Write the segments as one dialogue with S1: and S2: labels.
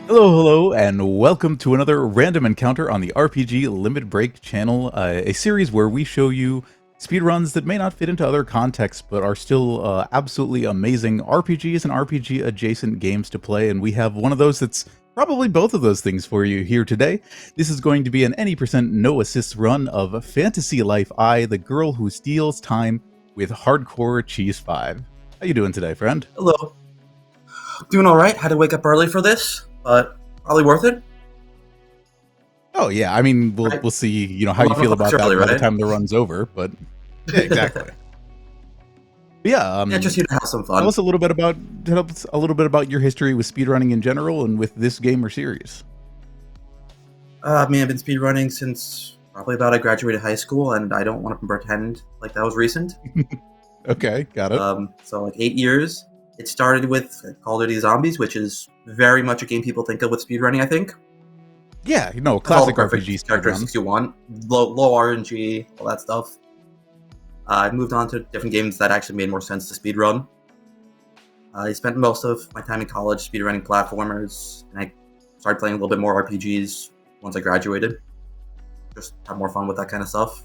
S1: Hello, and welcome to another random encounter on the RPG Limit Break channel, a series where we show you speedruns that may not fit into other contexts, but are still absolutely amazing RPGs and RPG-adjacent games to play, and we have one of those that's probably both of those things for you here today. This is going to be an any percent no assist run of Fantasy Life I, the girl who steals time with HardcoreCheese5. How you doing today, friend?
S2: Hello. Doing all right. Had to wake up early for this, but probably worth it.
S1: Oh yeah, I mean we'll see, how you feel about that
S2: early,
S1: by the
S2: right?
S1: time the run's over, but yeah, exactly. But yeah,
S2: Yeah, just here to have some
S1: tell
S2: fun.
S1: us a little bit about your history with speedrunning in general and with this game or series.
S2: I've been speedrunning since probably about I graduated high school, and I don't want to pretend like that was recent.
S1: Okay, got it.
S2: So like 8 years. It started with Call of Duty Zombies, which is very much a game people think of with speedrunning, I think.
S1: Yeah,
S2: All the
S1: classic
S2: perfect
S1: RPG
S2: characteristics
S1: speedrun.
S2: you want. Low RNG, all that stuff. I moved on to different games that actually made more sense to speedrun. I spent most of my time in college speedrunning platformers, and I started playing a little bit more RPGs once I graduated. Just have more fun with that kind of stuff.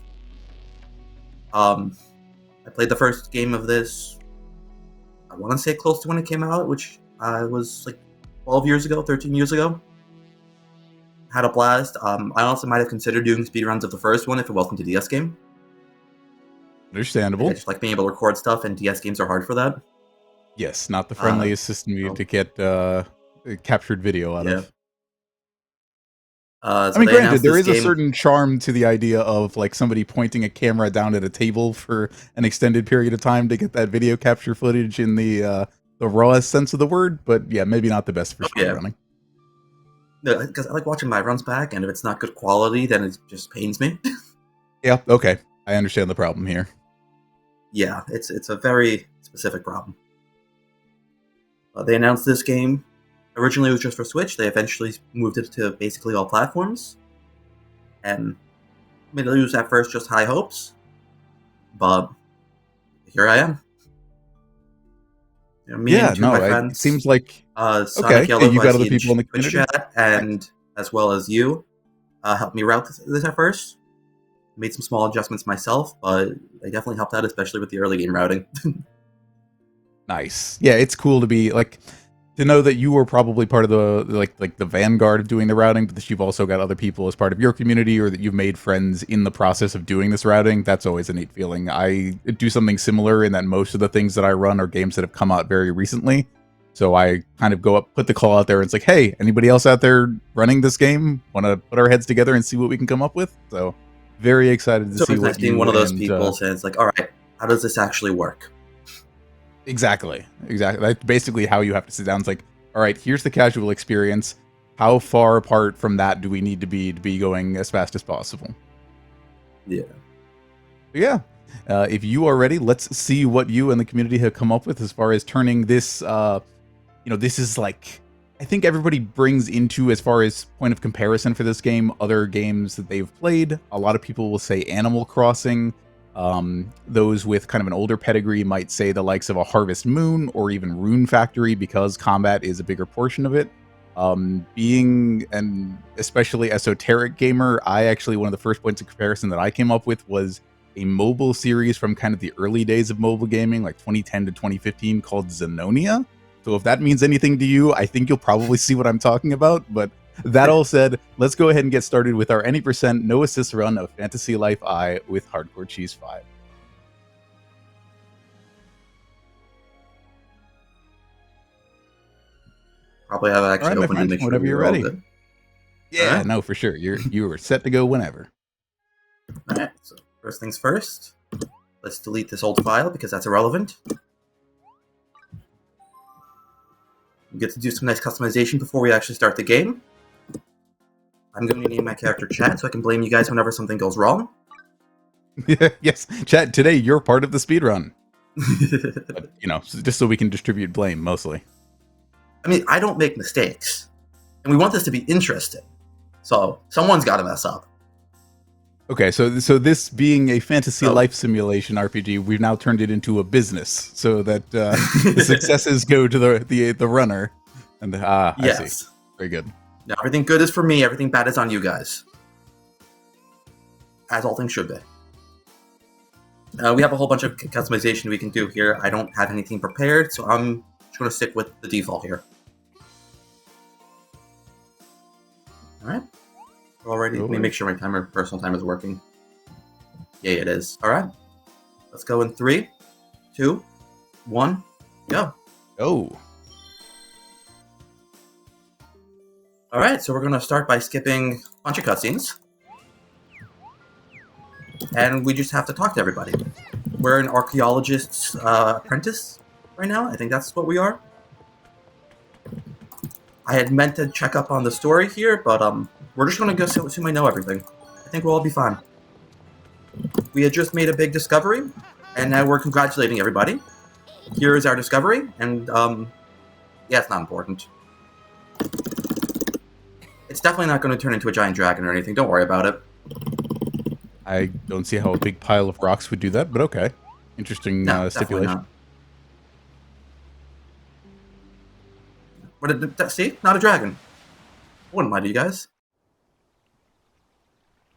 S2: I played the first game of this, I want to say close to when it came out, which was like 12 years ago, 13 years ago. Had a blast. I also might have considered doing speedruns of the first one if it wasn't a DS game.
S1: Understandable.
S2: I just like being able to record stuff, and DS games are hard for that.
S1: Yes, not the friendliest system
S2: So,
S1: to get captured video out
S2: yeah.
S1: of. I
S2: So
S1: mean,
S2: they
S1: granted,
S2: announced
S1: there
S2: this
S1: is a
S2: game.
S1: certain charm to the idea of like somebody pointing a camera down at a table for an extended period of time to get that video capture footage in the rawest sense of the word. But yeah, maybe not the best for
S2: Oh, yeah.
S1: speedrunning.
S2: Because I like watching my runs back, and if it's not good quality, then it just pains me.
S1: Yeah, okay, I understand the problem here.
S2: Yeah, it's a very specific problem. They announced this game. Originally, it was just for Switch. They eventually moved it to basically all platforms. And made it lose at first just high hopes. But here I am. Me
S1: Yeah,
S2: and two of
S1: no,
S2: my
S1: it
S2: friends,
S1: seems like
S2: Sonic
S1: okay. Yeah,
S2: Yellow,
S1: you
S2: who I
S1: got other
S2: see in
S1: people in the
S2: Twitch
S1: community.
S2: chat,
S1: Nice.
S2: and as well as you, helped me route this at first. Made some small adjustments myself, but they definitely helped out, especially with the early game routing.
S1: Nice. Yeah, it's cool to be like to know that you were probably part of the like the vanguard of doing the routing, but that you've also got other people as part of your community, or that you've made friends in the process of doing this routing. That's always a neat feeling. I do something similar in that most of the things that I run are games that have come out very recently. So I kind of go up, put the call out there, and it's like, hey, anybody else out there running this game? Want to put our heads together and see what we can come up with? So very excited to
S2: So
S1: see
S2: it's nice
S1: what
S2: being
S1: you
S2: one of those
S1: and
S2: people saying, it's like, all right, how does this actually work?
S1: exactly. That's basically how you have to sit down. It's like, all right, here's the casual experience. How far apart from that do we need to be going as fast as possible?
S2: Yeah.
S1: But yeah. If you are ready, let's see what you and the community have come up with as far as turning this. This is like I think everybody brings into, as far as point of comparison for this game, other games that they've played. A lot of people will say Animal Crossing. Those with kind of an older pedigree might say the likes of a Harvest Moon or even Rune Factory, because combat is a bigger portion of it. Being an especially esoteric gamer, I actually, one of the first points of comparison that I came up with was a mobile series from kind of the early days of mobile gaming, like 2010 to 2015, called Xenonia. So if that means anything to you, I think you'll probably see what I'm talking about. But that all said, let's go ahead and get started with our any percent no assist run of Fantasy Life I with HardcoreCheese5.
S2: Probably have it
S1: All right,
S2: actually
S1: my
S2: open to
S1: friend,
S2: make sure
S1: whenever
S2: we
S1: you're
S2: were all
S1: ready.
S2: good. All
S1: Yeah,
S2: right.
S1: no, for sure. You are set to go whenever.
S2: All right. So first things first, let's delete this old file because that's irrelevant. We get to do some nice customization before we actually start the game. I'm going to name my character Chad so I can blame you guys whenever something goes wrong.
S1: Yes, Chad, today you're part of the speedrun. But, just so we can distribute blame, mostly.
S2: I mean, I don't make mistakes. And we want this to be interesting. So someone's got to mess up.
S1: Okay, so this being a fantasy life simulation RPG, we've now turned it into a business, so that the successes go to the runner. And I
S2: Yes.
S1: see. Very good.
S2: Now, everything good is for me. Everything bad is on you guys. As all things should be. We have a whole bunch of customization we can do here. I don't have anything prepared, so I'm just going to stick with the default here. Alright. Alrighty, let me make sure my personal timer is working. Yeah, it is. Alright. Let's go in 3, 2, 1, go.
S1: Oh.
S2: Alright, so we're going to start by skipping a bunch of cutscenes. And we just have to talk to everybody. We're an archaeologist's apprentice right now. I think that's what we are. I had meant to check up on the story here, but we're just going to go assume I know everything. I think we'll all be fine. We had just made a big discovery, and now we're congratulating everybody. Here is our discovery, and yeah, it's not important. It's definitely not going to turn into a giant dragon or anything. Don't worry about it.
S1: I don't see how a big pile of rocks would do that, but okay. Interesting stipulation.
S2: What did see? Not a dragon. I wouldn't lie to you guys.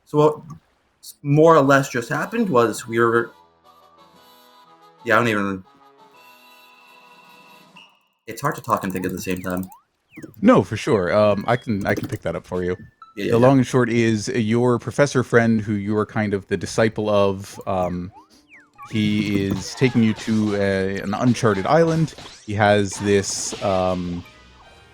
S2: So what more or less just happened was we were... Yeah, I don't even... It's hard to talk and think at the same time.
S1: No, for sure. I can pick that up for you.
S2: Yeah,
S1: the long and short is your professor friend, who you are kind of the disciple of, he is taking you to an uncharted island. He has this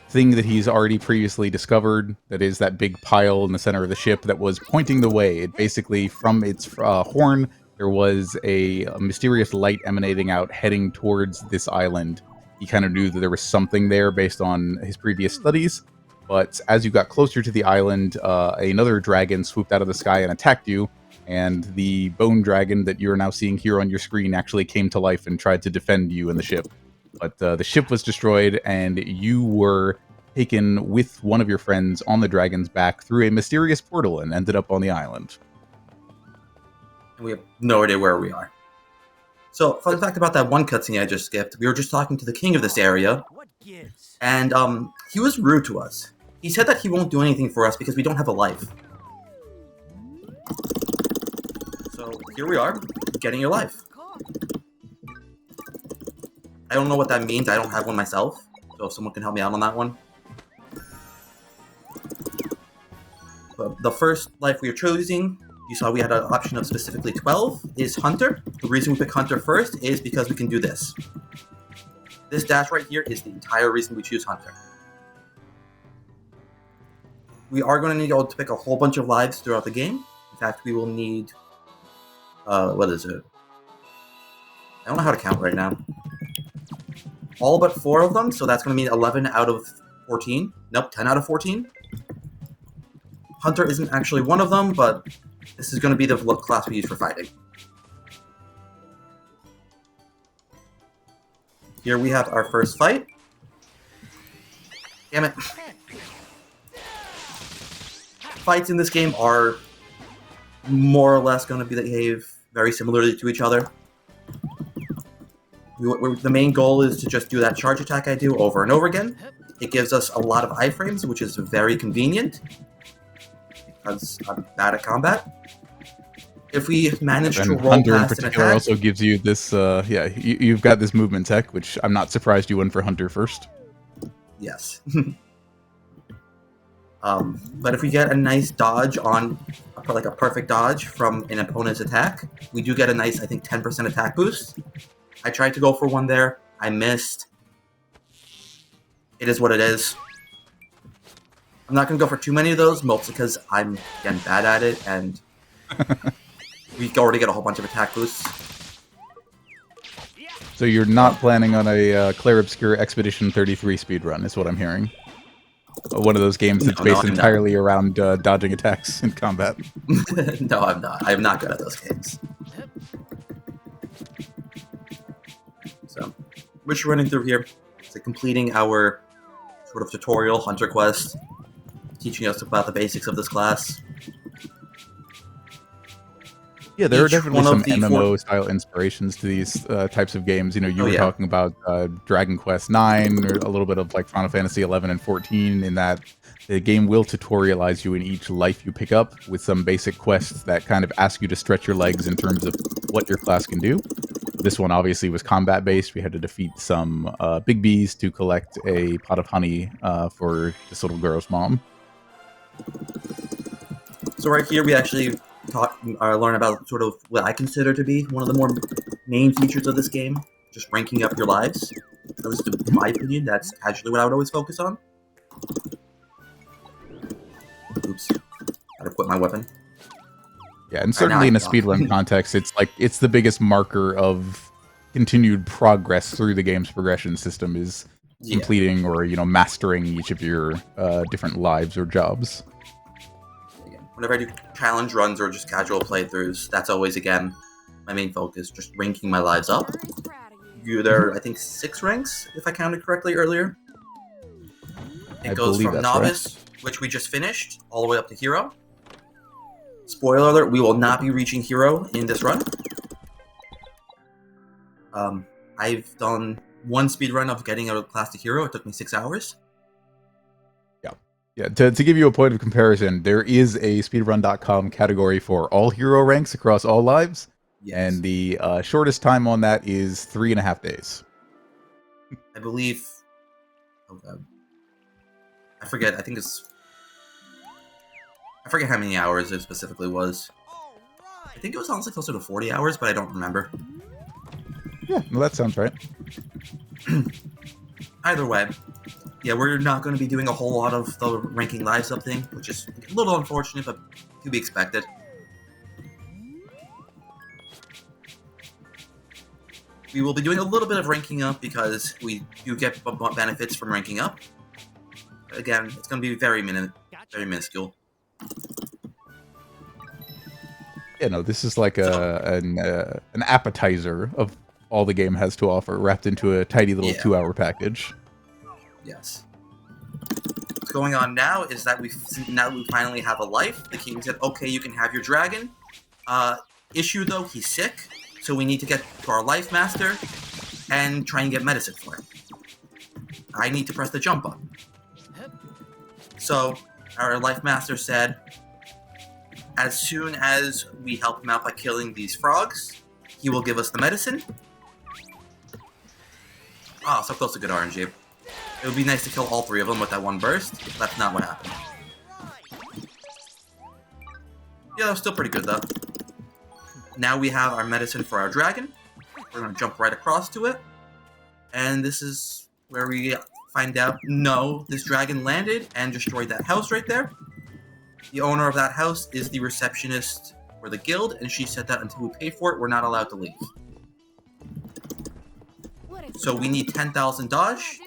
S1: thing that he's already previously discovered, that is that big pile in the center of the ship that was pointing the way. It basically, from its horn, there was a mysterious light emanating out, heading towards this island. He kind of knew that there was something there based on his previous studies. But as you got closer to the island, another dragon swooped out of the sky and attacked you, and the bone dragon that you're now seeing here on your screen actually came to life and tried to defend you and the ship. But the ship was destroyed, and you were taken with one of your friends on the dragon's back through a mysterious portal and ended up on the island.
S2: And we have no idea where we are. So, fun fact about that one cutscene I just skipped, we were just talking to the king of this area, and he was rude to us. He said that he won't do anything for us because we don't have a life. So, here we are, getting your life. I don't know what that means, I don't have one myself, so if someone can help me out on that one. But the first life we are choosing, you saw we had an option of specifically 12, is Hunter. The reason we pick Hunter first is because we can do this. This dash right here is the entire reason we choose Hunter. We are going to need to pick a whole bunch of lives throughout the game. In fact, we will need... what is it? I don't know how to count right now. All but 4 of them, so that's going to mean 11 out of 14. Nope, 10 out of 14. Hunter isn't actually one of them, but this is going to be the class we use for fighting. Here we have our first fight. Damn it. Fights in this game are more or less going to behave very similarly to each other. The main goal is to just do that charge attack I do over and over again. It gives us a lot of iframes, which is very convenient, because I'm bad at combat. If we manage to roll
S1: Hunter
S2: past
S1: in particular
S2: an attack,
S1: also gives you this, you've got this movement tech, which I'm not surprised you went for Hunter first.
S2: yes. But if we get a nice dodge on, like a perfect dodge from an opponent's attack, we do get a nice, I think, 10% attack boost. I tried to go for one there. I missed. It is what it is. I'm not going to go for too many of those, mostly because I'm, again, bad at it, and we already get a whole bunch of attack boosts.
S1: So you're not planning on a Clair Obscure Expedition 33 speedrun, is what I'm hearing. One of those games that's based entirely around dodging attacks in combat.
S2: No, I'm not. I'm not good at those games. So, we're just running through here. It's like completing our sort of tutorial Hunter quest, teaching us about the basics of this class.
S1: Yeah, there are definitely some MMO-style inspirations to these types of games. You know, you were talking about Dragon Quest IX, or a little bit of like Final Fantasy 11 and 14 in that The game will tutorialize you in each life you pick up with some basic quests that kind of ask you to stretch your legs in terms of what your class can do. This one obviously was combat-based. We had to defeat some big bees to collect a pot of honey for this little girl's mom.
S2: So right here, we actually learn about sort of what I consider to be one of the more main features of this game, just ranking up your lives. At least in my opinion, that's actually what I would always focus on. Oops. Gotta quit my weapon.
S1: Yeah, and certainly in a speedrun context, it's the biggest marker of continued progress through the game's progression system is completing or, mastering each of your different lives or jobs.
S2: Whenever I do challenge runs or just casual playthroughs, that's always, again, my main focus, just ranking my lives up. There are, I think, 6 ranks, if I counted correctly earlier. It goes from Novice, which we just finished, all the way up to Hero. Spoiler alert, we will not be reaching Hero in this run. I've done one speedrun of getting out of class to Hero. It took me 6 hours.
S1: Yeah, to give you a point of comparison, there is a speedrun.com category for all hero ranks across all lives, and the shortest time on that is 3.5 days.
S2: I believe... Oh, God. I forget, I think it's... I forget how many hours it specifically was. I think it was honestly closer to 40 hours, but I don't remember.
S1: Yeah, well, that sounds right.
S2: Either way, yeah, we're not going to be doing a whole lot of the ranking lives up thing, which is a little unfortunate, but to be expected. We will be doing a little bit of ranking up because we do get benefits from ranking up. Again, it's going to be very minuscule.
S1: Yeah, no, this is like an appetizer of all the game has to offer, wrapped into a tiny little 2-hour package.
S2: Yes. What's going on now is that now we finally have a life. The king said, okay, you can have your dragon. Issue, though, he's sick, so we need to get to our life master and try and get medicine for him. I need to press the jump button. So, our life master said, as soon as we help him out by killing these frogs, he will give us the medicine. Ah, so close to good RNG. It would be nice to kill all 3 of them with that one burst. That's not what happened. Yeah, that was still pretty good, though. Now we have our medicine for our dragon. We're going to jump right across to it. And this is where we find out, no, this dragon landed and destroyed that house right there. The owner of that house is the receptionist for the guild, and she said that until we pay for it, we're not allowed to leave. So we need 10,000 Dodge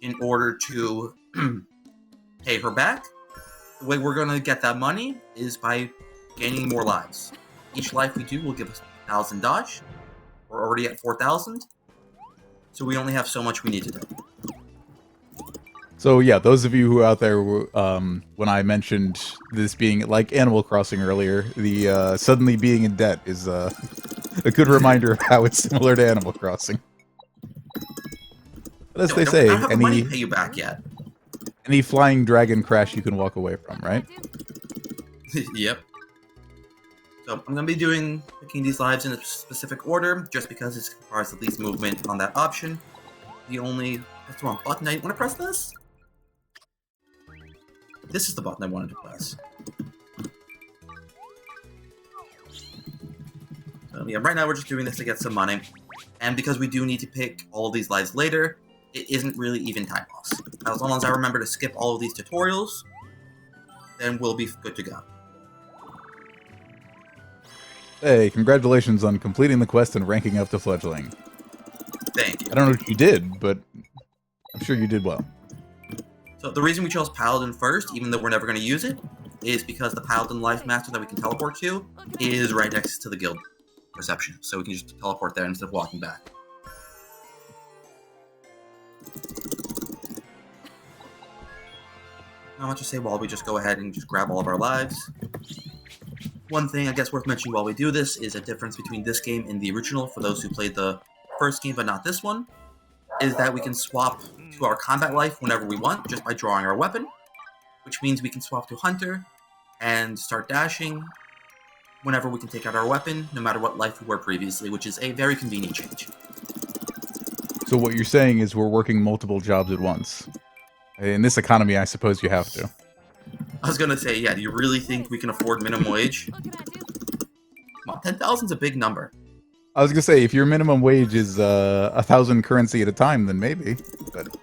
S2: in order to pay her back. The way we're going to get that money is by gaining more lives. Each life we do will give us 1,000 Dodge. We're already at 4,000. So we only have so much we need to do.
S1: So yeah, those of you who are out there, when I mentioned this being like Animal Crossing earlier, the suddenly being in debt is a good reminder of how it's similar to Animal Crossing. But as they say,
S2: I don't have the money to pay you back yet.
S1: Any flying dragon crash you can walk away from, right?
S2: Yep. So I'm going to be picking these lives in a specific order, just because it requires the least movement on that option. That's the wrong button. I want to press this? This is the button I wanted to press. So yeah, right now we're just doing this to get some money. And because we do need to pick all of these lives later, it isn't really even time loss. As long as I remember to skip all of these tutorials, then we'll be good to go.
S1: Hey, congratulations on completing the quest and ranking up to Fledgling.
S2: Thank you.
S1: I don't know if you did, but I'm sure you did well.
S2: So the reason we chose Paladin first, even though we're never going to use it, is because the Paladin Life Master that we can teleport to is right next to the guild reception. So we can just teleport there instead of walking back. Not much to say while we just go ahead and just grab all of our lives. One thing I guess worth mentioning while we do this is a difference between this game and the original, for those who played the first game but not this one, is that we can swap to our combat life whenever we want, just by drawing our weapon. which means we can swap to Hunter and start dashing whenever we can take out our weapon, no matter what life we were previously, which is a very convenient change.
S1: So what you're saying is we're working multiple jobs at once. In this economy, I suppose you have to.
S2: I was gonna say, yeah, do you really think we can afford minimum wage? Come on, 10,000's a big number.
S1: I was gonna say, if your minimum wage is 1,000 currency at a time, then maybe. But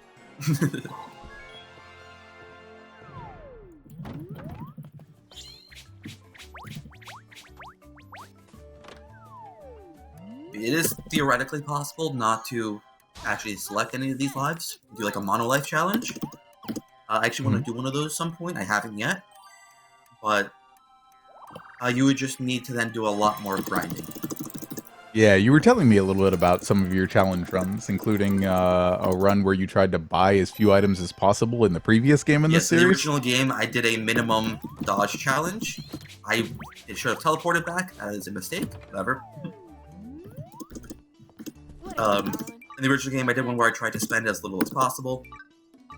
S2: it is theoretically possible not to actually select any of these lives, do like a mono life challenge. I actually want to do one of those at some point. I haven't yet, but you would just need to then do a lot more grinding.
S1: yeah, you were telling me a little bit about some of your challenge runs, including a run where you tried to buy as few items as possible in the previous game in this series.
S2: In the original game, I did a minimum dodge challenge. It should have teleported back. That is a mistake. Whatever. In the original game, I did one where I tried to spend as little as possible.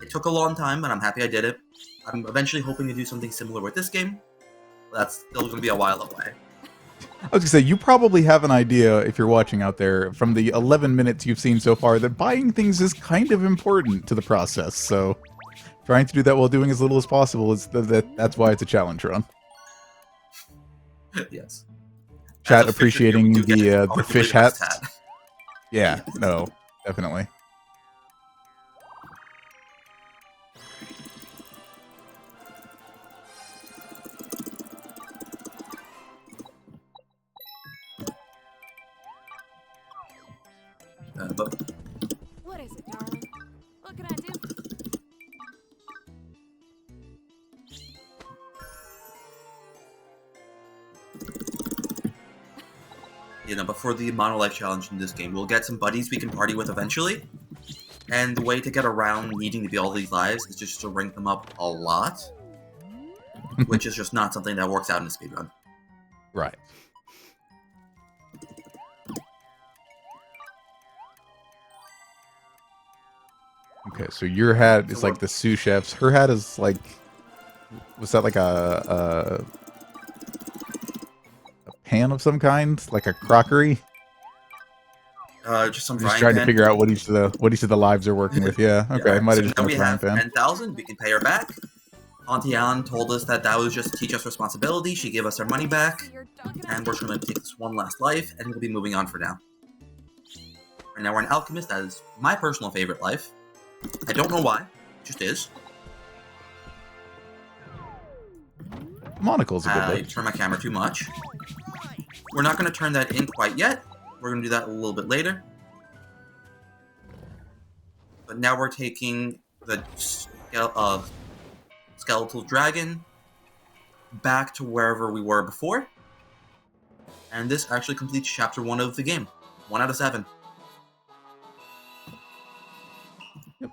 S2: It took a long time, but I'm happy I did it. I'm eventually hoping to do something similar with this game. But that's still going to be a while away.
S1: I was going to say, you probably have an idea, if you're watching out there, from the 11 minutes you've seen so far, that buying things is kind of important to the process. So trying to do that while doing as little as possible, that's why it's a challenge run.
S2: Yes.
S1: Chat appreciating the fish hats. Yeah, no, definitely.
S3: What is it, darling? What can I do?
S2: But for the mono life challenge in this game, we'll get some buddies we can party with eventually. And the way to get around needing to be all these lives is just to rank them up a lot. Which is just not something that works out in a speedrun.
S1: Right. Okay, so your hat is like the sous chef's. Her hat is like... Was that like a pan of some kind? Like a crockery?
S2: Just some
S1: Just trying to figure out what each of the lives are working with. Yeah, okay.
S2: Yeah,
S1: Might
S2: so
S1: have just
S2: now
S1: been
S2: we
S1: a frying
S2: have
S1: pan.
S2: 10,000. We can pay her back. Auntie Anne told us that was just to teach us responsibility. She gave us our money back. And we're just going to take this one last life, and we'll be moving on for now. Right now we're an alchemist. That is my personal favorite life. I don't know why. It just is.
S1: Monocle's a good
S2: I
S1: look.
S2: turn my camera too much. We're not going to turn that in quite yet. We're going to do that a little bit later. But now we're taking the skeletal dragon back to wherever we were before. And this actually completes chapter 1 of the game. 1 out of 7.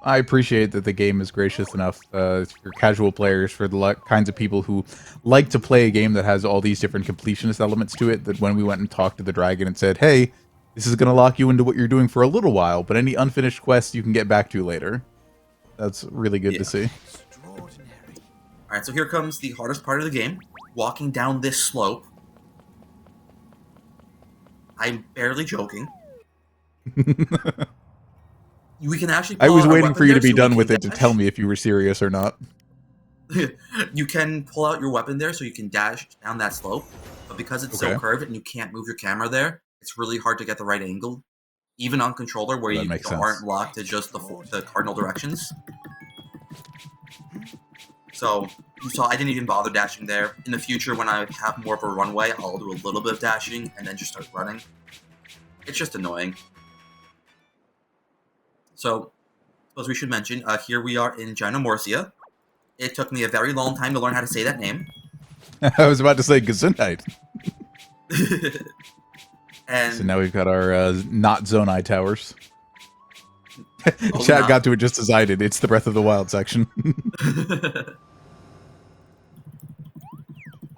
S1: I appreciate that the game is gracious enough for casual players, for the kinds of people who like to play a game that has all these different completionist elements to it, that when we went and talked to the dragon and said, hey, this is going to lock you into what you're doing for a little while, but any unfinished quests you can get back to later. That's really good to see.
S2: Alright, so here comes the hardest part of the game. Walking down this slope. I'm barely joking. We can actually
S1: I was waiting for you to be done with it to tell me if you were serious or not.
S2: You can pull out your weapon there so you can dash down that slope, but because it's so curved and you can't move your camera there, it's really hard to get the right angle, even on controller where you aren't locked to just the cardinal directions. So you saw I didn't even bother dashing there. In the future, when I have more of a runway, I'll do a little bit of dashing and then just start running. It's just annoying. So, I suppose we should mention, here we are in Ginomorcia. It took me a very long time to learn how to say that name.
S1: I was about to say Gesundheit.
S2: And
S1: so now we've got our not Zonai towers. Chad got to it just as I did. It's the Breath of the Wild section.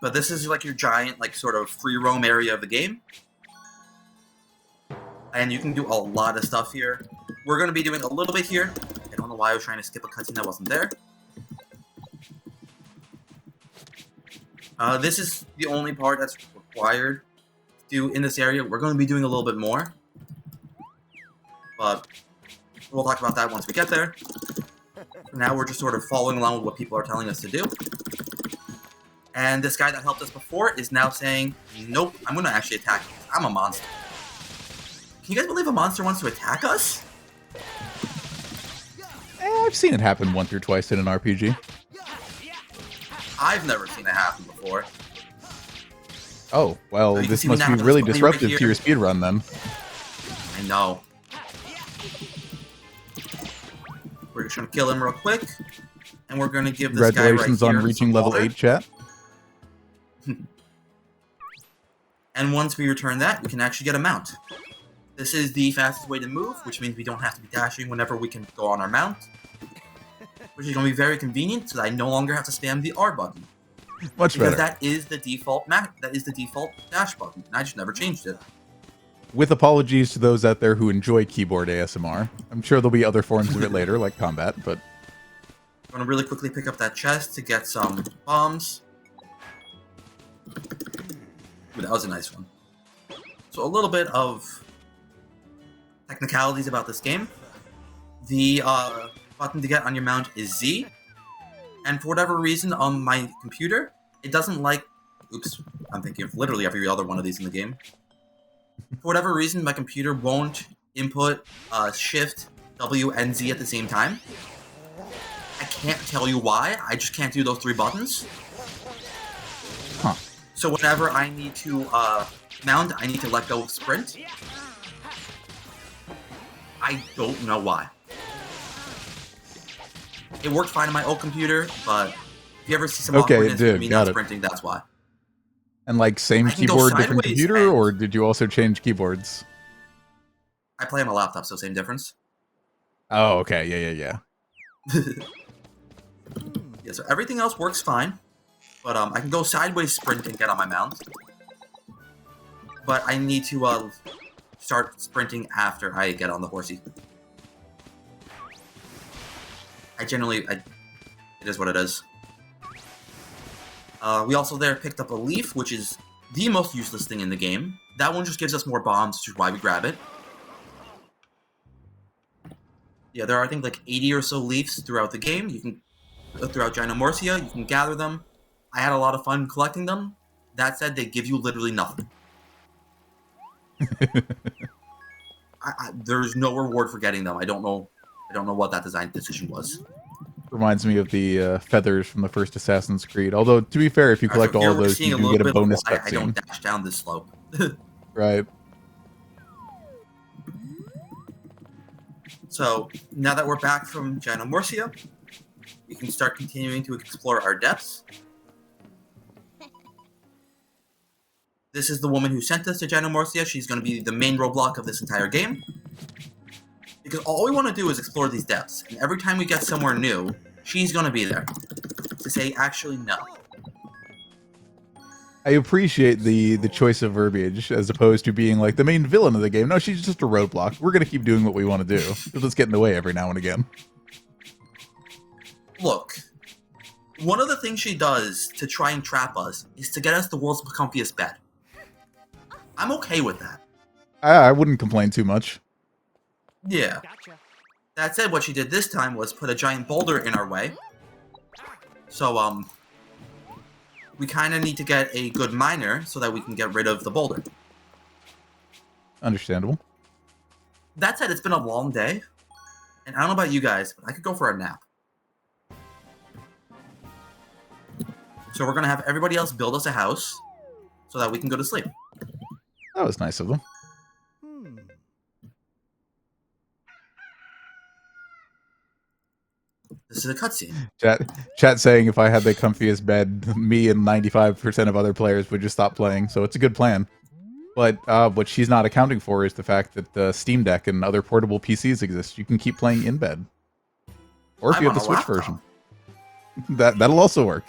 S2: But this is like your giant, like, sort of free roam area of the game. And you can do a lot of stuff here. We're going to be doing a little bit here. I don't know why I was trying to skip a cutscene that wasn't there. This is the only part that's required to do in this area. We're going to be doing a little bit more, but we'll talk about that once we get there. For now, we're just sort of following along with what people are telling us to do. And this guy that helped us before is now saying, nope, I'm going to actually attack you. I'm a monster. Can you guys believe a monster wants to attack us?
S1: I've seen it happen once or twice in an RPG.
S2: I've never seen it happen before.
S1: Oh, well,
S2: So you can
S1: this
S2: see me
S1: must
S2: now
S1: be
S2: have
S1: really
S2: this thing
S1: disruptive
S2: right
S1: to your
S2: here.
S1: speedrun then.
S2: I know. We're just going to kill him real quick. And we're going to give this guy right
S1: Congratulations
S2: here
S1: on reaching
S2: some
S1: level
S2: water.
S1: 8, chat.
S2: And once we return that, we can actually get a mount. This is the fastest way to move, which means we don't have to be dashing whenever we can go on our mount. Which is going to be very convenient, so that I no longer have to spam the R button.
S1: Much
S2: Because
S1: better.
S2: that is the default dash button, and I just never changed it.
S1: With apologies to those out there who enjoy keyboard ASMR. I'm sure there'll be other forms of it later, like combat, but...
S2: I'm going to really quickly pick up that chest to get some bombs. Ooh, that was a nice one. So a little bit of technicalities about this game. The button to get on your mount is Z. And for whatever reason on my computer, it doesn't like... Oops, I'm thinking of literally every other one of these in the game. For whatever reason, my computer won't input Shift, W, and Z at the same time. I can't tell you why. I just can't do those three buttons.
S1: Huh.
S2: So whenever I need to mount, I need to let go of sprint. I don't know why. It worked fine on my old computer, but if you ever see some
S1: Okay, it
S2: awkwardness with
S1: did.
S2: me
S1: Got
S2: not
S1: it.
S2: sprinting, that's why.
S1: And like, same
S2: I can go
S1: keyboard, different
S2: sideways
S1: computer,
S2: and-
S1: or did you also change keyboards?
S2: I play on a laptop, so same difference.
S1: Oh, okay. Yeah.
S2: Yeah, so everything else works fine. But I can go sideways sprint and get on my mount. But I need to start sprinting after I get on the horsey. It is what it is. We also there picked up a leaf, which is the most useless thing in the game. That one just gives us more bombs, which is why we grab it. Yeah, there are, I think, like 80 or so leaves throughout the game. You can, throughout Ginomorphia, you can gather them. I had a lot of fun collecting them. That said, they give you literally nothing. There's no reward for getting them. I don't know what that design decision was.
S1: Reminds me of the feathers from the first Assassin's Creed. Although, to be fair, if you collect all of those, you do get a bonus
S2: I don't
S1: cutscene.
S2: dash down this slope.
S1: Right.
S2: So, now that we're back from Ginomorphia, we can start continuing to explore our depths. This is the woman who sent us to Ginomorphia. She's going to be the main roadblock of this entire game. Because all we want to do is explore these depths. And every time we get somewhere new, she's going to be there. To say, actually, no.
S1: I appreciate the choice of verbiage as opposed to being like the main villain of the game. No, she's just a roadblock. We're going to keep doing what we want to do. She'll just get in the way every now and again.
S2: Look, one of the things she does to try and trap us is to get us the world's comfiest bed. I'm okay with that.
S1: I wouldn't complain too much.
S2: Yeah.
S3: Gotcha.
S2: That said, what she did this time was put a giant boulder in our way. So, we kind of need to get a good miner so that we can get rid of the boulder.
S1: Understandable.
S2: That said, it's been a long day. And I don't know about you guys, but I could go for a nap. So we're going to have everybody else build us a house so that we can go to sleep.
S1: That was nice of them.
S2: This is a cutscene.
S1: Chat saying if I had the comfiest bed, me and 95% of other players would just stop playing, so it's a good plan. But what she's not accounting for is the fact that the Steam Deck and other portable PCs exist. You can keep playing in bed. Or if
S2: I'm
S1: you have the
S2: on a
S1: Switch
S2: laptop.
S1: version. That'll also work.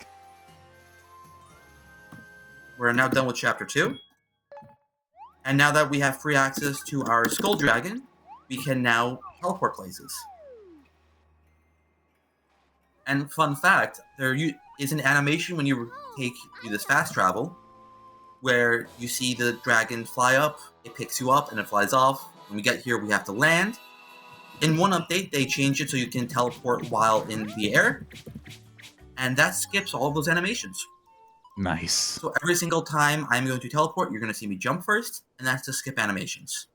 S2: We're now done with Chapter 2. And now that we have free access to our Skull Dragon, we can now teleport places. And fun fact, if is an animation when you do this fast travel, where you see the dragon fly up, it picks you up, and it flies off. When we get here, we have to land. In one update, they changed it so you can teleport while in the air, and that skips all of those animations.
S1: Nice.
S2: So every single time I'm going to teleport, you're going to see me jump first, and that's to skip animations.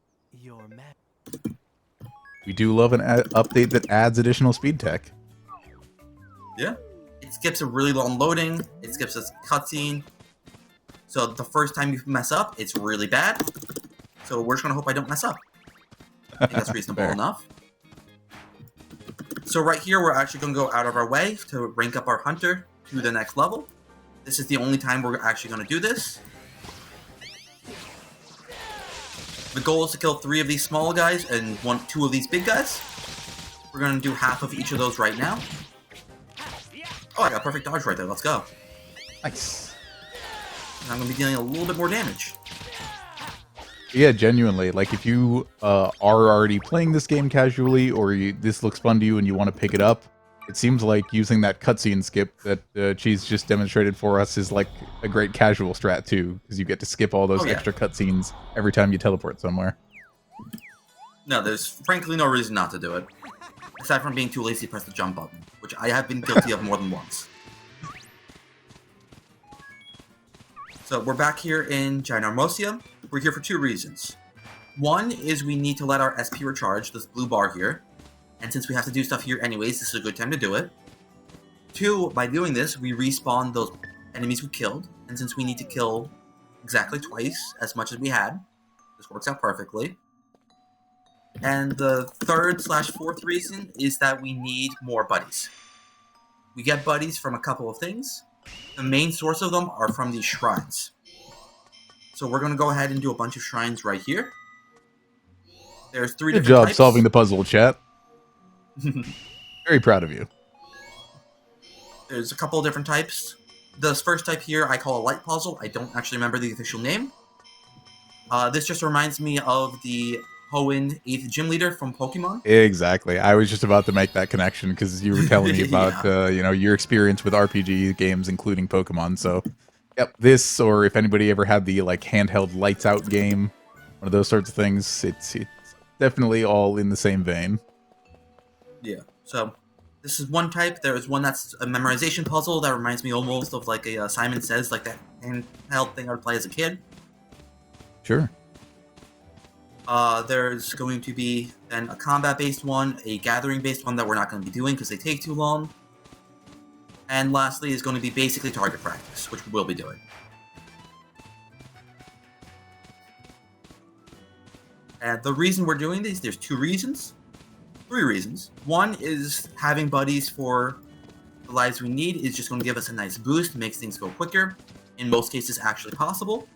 S1: We do love an update that adds additional speed tech.
S2: Yeah. It skips a really long loading, it skips a cutscene. So the first time you mess up, it's really bad. So we're just going to hope I don't mess up. I think that's reasonable enough. So right here, we're actually going to go out of our way to rank up our hunter to the next level. This is the only time we're actually going to do this. The goal is to kill 3 of these small guys and 2 of these big guys. We're going to do half of each of those right now. Oh, I got perfect dodge right there. Let's go.
S1: Nice.
S2: And I'm going to be dealing a little bit more damage.
S1: Yeah, genuinely. Like, if you are already playing this game casually, or this looks fun to you and you want to pick it up, it seems like using that cutscene skip that Cheese just demonstrated for us is like a great casual strat too, because you get to skip all those extra cutscenes every time you teleport somewhere.
S2: No, there's frankly no reason not to do it. Aside from being too lazy to press the jump button, which I have been guilty of more than once. So we're back here in Ginormosia. We're here for 2 reasons. One is we need to let our SP recharge, this blue bar here. And since we have to do stuff here anyways, this is a good time to do it. 2, by doing this, we respawn those enemies we killed. And since we need to kill exactly twice as much as we had, this works out perfectly. And the 3rd/4th reason is that we need more buddies. We get buddies from a couple of things. The main source of them are from these shrines. So we're going to go ahead and do a bunch of shrines right here. There's 3
S1: Good
S2: different
S1: job
S2: types.
S1: solving the puzzle, chat. Very proud of you.
S2: There's a couple of different types. This first type here I call a light puzzle. I don't actually remember the official name. This just reminds me of the Hoenn 8th gym leader from Pokemon.
S1: Exactly. I was just about to make that connection because you were telling me about your experience with RPG games, including Pokemon. So, yep, this, or if anybody ever had the like handheld lights out game, one of those sorts of things, it's definitely all in the same vein.
S2: Yeah. So this is one type. There's one that's a memorization puzzle that reminds me almost of like a Simon Says, like that handheld thing I would play as a kid.
S1: Sure.
S2: There's going to be then a combat-based one, a gathering-based one that we're not going to be doing because they take too long. And lastly is going to be basically target practice, which we will be doing. And the reason we're doing these, there's 2 reasons. 3 reasons. One is having buddies for the lives we need is just going to give us a nice boost, makes things go quicker. In most cases, actually possible.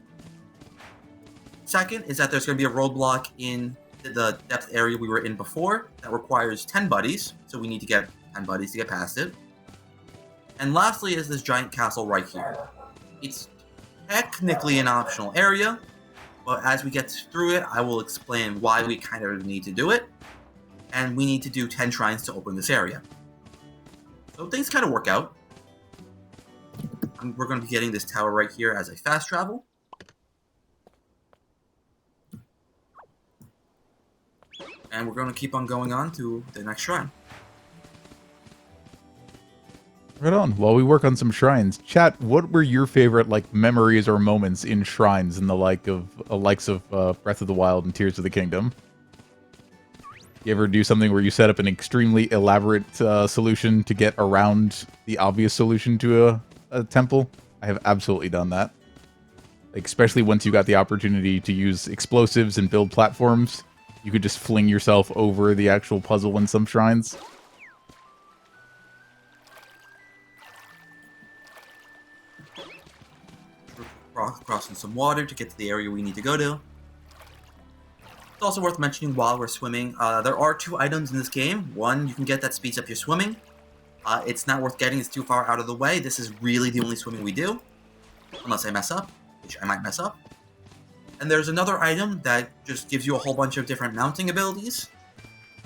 S2: Second is that there's going to be a roadblock in the depth area we were in before that requires 10 buddies, so we need to get 10 buddies to get past it. And lastly is this giant castle right here. It's technically an optional area, but as we get through it, I will explain why we kind of need to do it. And we need to do 10 shrines to open this area. So things kind of work out. We're going to be getting this tower right here as a fast travel. And we're going to keep on going on to the next shrine.
S1: Right on. While we work on some shrines, chat, what were your favorite like memories or moments in shrines in the likes of Breath of the Wild and Tears of the Kingdom? You ever do something where you set up an extremely elaborate solution to get around the obvious solution to a temple? I have absolutely done that. Like, especially once you got the opportunity to use explosives and build platforms, you could just fling yourself over the actual puzzle in some shrines.
S2: Crossing some water to get to the area we need to go to. It's also worth mentioning while we're swimming, there are 2 items in this game. One, you can get that speeds up your swimming. It's not worth getting, it's too far out of the way. This is really the only swimming we do. Unless I mess up, which I might mess up. And there's another item that just gives you a whole bunch of different mounting abilities.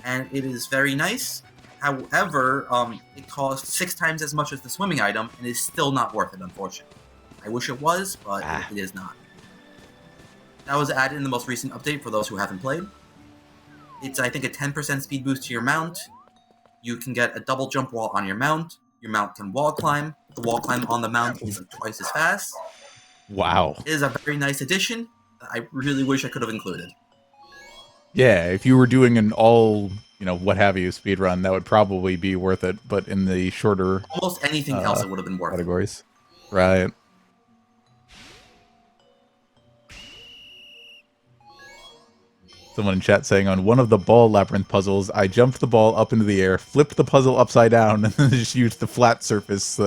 S2: And it is very nice. However, it costs 6 times as much as the swimming item and is still not worth it, unfortunately. I wish it was, but it is not. That was added in the most recent update for those who haven't played. It's, I think, a 10% speed boost to your mount. You can get a double jump wall on your mount. Your mount can wall climb. The wall climb on the mount is like twice as fast.
S1: Wow.
S2: It is a very nice addition that I really wish I could have included.
S1: Yeah, if you were doing an all, what have you speed run, that would probably be worth it. But in the shorter
S2: Almost anything else it would have been worth
S1: categories, right? Someone in chat saying on one of the ball labyrinth puzzles, I jumped the ball up into the air, flipped the puzzle upside down, and then just used the flat surface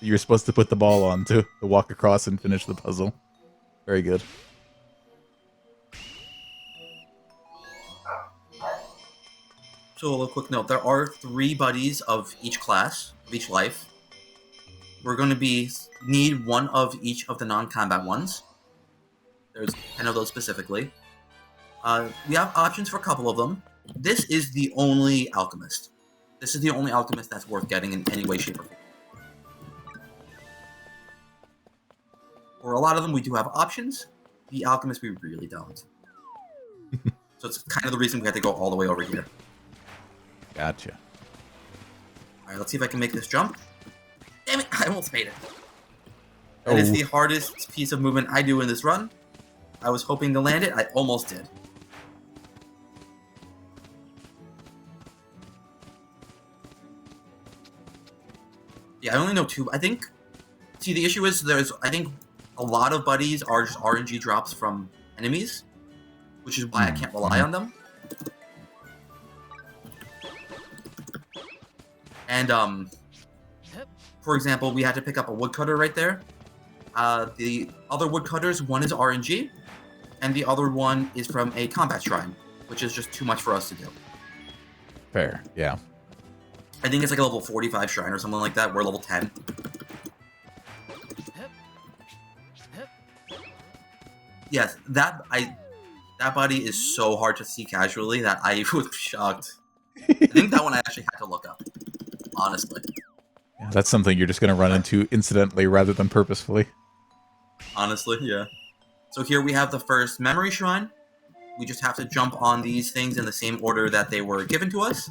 S1: you're supposed to put the ball on to walk across and finish the puzzle. Very good.
S2: So a little quick note, there are 3 buddies of each class, of each life. We're going to need one of each of the non-combat ones. There's 10 of those specifically. We have options for a couple of them. This is the only alchemist. This is the only alchemist that's worth getting in any way, shape, or form. For a lot of them, we do have options. The alchemist, we really don't. So it's kind of the reason we had to go all the way over here.
S1: Gotcha.
S2: Alright, let's see if I can make this jump. Damn it, I almost made it. That is the hardest piece of movement I do in this run. I was hoping to land it, I almost did. Yeah, I only know 2. I think... See, the issue is I think a lot of buddies are just RNG drops from enemies, which is why I can't rely on them. And, for example, we had to pick up a woodcutter right there. The other woodcutters, one is RNG, and the other one is from a combat shrine, which is just too much for us to do.
S1: Fair, yeah.
S2: I think it's like a level 45 shrine or something like that. We're level 10. Yes, that body is so hard to see casually that I was shocked. I think that one I actually had to look up, honestly.
S1: Yeah, that's something you're just going to run into incidentally rather than purposefully.
S2: Honestly, yeah. So here we have the first memory shrine. We just have to jump on these things in the same order that they were given to us.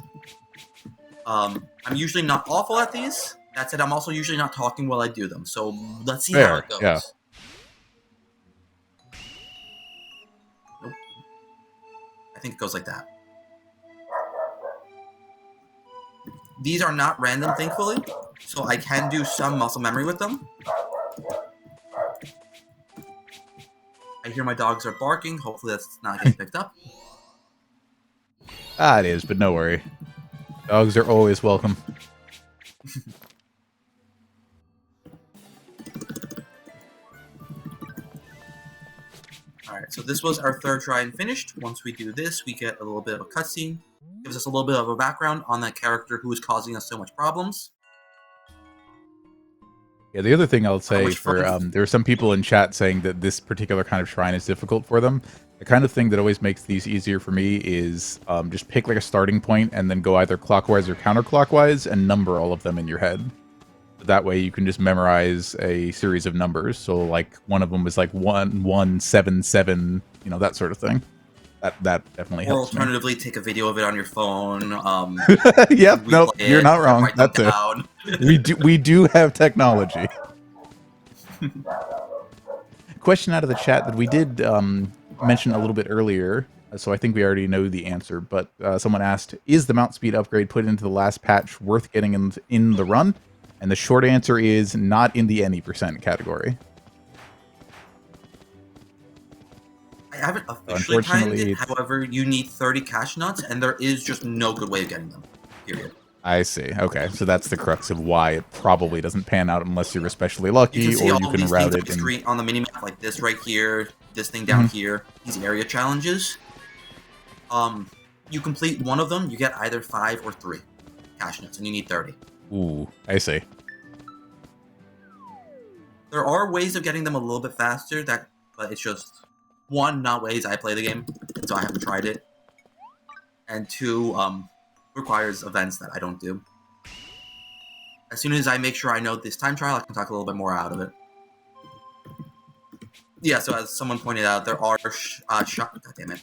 S2: I'm usually not awful at these. That said, I'm also usually not talking while I do them. So let's see how it goes.
S1: Yeah.
S2: Nope. I think it goes like that. These are not random, thankfully, so I can do some muscle memory with them. I hear my dogs are barking. Hopefully that's not getting picked up.
S1: It is, but no worry. Dogs are always welcome.
S2: Alright, so this was our third try and finished. Once we do this, we get a little bit of a cutscene. Gives us a little bit of a background on that character who is causing us so much problems.
S1: Yeah, the other thing I'll say there are some people in chat saying that this particular kind of shrine is difficult for them. The kind of thing that always makes these easier for me is just pick like a starting point and then go either clockwise or counterclockwise and number all of them in your head. That way you can just memorize a series of numbers. So like one of them is like 1177, that sort of thing. That definitely helps.
S2: Or alternatively, take a video of it on your phone.
S1: Yep, nope, you're not wrong. That's it. We do have technology. Question out of the chat that we did mention a little bit earlier, so I think we already know the answer, but someone asked, is the mount speed upgrade put into the last patch worth getting in the run? And the short answer is not in the any % category.
S2: I haven't officially timed it, however, you need 30 cash nuts, and there is just no good way of getting them, period.
S1: I see. Okay, so that's the crux of why it probably doesn't pan out unless you're especially lucky, or you can route it.
S2: Screen on the minimap, like this right here, this thing down here, these area challenges. You complete one of them, you get either 5 or 3 cash nuts, and you need 30.
S1: Ooh, I see.
S2: There are ways of getting them a little bit faster, but it's just, 1, not ways I play the game, so I haven't tried it. And 2, requires events that I don't do. As soon as I make sure I know this time trial, I can talk a little bit more out of it. Yeah, so as someone pointed out, there are God damn it.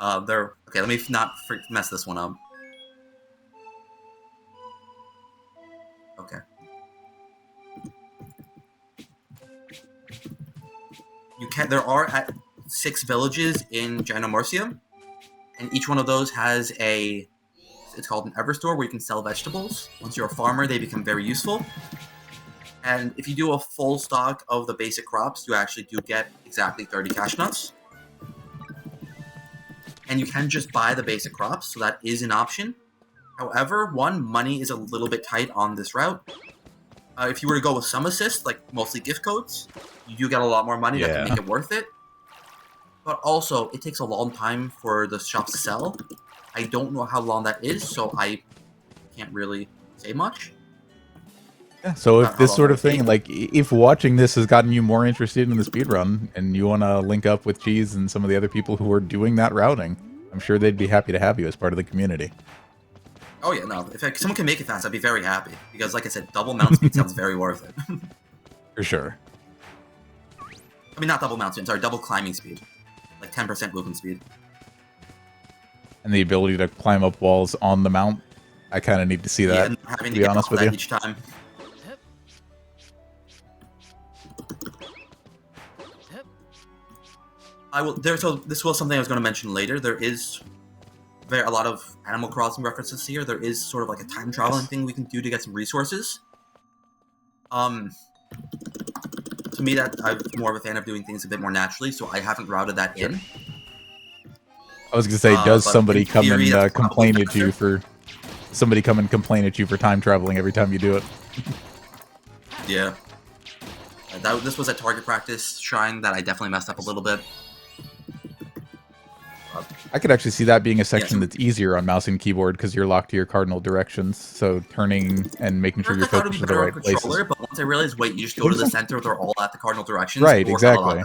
S2: Okay, let me not mess this one up. Okay. There are 6 villages in Ginormorcia, and each one of those has it's called an Everstore, where you can sell vegetables. Once you're a farmer, they become very useful. And if you do a full stock of the basic crops, you actually do get exactly 30 cash nuts. And you can just buy the basic crops, so that is an option. However, money is a little bit tight on this route. If you were to go with some assist, like mostly gift codes, you do get a lot more money that can make it worth it. But also, it takes a long time for the shops to sell. I don't know how long that is, so I can't really say much.
S1: Yeah, so if this sort of thing, like, if watching this has gotten you more interested in the speedrun, and you want to link up with Cheese and some of the other people who are doing that routing, I'm sure they'd be happy to have you as part of the community.
S2: Oh yeah, no, if someone can make it fast, I'd be very happy. Because like I said, double mount speed sounds very worth it.
S1: For sure.
S2: I mean, not double mount speed, sorry, double climbing speed. Like 10% movement speed.
S1: And the ability to climb up walls on the mount. I kind of need to see that,
S2: yeah, and having to be honest with you. Each time. So this was something I was going to mention later. There is a lot of Animal Crossing references here. There is sort of like a time traveling thing we can do to get some resources. To me, that I'm more of a fan of doing things a bit more naturally, so I haven't routed that in.
S1: I was gonna say, does somebody come and complain at you for time traveling every time you do it?
S2: Yeah. This was a target practice shrine that I definitely messed up a little bit.
S1: I could actually see that being a section that's easier on mouse and keyboard because you're locked to your cardinal directions. So turning and making sure you're focused in the right places.
S2: But once I realized, wait, you just go to the center, they're all at the cardinal directions.
S1: Right, exactly.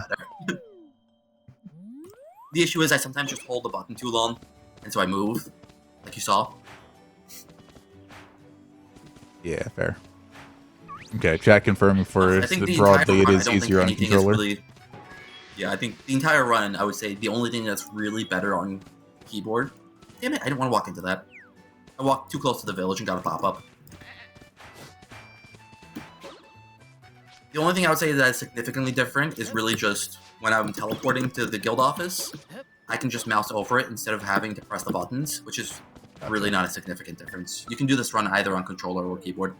S2: The issue is I sometimes just hold the button too long, and so I move, like you saw.
S1: Yeah, fair. Okay, chat confirming for us that broadly it is easier on controller.
S2: Yeah, I think the entire run, I would say the only thing that's really better on keyboard... Damn it, I didn't want to walk into that. I walked too close to the village and got a pop-up. The only thing I would say that is significantly different is really just when I'm teleporting to the guild office, I can just mouse over it instead of having to press the buttons, which is really not a significant difference. You can do this run either on controller or keyboard.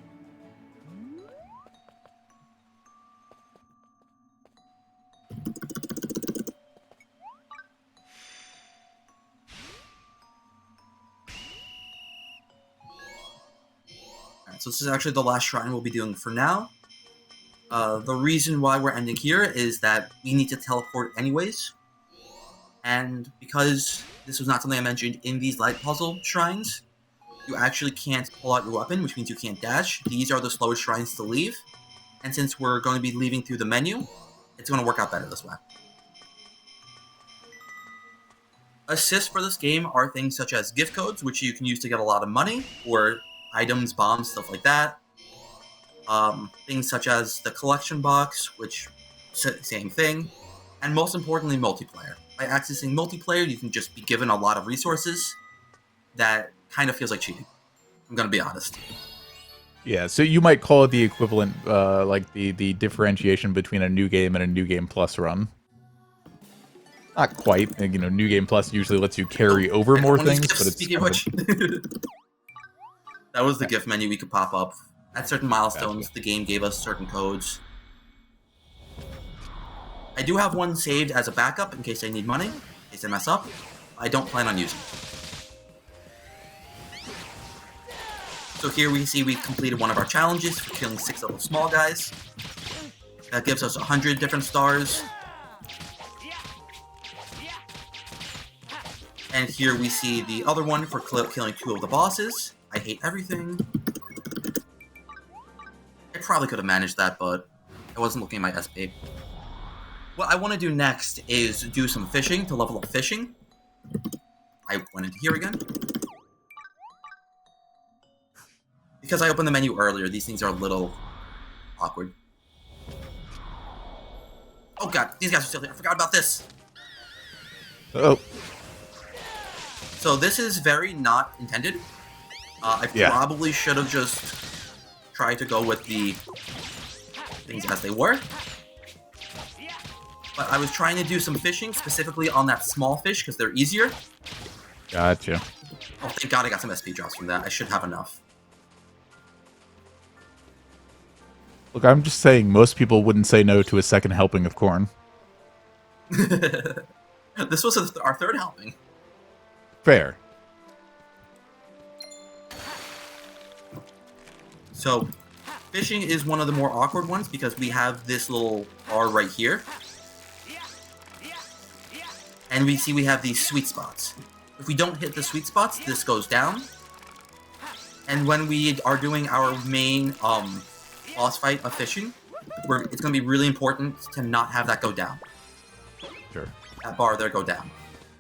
S2: So this is actually the last shrine we'll be doing for now. The reason why we're ending here is that we need to teleport anyways. And because this was not something I mentioned in these light puzzle shrines, you actually can't pull out your weapon, which means you can't dash. These are the slowest shrines to leave. And since we're going to be leaving through the menu, it's going to work out better this way. Assists for this game are things such as gift codes, which you can use to get a lot of money, or items, bombs, stuff like that. Things such as the collection box, which same thing. And most importantly, multiplayer. By accessing multiplayer, you can just be given a lot of resources that kind of feels like cheating. I'm going to be honest.
S1: Yeah, so you might call it the equivalent, like the differentiation between a new game and a new game plus run. Not quite. You know, new game plus usually lets you carry over more things, but it's
S2: that was the gift menu we could pop up. At certain milestones, the game gave us certain codes. I do have one saved as a backup in case I need money, in case I mess up. I don't plan on using it. So here we see we completed one of our challenges for killing 6 little small guys. That gives us 100 different stars. And here we see the other one for killing 2 of the bosses. I hate everything. I probably could have managed that, but I wasn't looking at my SP. What I want to do next is do some fishing to level up fishing. I went into here again. Because I opened the menu earlier, these things are a little awkward. Oh god, these guys are still here. I forgot about this.
S1: Oh,
S2: So this is very not intended. I probably should have just tried to go with the things as they were. But I was trying to do some fishing, specifically on that small fish, because they're easier.
S1: gotcha.
S2: Oh, thank god I got some SP drops from that. I should have enough.
S1: Look, I'm just saying most people wouldn't say no to a second helping of corn.
S2: This was our third helping.
S1: Fair.
S2: So, fishing is one of the more awkward ones because we have this little bar right here. And we see we have these sweet spots. If we don't hit the sweet spots, this goes down. And when we are doing our main boss fight of fishing, it's going to be really important to not have that go down.
S1: Sure.
S2: That bar there go down.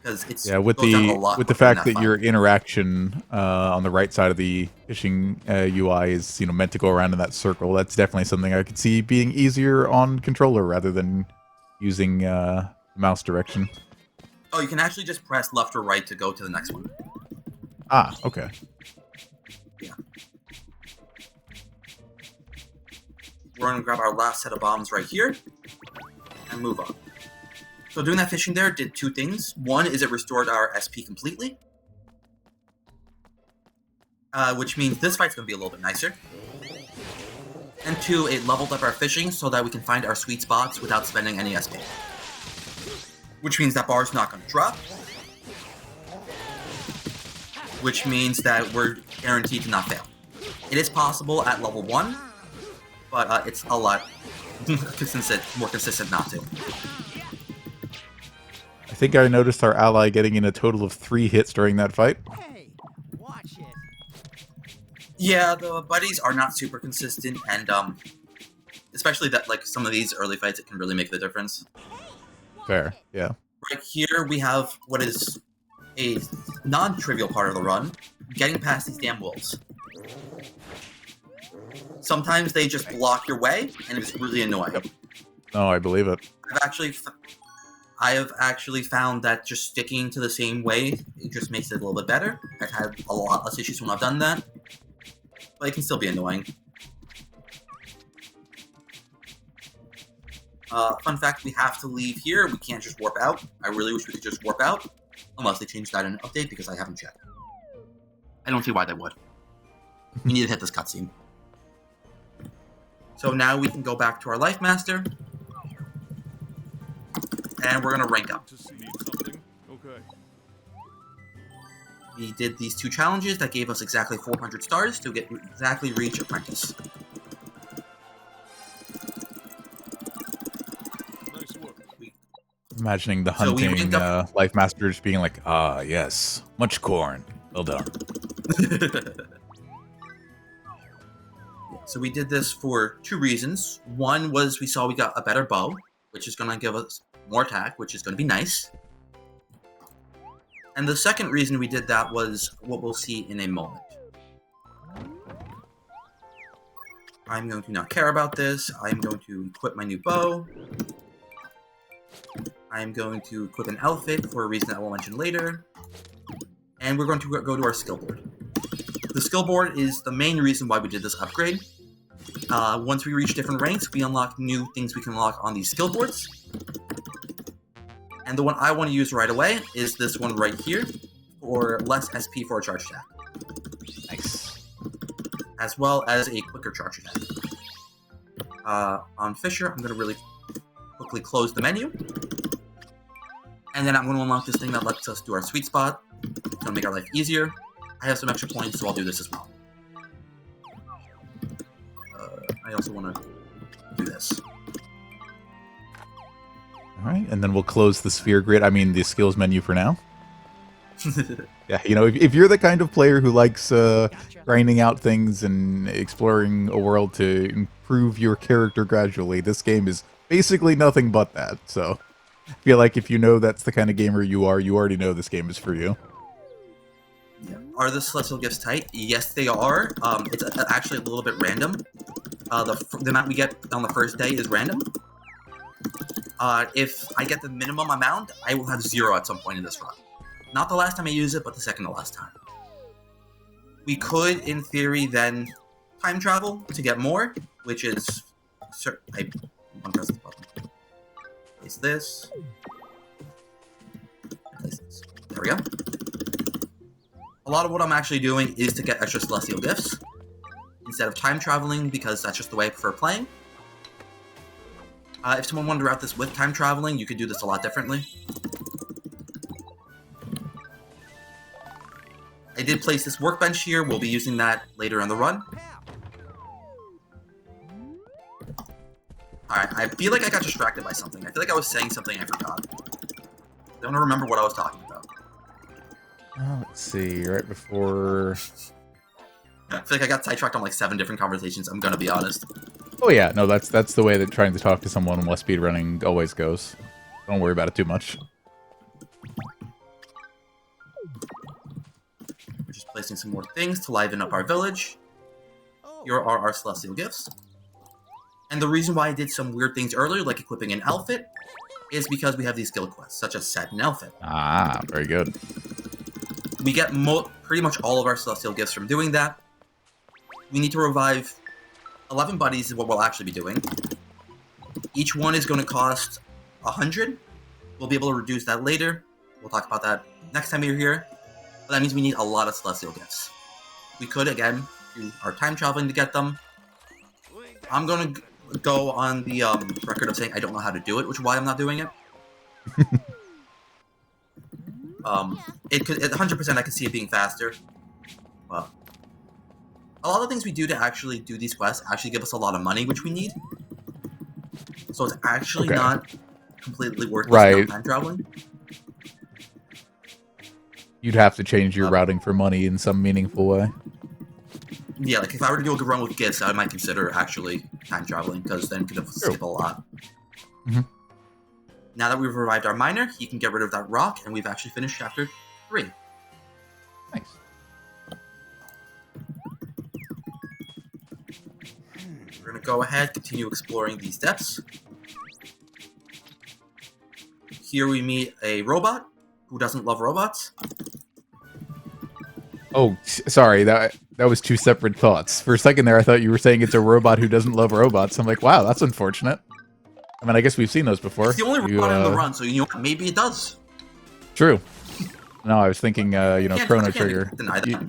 S2: Because it's
S1: with
S2: goes down a lot
S1: the
S2: quicker
S1: fact
S2: in
S1: that
S2: fight.
S1: your interaction on the right side of the fishing UI is meant to go around in that circle, that's definitely something I could see being easier on controller rather than using mouse direction.
S2: Oh, you can actually just press left or right to go to the next one.
S1: Ah, okay.
S2: Yeah. We're going to grab our last set of bombs right here and move on. So doing that fishing there did two things. One is it restored our SP completely, which means this fight's going to be a little bit nicer. And two, it leveled up our fishing so that we can find our sweet spots without spending any SP. Which means that bar's not going to drop. Which means that we're guaranteed to not fail. It is possible at level 1, but it's a lot more consistent not to.
S1: I think I noticed our ally getting in a total of 3 hits during that fight.
S4: Hey, watch it.
S2: Yeah, the buddies are not super consistent, and especially that like some of these early fights, it can really make the difference.
S1: Fair, yeah.
S2: Right here, we have what is a non-trivial part of the run, getting past these damn wolves. Sometimes they just block your way, and it's really annoying.
S1: Yep. No, I believe it.
S2: I have actually found that just sticking to the same way, it just makes it a little bit better. I've had a lot less issues when I've done that, but it can still be annoying. Fun fact, we have to leave here. We can't just warp out. I really wish we could just warp out. Unless they change that in an update, because I haven't checked. I don't see why they would. We need to hit this cutscene. So now we can go back to our Life Master. And we're going to rank up.
S5: Okay.
S2: We did these 2 challenges that gave us exactly 400 stars to get exactly reach Apprentice.
S5: Nice work.
S1: Imagining the
S2: So we
S1: hunting
S2: ranked up-
S1: Life Master just being like, ah, yes, much corn. Well done.
S2: So we did this for 2 reasons. One was we saw we got a better bow, which is going to give us more attack, which is going to be nice. And the second reason we did that was what we'll see in a moment. I'm going to not care about this. I'm going to equip my new bow. I'm going to equip an outfit for a reason that I will mention later. And we're going to go to our skill board. The skill board is the main reason why we did this upgrade. Once we reach different ranks, we unlock new things we can unlock on these skill boards. And the one I want to use right away is this one right here, for less SP for a charge attack.
S1: Nice.
S2: As well as a quicker charge attack. On Fisher, I'm going to really quickly close the menu. And then I'm going to unlock this thing that lets us do our sweet spot. It's going to make our life easier. I have some extra points, so I'll do this as well. I also want to do this.
S1: All right, and then we'll close the sphere grid. I mean, the skills menu for now. Yeah, if you're the kind of player who likes grinding out things and exploring a world to improve your character gradually, this game is basically nothing but that. So I feel like if you know that's the kind of gamer you are, you already know this game is for you.
S2: Yeah. Are the celestial gifts tight? Yes, they are. It's actually a little bit random. The amount we get on the first day is random. If I get the minimum amount, I will have 0 at some point in this run. Not the last time I use it, but the second to last time. We could, in theory, then time travel to get more, which is... I press this button. Place this. Place this. There we go. A lot of what I'm actually doing is to get extra celestial gifts instead of time traveling, because that's just the way I prefer playing. If someone wanted to route this with time traveling, you could do this a lot differently. I did place this workbench here. We'll be using that later in the run. Alright, I feel like I got distracted by something. I feel like I was saying something I forgot. I don't remember what I was talking about.
S1: Let's see, right before...
S2: I feel like I got sidetracked on like 7 different conversations, I'm gonna be honest.
S1: Oh yeah, no, that's the way that trying to talk to someone while speedrunning always goes. Don't worry about it too much.
S2: We're just placing some more things to liven up our village. Here are our celestial gifts. And the reason why I did some weird things earlier, like equipping an outfit, is because we have these skill quests, such as set an outfit.
S1: Ah, very good.
S2: We get pretty much all of our celestial gifts from doing that. We need to revive 11 buddies is what we'll actually be doing. Each one is going to cost 100. We'll be able to reduce that later. We'll talk about that next time you're here. But that means we need a lot of celestial gifts. We could, again, do our time traveling to get them. I'm going to go on the record of saying I don't know how to do it, which is why I'm not doing it. It could 100% I could see it being faster. Well, a lot of things we do to actually do these quests actually give us a lot of money, which we need. So it's actually not completely worth time traveling.
S1: You'd have to change your routing for money in some meaningful way.
S2: Yeah, like if I were to do a run with gifts, I might consider actually time traveling, because then could skip a lot.
S1: Mm-hmm.
S2: Now that we've revived our miner, he can get rid of that rock, and we've actually finished chapter 3.
S1: Nice.
S2: We're going to go ahead, continue exploring these depths. Here we meet a robot who doesn't love robots.
S1: Oh, sorry, that was 2 separate thoughts. For a second there, I thought you were saying it's a robot who doesn't love robots. I'm like, wow, that's unfortunate. I mean, I guess we've seen those before.
S2: It's the only robot in the run, so you know what? Maybe it does.
S1: True. No, I was thinking, Chrono Trigger.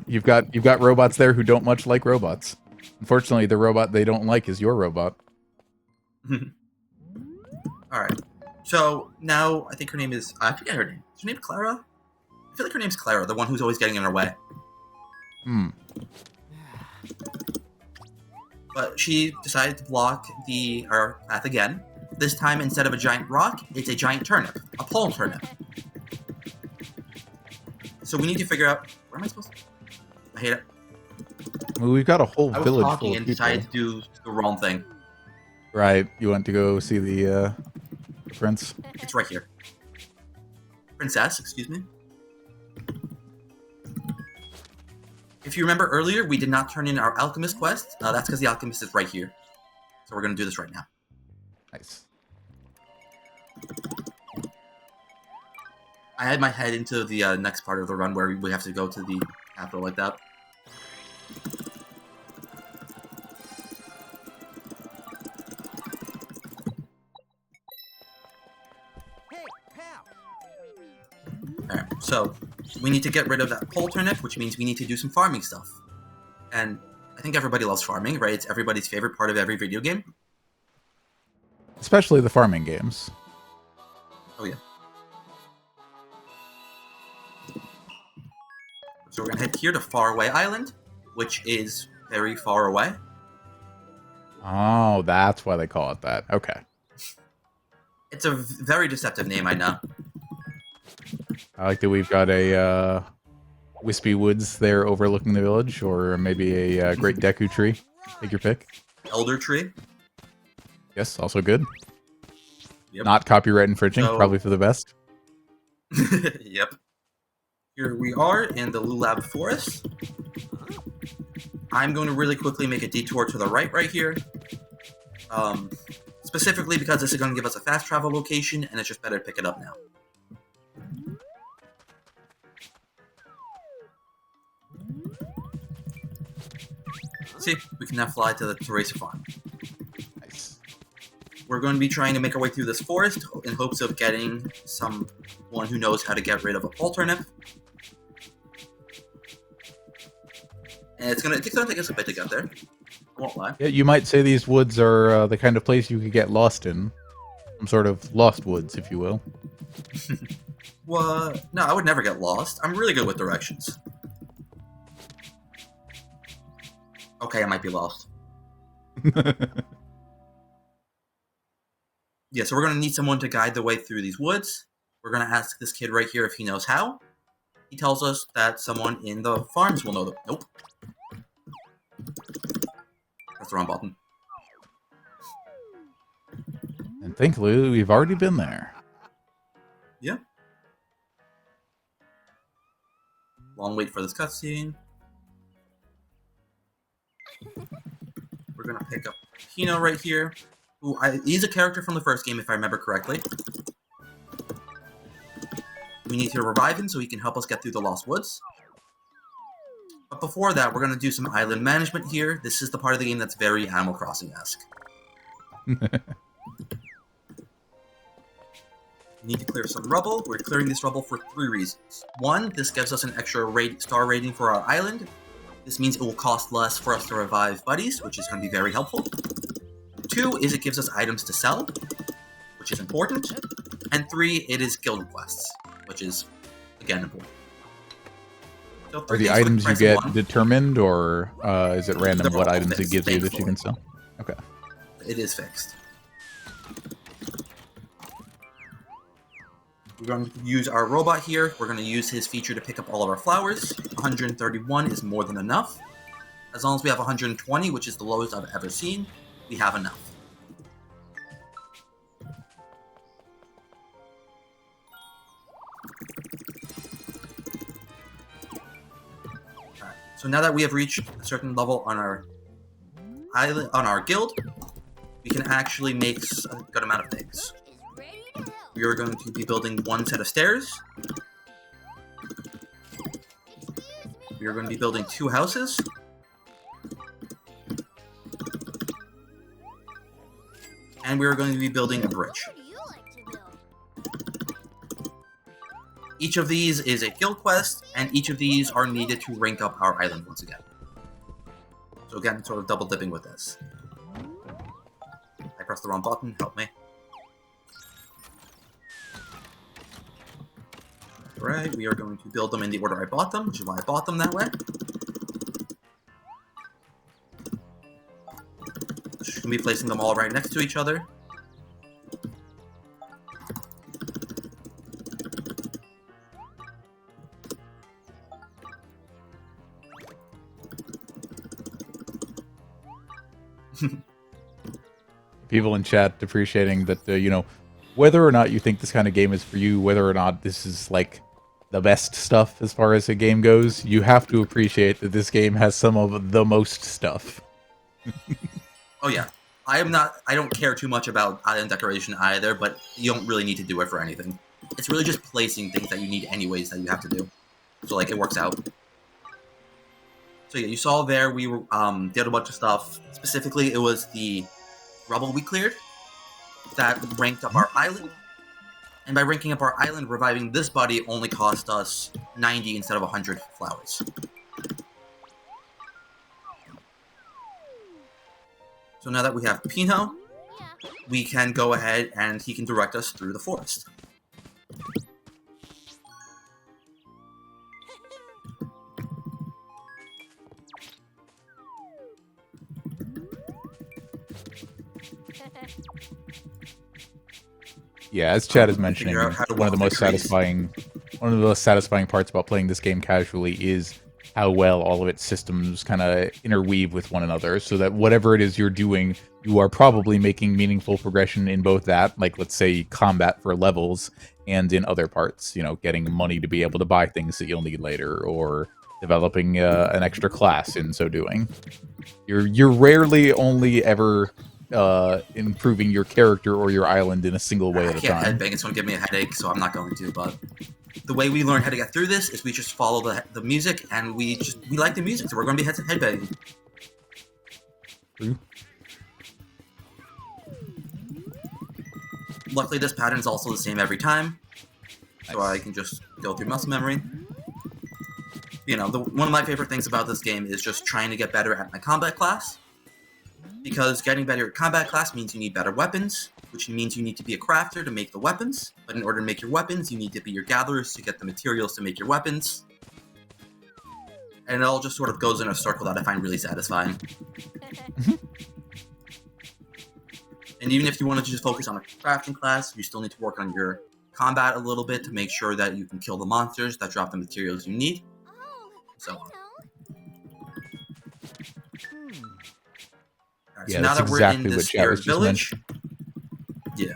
S1: You've got robots there who don't much like robots. Unfortunately, the robot they don't like is your robot.
S2: Alright. So, now, I think her name is... I forget her name. Is her name Clara? I feel like her name's Clara, the one who's always getting in her way. But she decided to block our path again. This time, instead of a giant rock, it's a giant turnip. A pole turnip. So we need to figure out... Where am I supposed to... I hate it.
S1: Well, we've got a whole village full of
S2: talking and decided to do the wrong thing.
S1: Right. You went to go see the prince?
S2: It's right here. Princess, excuse me. If you remember earlier, we did not turn in our alchemist quest. That's because the alchemist is right here. So we're going to do this right now.
S1: Nice.
S2: I had my head into the next part of the run where we have to go to the capital like that.
S4: Hey, pal.
S2: Alright, so we need to get rid of that pole turnip, which means we need to do some farming stuff. And I think everybody loves farming, right? It's everybody's favorite part of every video game.
S1: Especially the farming games.
S2: Oh, yeah. So we're going to head here to Faraway Island, which is very far away.
S1: Oh, that's why they call it that. Okay.
S2: It's a very deceptive name, I know.
S1: I like that we've got a wispy woods there overlooking the village, or maybe a great Deku tree. Take your pick.
S2: Elder Tree.
S1: Yes, also good.
S2: Yep.
S1: Not copyright infringing,
S2: So-
S1: probably for the best.
S2: Yep. Here we are in the Lulab Forest. I'm going to really quickly make a detour to the right here. Specifically because this is going to give us a fast travel location, and it's just better to pick it up now. See, we can now fly to the Teresa farm.
S1: Nice.
S2: We're going to be trying to make our way through this forest in hopes of getting someone who knows how to get rid of a pole turnip. And it's gonna take us a bit to get there. I won't lie.
S1: Yeah, you might say these woods are the kind of place you could get lost in. Some sort of lost woods, if you will.
S2: What? No, I would never get lost. I'm really good with directions. Okay, I might be lost. Yeah, so we're going to need someone to guide the way through these woods. We're going to ask this kid right here if he knows how. He tells us that someone in the farms will know them. Nope. That's the wrong button.
S1: And thankfully, we've already been there.
S2: Yeah. Long wait for this cutscene. We're going to pick up Pino right here. He's a character from the first game, if I remember correctly. We need to revive him so he can help us get through the Lost Woods. But before that, we're going to do some island management here. This is the part of the game that's very Animal Crossing-esque. We need to clear some rubble. We're clearing this rubble for 3 reasons. 1, this gives us an extra star rating for our island. This means it will cost less for us to revive buddies, which is going to be very helpful. 2 is it gives us items to sell, which is important. And 3, it is guild quests, which is, again, important. So
S1: Are the items you get determined, or is it random what items it gives you that you can sell? Okay.
S2: It is fixed. We're going to use our robot here. We're going to use his feature to pick up all of our flowers. 131 is more than enough. As long as we have 120, which is the lowest I've ever seen, we have enough. Alright, so now that we have reached a certain level on our island, on our guild, we can actually make a good amount of things. We are going to be building 1 set of stairs. We are going to be building 2 houses. And we are going to be building a bridge. Each of these is a guild quest, and each of these are needed to rank up our island once again. So again, sort of double dipping with this. I pressed the wrong button, help me. Alright, we are going to build them in the order I bought them, which is why I bought them that way. Just going to be placing them all right next to each other.
S1: People in chat appreciating that, you know, whether or not you think this kind of game is for you, whether or not this is, like, the best stuff as far as a game goes, you have to appreciate that this game has some of the most stuff.
S2: Oh yeah. I don't care too much about island decoration either, but you don't really need to do it for anything. It's really just placing things that you need anyways that you have to do. So, like, it works out. So yeah, you saw there we were, did a bunch of stuff. Specifically, it was the rubble we cleared that ranked up our island. And by ranking up our island, reviving this buddy only cost us 90 instead of 100 flowers. So now that we have Pino, we can go ahead and he can direct us through the forest.
S1: Yeah, as Chad is mentioning,
S2: Figure out how to
S1: one of the
S2: walk
S1: most
S2: the trees.
S1: satisfying parts about playing this game casually is how well all of its systems kind of interweave with one another, so that whatever it is you're doing, you are probably making meaningful progression in both that, like let's say combat for levels, and in other parts, you know, getting money to be able to buy things that you'll need later, or developing an extra class in so doing. You're rarely only ever improving your character or your island in a single way
S2: I
S1: at a
S2: can't
S1: time.
S2: headbang, it's going to give me a headache, so I'm not going to, but the way we learn how to get through this is we just follow the music, and we like the music, so we're going to be headbanging.
S1: True.
S2: Luckily, this pattern is also the same every time, so I can just go through muscle memory. You know, one of my favorite things about this game is just trying to get better at my combat class, because getting better at combat class means you need better weapons, which means you need to be a crafter to make the weapons, but in order to make your weapons, you need to be your gatherers to get the materials to make your weapons. And it all just sort of goes in a circle that I find really satisfying. And even if you wanted to just focus on a crafting class, you still need to work on your combat a little bit to make sure that you can kill the monsters that drop the materials you need.
S3: Oh,
S2: So,
S3: I know.
S2: alright,
S1: Yeah,
S2: so now
S1: that's
S2: that we're
S1: exactly
S2: in
S1: what
S2: this
S1: Chat was
S2: spirit
S1: just
S2: village, yeah,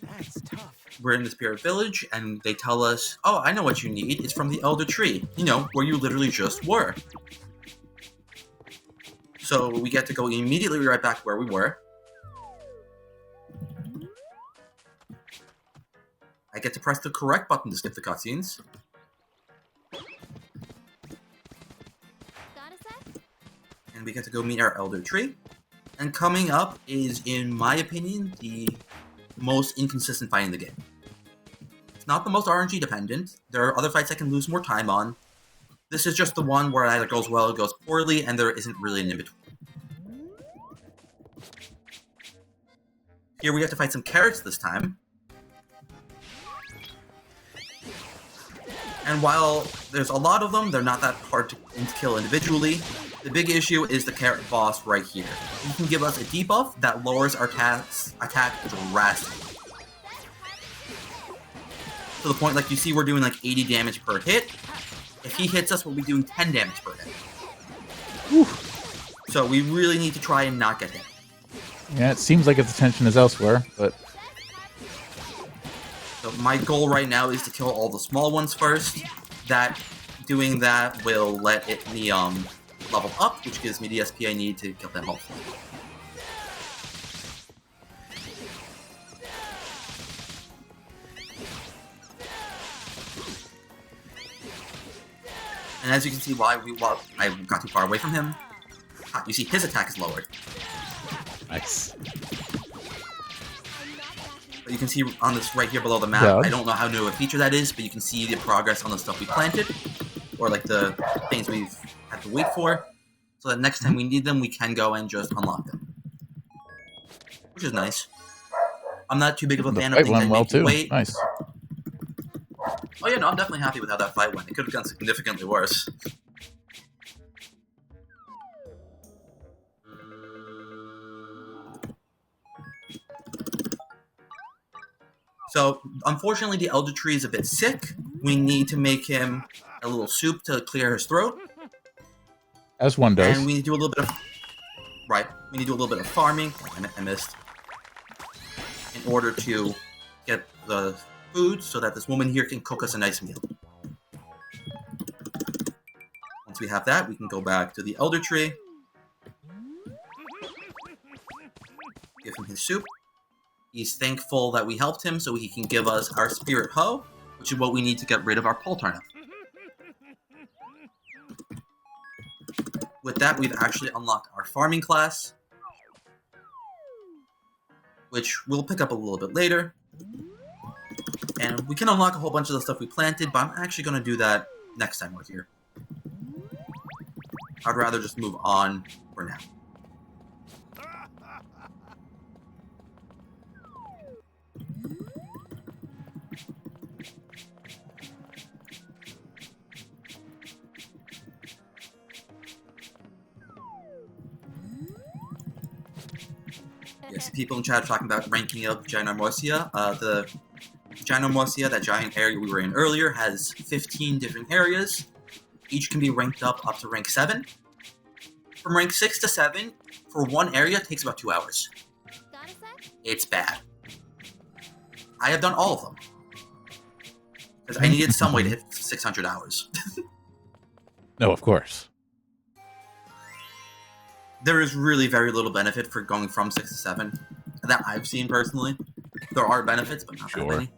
S4: That's tough.
S2: we're in the spirit village, and they tell us, "Oh, I know what you need. It's from the Elder Tree. You know, where you literally just were." So we get to go immediately right back where we were. I get to press the correct button to skip the cutscenes.
S3: Got a sec?
S2: And we get to go meet our Elder Tree. And coming up is, in my opinion, the most inconsistent fight in the game. It's not the most RNG dependent. There are other fights I can lose more time on. This is just the one where either goes well or goes poorly, and there isn't really an in-between. Here we have to fight some carrots this time. And while there's a lot of them, they're not that hard to kill individually. The big issue is the carrot boss right here. He can give us a debuff that lowers our attack drastically. To the point, like, you see we're doing like 80 damage per hit. If he hits us, we'll be doing 10 damage per hit.
S1: Whew.
S2: So we really need to try and not get hit.
S1: Yeah, it seems like its attention is elsewhere, but
S2: So my goal right now is to kill all the small ones first. Doing that will let me level up, which gives me the SP I need to kill them all. And as you can see, while I got too far away from him, you see his attack is lowered.
S1: nice.
S2: But you can see on this right here below the map,
S1: Yeah.
S2: I don't know how new a feature that is, but you can see the progress on the stuff we planted, or like the things we've had to wait for, so that next time we need them, we can go and just unlock them. Which is nice. I'm not too big of a
S1: The
S2: fan of
S1: fight
S2: things that
S1: went well
S2: make you
S1: too.
S2: wait.
S1: Nice.
S2: Oh yeah, no, I'm definitely happy with how that fight went. It could have gone significantly worse. So, unfortunately, the Elder Tree is a bit sick. We need to make him a little soup to clear his throat.
S1: As one does.
S2: And we need to do a little bit of... Right. We need to do a little bit of farming. I missed. In order to get the food so that this woman here can cook us a nice meal. Once we have that, we can go back to the Elder Tree. Give him his soup. He's thankful that we helped him so he can give us our Spirit Hoe, which is what we need to get rid of our pole turnip. With that, we've actually unlocked our farming class, which we'll pick up a little bit later. And we can unlock a whole bunch of the stuff we planted, but I'm actually going to do that next time we're here. I'd rather just move on for now. Yes, people in chat are talking about ranking up Ginormosia. The Ginormosia, that giant area we were in earlier, has 15 different areas. Each can be ranked up to rank 7. From rank 6 to 7, for one area, takes about 2 hours.
S3: Got a sec?
S2: It's bad. I have done all of them. Because I needed some way to hit 600 hours.
S1: No, of course.
S2: There is really very little benefit for going from 6 to 7 that I've seen personally. There are benefits, but not that
S1: Sure.
S2: many.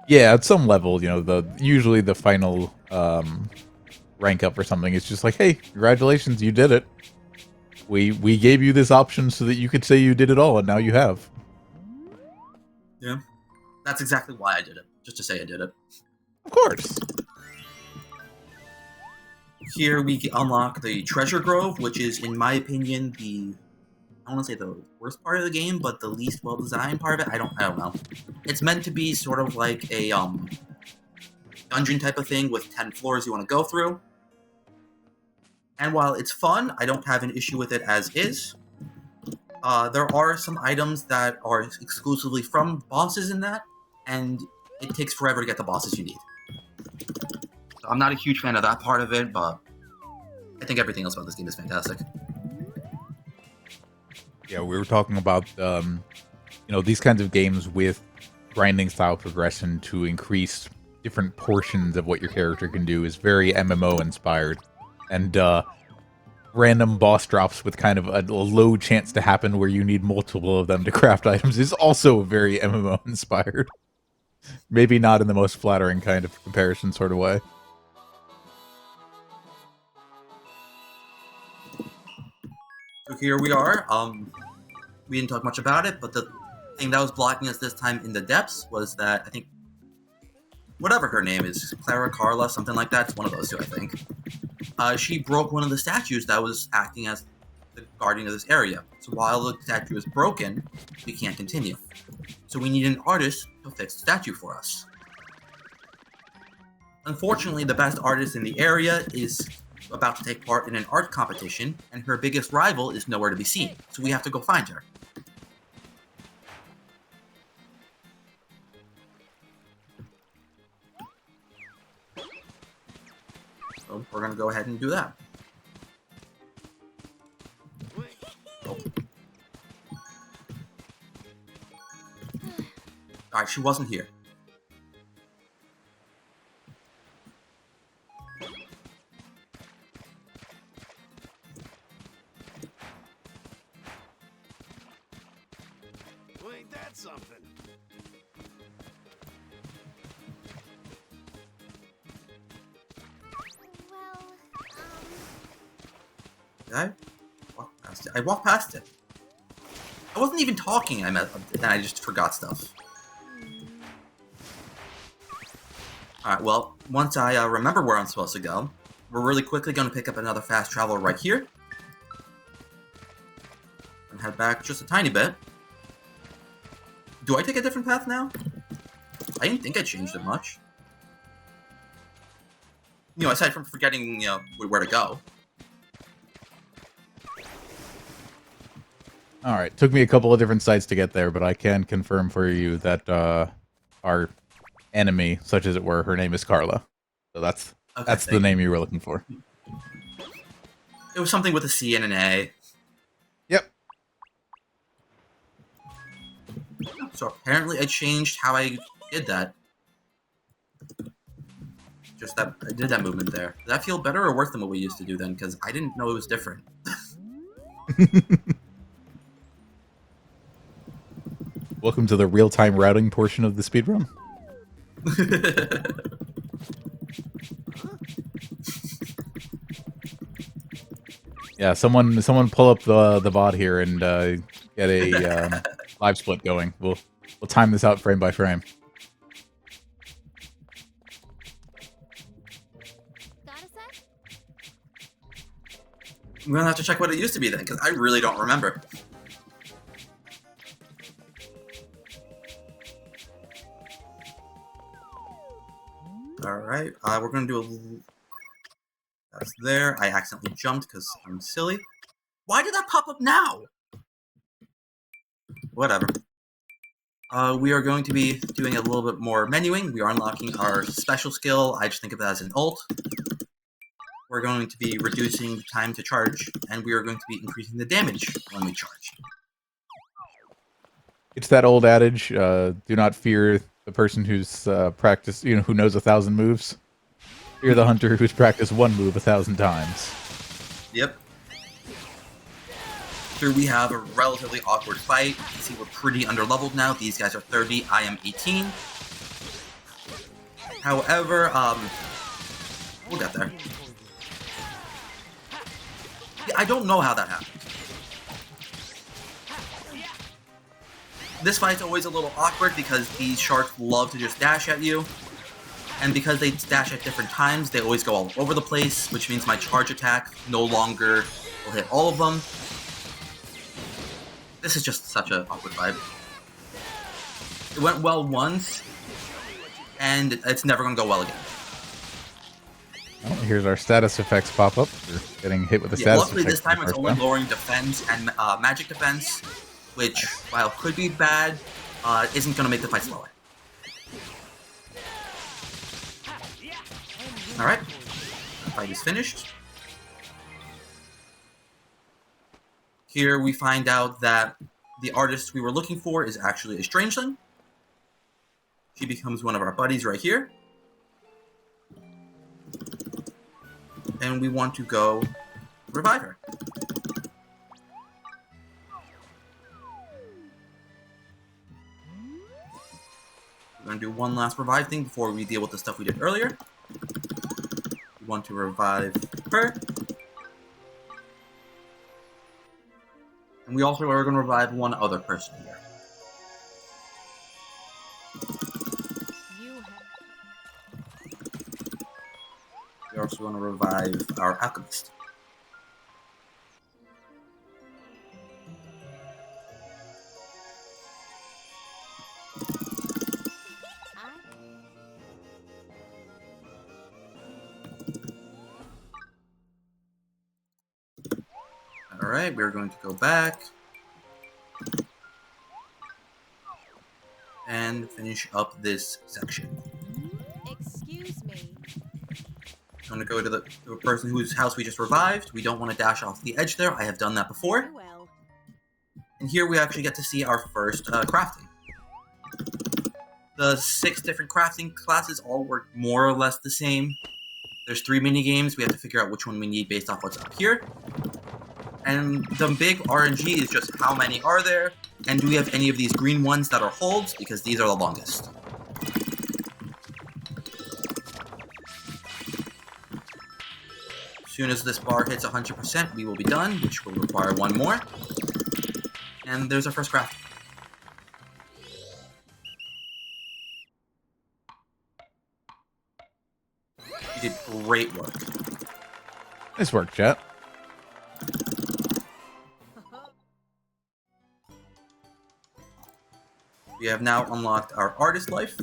S1: Yeah, at some level, you know, usually the final rank up or something is just like, hey, congratulations, you did it. We gave you this option so that you could say you did it all, and now you have.
S2: Yeah. That's exactly why I did it. Just to say I did it.
S1: Of course.
S2: Here we unlock the Treasure Grove, which is, in my opinion, I don't want to say the worst part of the game, but the least well-designed part of it. I don't know. It's meant to be sort of like a dungeon type of thing with 10 floors you want to go through. And while it's fun, I don't have an issue with it as is. There are some items that are exclusively from bosses in that, and it takes forever to get the bosses you need. So I'm not a huge fan of that part of it, but I think everything else about this game is fantastic.
S1: Yeah, we were talking about, these kinds of games with grinding style progression to increase different portions of what your character can do is very MMO inspired. And random boss drops with kind of a low chance to happen where you need multiple of them to craft items is also very MMO inspired. Maybe not in the most flattering kind of comparison sort of way.
S2: So here we are. We didn't talk much about it, but the thing that was blocking us this time in the depths was that, I think, whatever her name is, Clara, Carla, something like that, it's one of those two, I think. She broke one of the statues that was acting as the guardian of this area. So while the statue is broken, we can't continue. So we need an artist to fix the statue for us. Unfortunately, the best artist in the area is about to take part in an art competition, and her biggest rival is nowhere to be seen. So we have to go find her. So we're going to go ahead and do that. Oh. Alright, she wasn't here.
S5: Well, ain't that something?
S3: Well,
S2: Did I walk past it? I walked past it. I wasn't even talking, and I just forgot stuff. Alright, well, once I remember where I'm supposed to go, we're really quickly going to pick up another fast traveler right here. And head back just a tiny bit. Do I take a different path now? I didn't think I changed it much. You know, aside from forgetting, you know, where to go.
S1: Alright, took me a couple of different sites to get there, but I can confirm for you that our enemy, such as it were, her name is Carla. So that's the name you were looking for.
S2: It was something with a C and an A.
S1: Yep.
S2: So apparently I changed how I did that. Just that I did that movement there. Did that feel better or worse than what we used to do then? Because I didn't know it was different.
S1: Welcome to the real-time routing portion of the speedrun. Yeah, someone pull up the bot here and get a live split going. We'll time this out frame by frame.
S3: got a sec?
S2: I'm gonna have to check what it used to be then, because I really don't remember. Alright, we're gonna do a little... That's there. I accidentally jumped because I'm silly. Why did that pop up now? Whatever. We are going to be doing a little bit more menuing. We are unlocking our special skill. I just think of it as an ult. we're going to be reducing the time to charge, and we are going to be increasing the damage when we charge.
S1: It's that old adage: do not fear the person who's practiced, who knows 1,000 moves. Fear the hunter who's practiced one move 1,000 times.
S2: Yep. Here we have a relatively awkward fight. You can see we're pretty underleveled now. These guys are 30, I am 18. However, we'll get there. Yeah, I don't know how that happened. This fight's always a little awkward because these sharks love to just dash at you. And because they dash at different times, they always go all over the place, which means my charge attack no longer will hit all of them. This is just such an awkward fight. It went well once, and it's never going to go well again.
S1: Oh, here's our status effects pop up. We're getting hit with the status
S2: luckily
S1: effects.
S2: This time it's only lowering defense and magic defense, which, while could be bad, isn't going to make the fight slower. Alright, the fight is finished. Here we find out that the artist we were looking for is actually a strangeling. She becomes one of our buddies right here. And we want to go revive her. We're going to do one last revive thing before we deal with the stuff we did earlier. We want to revive her. And we also are going to revive one other person here. We also want to revive our alchemist. Alright, we're going to go back and finish up this section.
S3: Excuse me.
S2: I'm going to go to the person whose house we just revived. We don't want to dash off the edge there. I have done that before.
S3: Very well.
S2: And here we actually get to see our first crafting. The 6 different crafting classes all work more or less the same. There's 3 mini games. We have to figure out which one we need based off what's up here. And the big RNG is just how many are there, and do we have any of these green ones that are holds, because these are the longest. As soon as this bar hits 100%, we will be done, which will require one more. And there's our first craft. You did great work.
S1: Nice work, chat.
S2: We have now unlocked our artist life.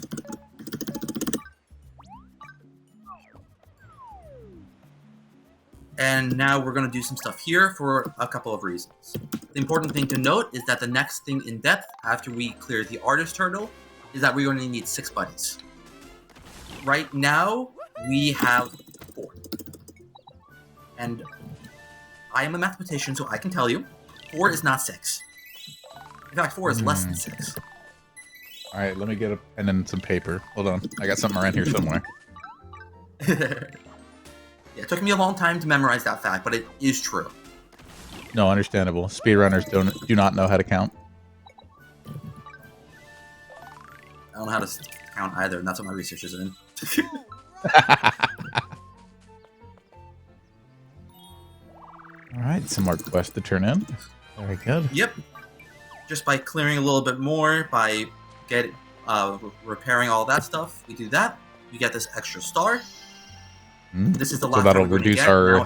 S2: And now we're going to do some stuff here for a couple of reasons. The important thing to note is that the next thing in depth after we clear the artist hurdle is that we're going to need 6 buddies. Right now, we have 4. And I am a mathematician, so I can tell you, 4 is not 6. In fact, 4 is less than 6.
S1: All right, let me get a pen and some paper. Hold on. I got something around here somewhere.
S2: Yeah, it took me a long time to memorize that fact, but it is true.
S1: No, understandable. Speedrunners do not know how to count.
S2: I don't know how to count either, and that's what my research is in.
S1: All right, some more quests to turn in. Very good.
S2: Yep. Just by clearing a little bit more, by repairing all that stuff, we do that. We get this extra star. This is the last
S1: So that'll
S2: one we're gonna
S1: reduce
S2: get.
S1: our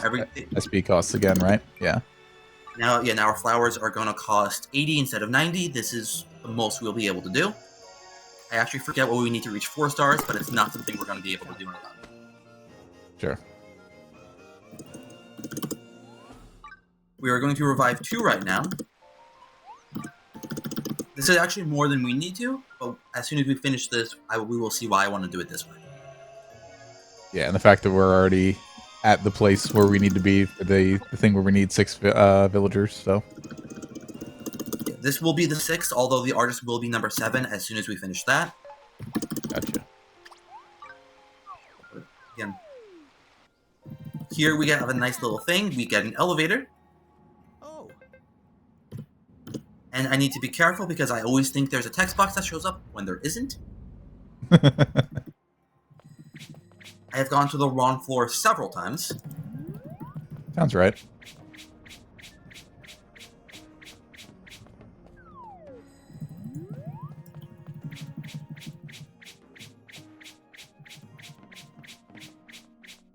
S2: Now
S1: SP costs again, right? Yeah.
S2: Now our flowers are going to cost 80 instead of 90. This is the most we'll be able to do. I actually forget what we need to reach 4 stars, but it's not something we're going to be able to do in a lot.
S1: Sure.
S2: We are going to revive 2 right now. This is actually more than we need to, but as soon as we finish this, we will see why I want to do it this way.
S1: Yeah, and the fact that we're already at the place where we need to be for the thing where we need 6 villagers. So
S2: This will be the 6th, although the artist will be number 7 as soon as we finish that.
S1: gotcha.
S2: Again, here we have a nice little thing. We get an elevator.
S4: Oh,
S2: And I need to be careful because I always think there's a text box that shows up when there isn't. I have gone to the wrong floor several times.
S1: Sounds right.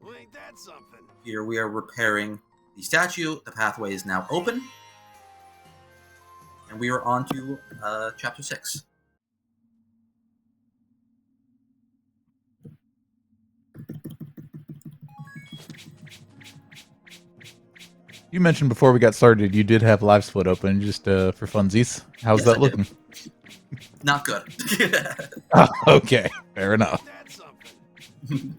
S5: Well, ain't that something?
S2: Here we are repairing the statue. The pathway is now open. And we are on to chapter 6.
S1: You mentioned before we got started you did have live split open just for funsies. How's
S2: Yes,
S1: that
S2: I
S1: looking?
S2: Not good.
S1: Oh, okay, fair enough.
S5: That's something.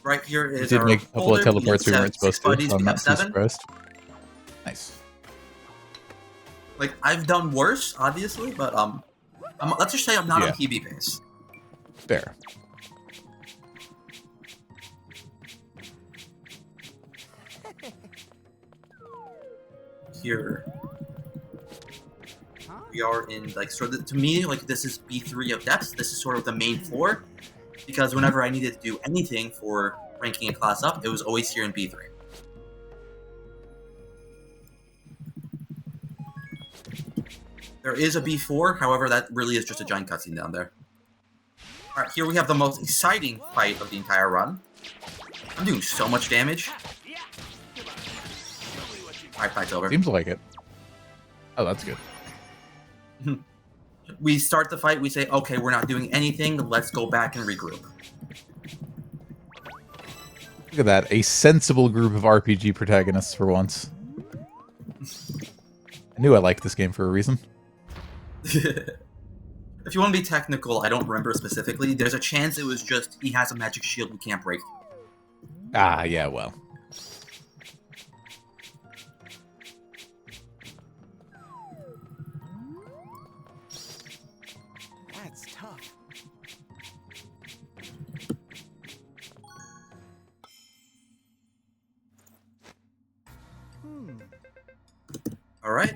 S2: Right here
S1: We
S2: is
S1: did
S2: our
S1: make a couple of
S2: folder. We
S1: teleports we
S2: have
S1: weren't
S2: six
S1: supposed to,
S2: buddies,
S1: so I'm
S2: we
S1: not
S2: have
S1: too
S2: 7.
S1: surprised. Nice.
S2: Like, I've done worse, obviously, but let's just say I'm not
S1: Yeah.
S2: on PB pace.
S1: Fair.
S2: Here we are in, like, sort of, to me, like, this is B3 of depths. This is sort of the main floor, because whenever I needed to do anything for ranking a class up, it was always here in B3. There is a B4, however, that really is just a giant cutscene down there. Alright, here we have the most exciting fight of the entire run. I'm doing so much damage. Alright, fight's over.
S1: Seems like it. Oh, that's good.
S2: We start the fight, we say, okay, we're not doing anything, let's go back and regroup.
S1: Look at that. A sensible group of RPG protagonists for once. I knew I liked this game for a reason.
S2: If you want to be technical, I don't remember specifically. There's a chance it was just, he has a magic shield we can't break.
S1: Ah, yeah, well.
S4: that's tough.
S2: Alright.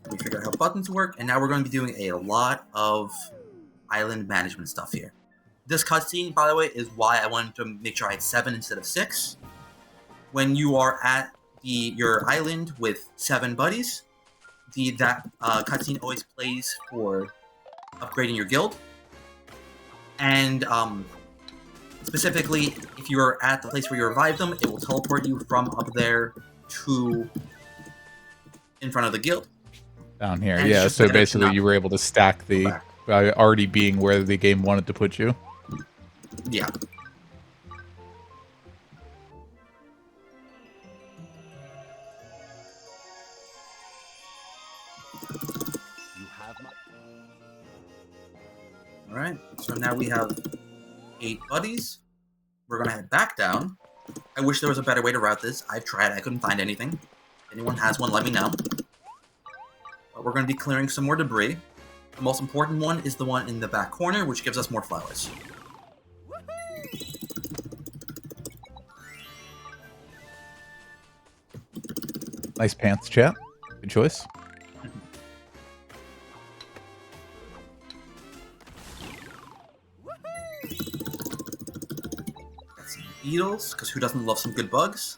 S2: We figured out how buttons work, and now we're going to be doing a lot of island management stuff here. This cutscene, by the way, is why I wanted to make sure I had 7 instead of 6. When you are at your island with 7 buddies, that cutscene always plays for upgrading your guild. And specifically, if you're at the place where you revive them, it will teleport you from up there to in front of the guild.
S1: Down here,
S2: And it's
S1: yeah.
S2: just
S1: So
S2: better to
S1: basically,
S2: not
S1: you were able to stack the already being where the game wanted to put you.
S2: Yeah.
S4: You have my.
S2: Alright, so now we have 8 buddies. We're gonna head back down. I wish there was a better way to route this. I've tried, I couldn't find anything. If anyone has one, let me know. But we're gonna be clearing some more debris. The most important one is the one in the back corner, which gives us more flowers.
S1: Nice pants, chat. Good choice.
S2: Got some beetles, because who doesn't love some good bugs?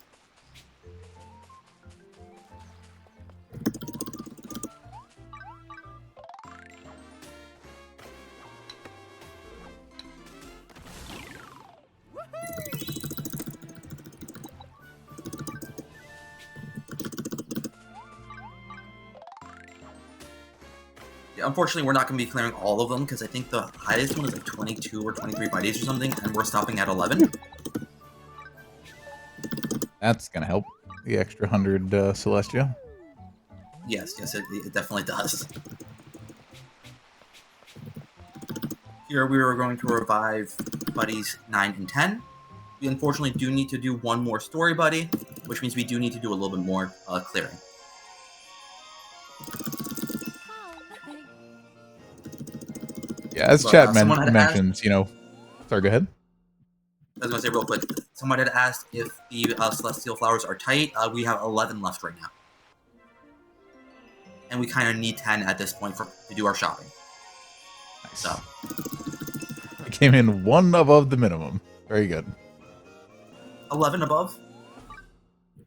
S2: Yeah, unfortunately, we're not going to be clearing all of them, because I think the highest one is like 22 or 23 by days or something, and we're stopping at 11.
S1: That's gonna help. The extra 100 Celestia.
S2: Yes, it definitely does. Here we are going to revive buddies 9 and 10. we unfortunately do need to do one more story buddy, which means we do need to do a little bit more clearing.
S3: Oh, nothing.
S1: Yeah, as
S2: But,
S1: chat
S2: someone had
S1: mentions, you know. Sorry, go ahead.
S2: I was going to say real quick, someone had asked if the celestial flowers are tight. We have 11 left right now. And we kind of need 10 at this point to do our shopping.
S1: Nice.
S2: So,
S1: It came in 1 above the minimum. Very good.
S2: 11 above?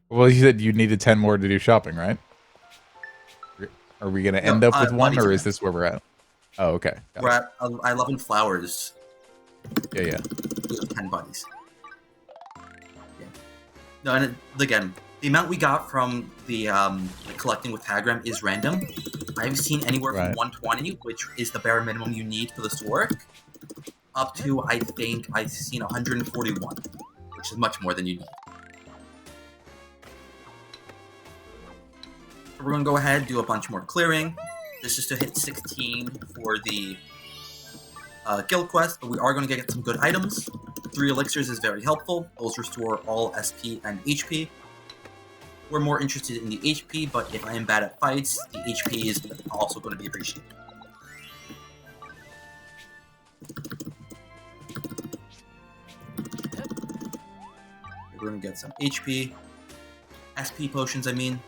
S1: Well, you said you needed 10 more to do shopping, right? Are we going to end up with 1,
S2: buddies
S1: or
S2: are
S1: is
S2: in.
S1: this where we're at? Oh, okay. Got
S2: We're
S1: it.
S2: at 11 flowers.
S1: Yeah, yeah.
S2: We have 10 buddies. Yeah. No, and again, the amount we got from the collecting with Tagram is random. I've seen anywhere from
S1: Right.
S2: 120, which is the bare minimum you need for this to work, up to, I think, I've seen 141, which is much more than you need. So we're going to go ahead, do a bunch more clearing. This is to hit 16 for the guild quest, but we are going to get some good items. 3 elixirs is very helpful. Those restore all SP and HP. We're more interested in the HP, but if I am bad at fights, the HP is also going to be appreciated. We're going to get some HP. SP potions, I mean.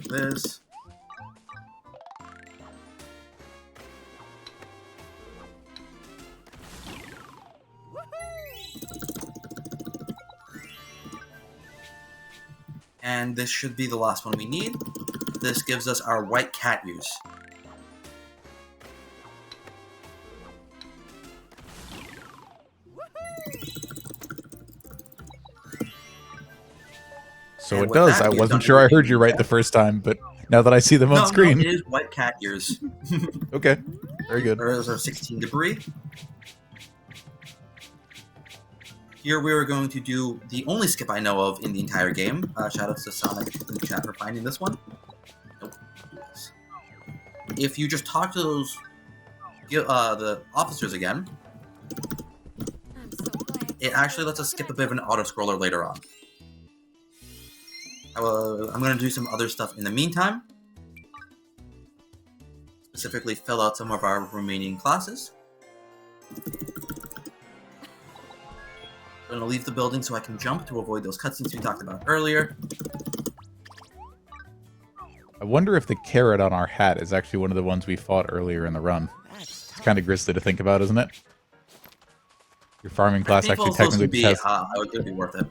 S2: This. And this should be the last one we need. This gives us our white cat use.
S1: So
S2: And
S1: it
S2: with
S1: does.
S2: that,
S1: I
S2: we have
S1: wasn't
S2: done
S1: sure I heard
S2: everything
S1: you
S2: we
S1: right
S2: can.
S1: the first time, but now that I see them on
S2: No,
S1: screen.
S2: it is white cat ears.
S1: Okay. Very good.
S2: There's our 16 debris. Here we are going to do the only skip I know of in the entire game. Shoutouts to Sonic in the chat for finding this one. Nope. Do this. If you just talk to those the officers again,
S3: I'm so glad.
S2: it actually lets us skip a bit of an auto-scroller later on. I'm going to do some other stuff in the meantime. Specifically fill out some of our remaining classes. I'm going to leave the building so I can jump to avoid those cutscenes we talked about earlier.
S1: I wonder if the carrot on our hat is actually one of the ones we fought earlier in the run.
S4: That's
S1: It's kind of grisly to think about, isn't it? Your farming class
S2: I think
S1: actually
S2: also this
S1: technically
S2: would be,
S1: has...
S2: it would be worth it.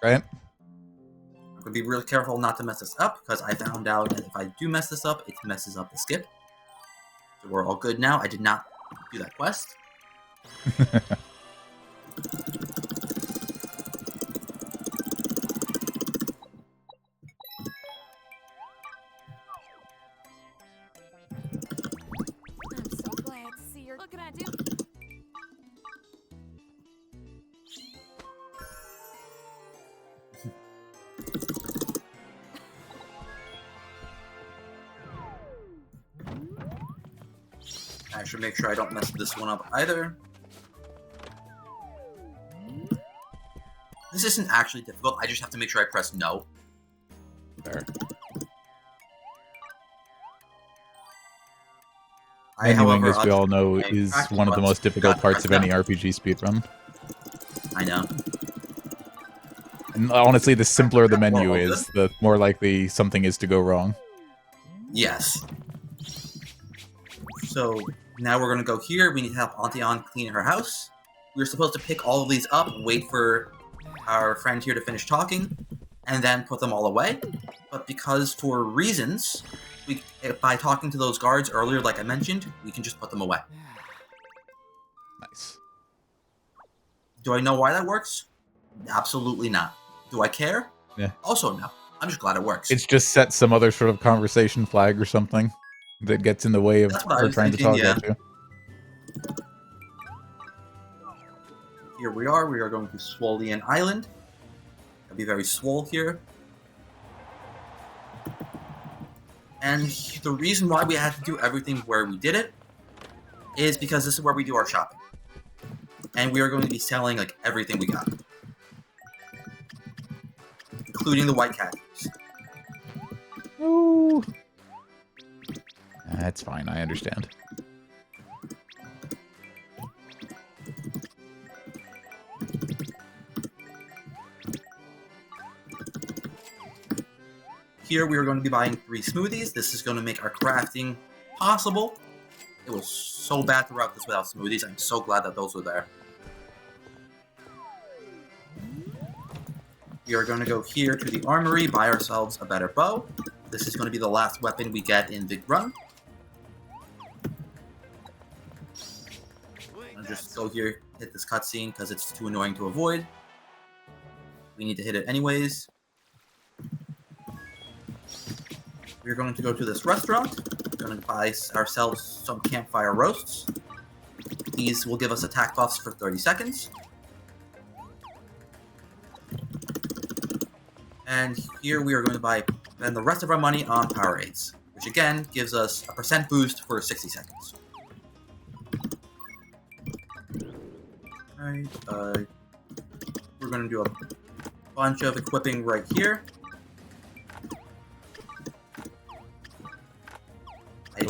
S1: Right?
S2: I'm going to be really careful not to mess this up, because I found out that if I do mess this up, it messes up the skip. So we're all good now. I did not do that quest.
S3: I'm so glad to see your. What can I do?
S2: I should make sure I don't mess this one up either. This isn't actually difficult. I just have to make sure I press no.
S1: There.
S2: However,
S1: Menuing, as we all know,
S2: I
S1: is
S2: practiced
S1: one of the
S2: once,
S1: most difficult
S2: forgot to
S1: parts of
S2: press
S1: any
S2: no.
S1: RPG speedrun.
S2: I know.
S1: And honestly, the simpler the menu
S2: Well,
S1: is, the more likely something is to go wrong.
S2: Yes. So now we're gonna go here. We need to help Auntie Ann clean her house. We're supposed to pick all of these up, wait for our friend here to finish talking, and then put them all away. But because for reasons, by talking to those guards earlier, like I mentioned, we can just put them away.
S1: Nice.
S2: Do I know why that works? Absolutely not. Do I care?
S1: Yeah.
S2: Also no. I'm just glad it works.
S1: It's just set some other sort of conversation flag or something that gets in the way of
S2: That's what I
S1: her
S2: was
S1: trying to
S2: thinking,
S1: talk
S2: yeah.
S1: at you.
S2: Here we are. We are going to Swolian Island. I'll be very swole here. And the reason why we had to do everything where we did it is because this is where we do our shopping. And we are going to be selling like everything we got, including the white cactus.
S1: Ooh. That's fine. I understand.
S2: Here we are going to be buying 3 smoothies. This is going to make our crafting possible. It was so bad throughout this without smoothies. I'm so glad that those were there. We are going to go here to the armory, buy ourselves a better bow. This is going to be the last weapon we get in the run. I'll just go here, hit this cutscene because it's too annoying to avoid. We need to hit it anyways. We're going to go to this restaurant. We're going to buy ourselves some campfire roasts. These will give us attack buffs for 30 seconds. And here we are going to spend the rest of our money on Powerades, which again gives us a % boost for 60 seconds. Alright, we're going to do a bunch of equipping right here.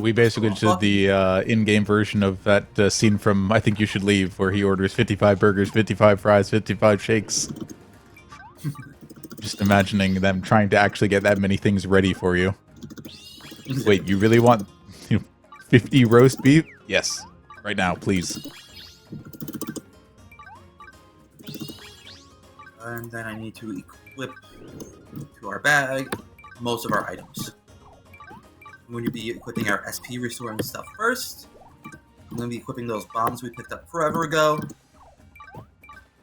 S1: We basically did the in-game version of that scene from I Think You Should Leave, where he orders 55 burgers, 55 fries, 55 shakes. Just imagining them trying to actually get that many things ready for you. Wait, you really want 50 roast beef? Yes. Right now, please.
S2: And then I need to equip to our bag most of our items. I'm going to be equipping our SP restoring stuff first. I'm going to be equipping those bombs we picked up forever ago.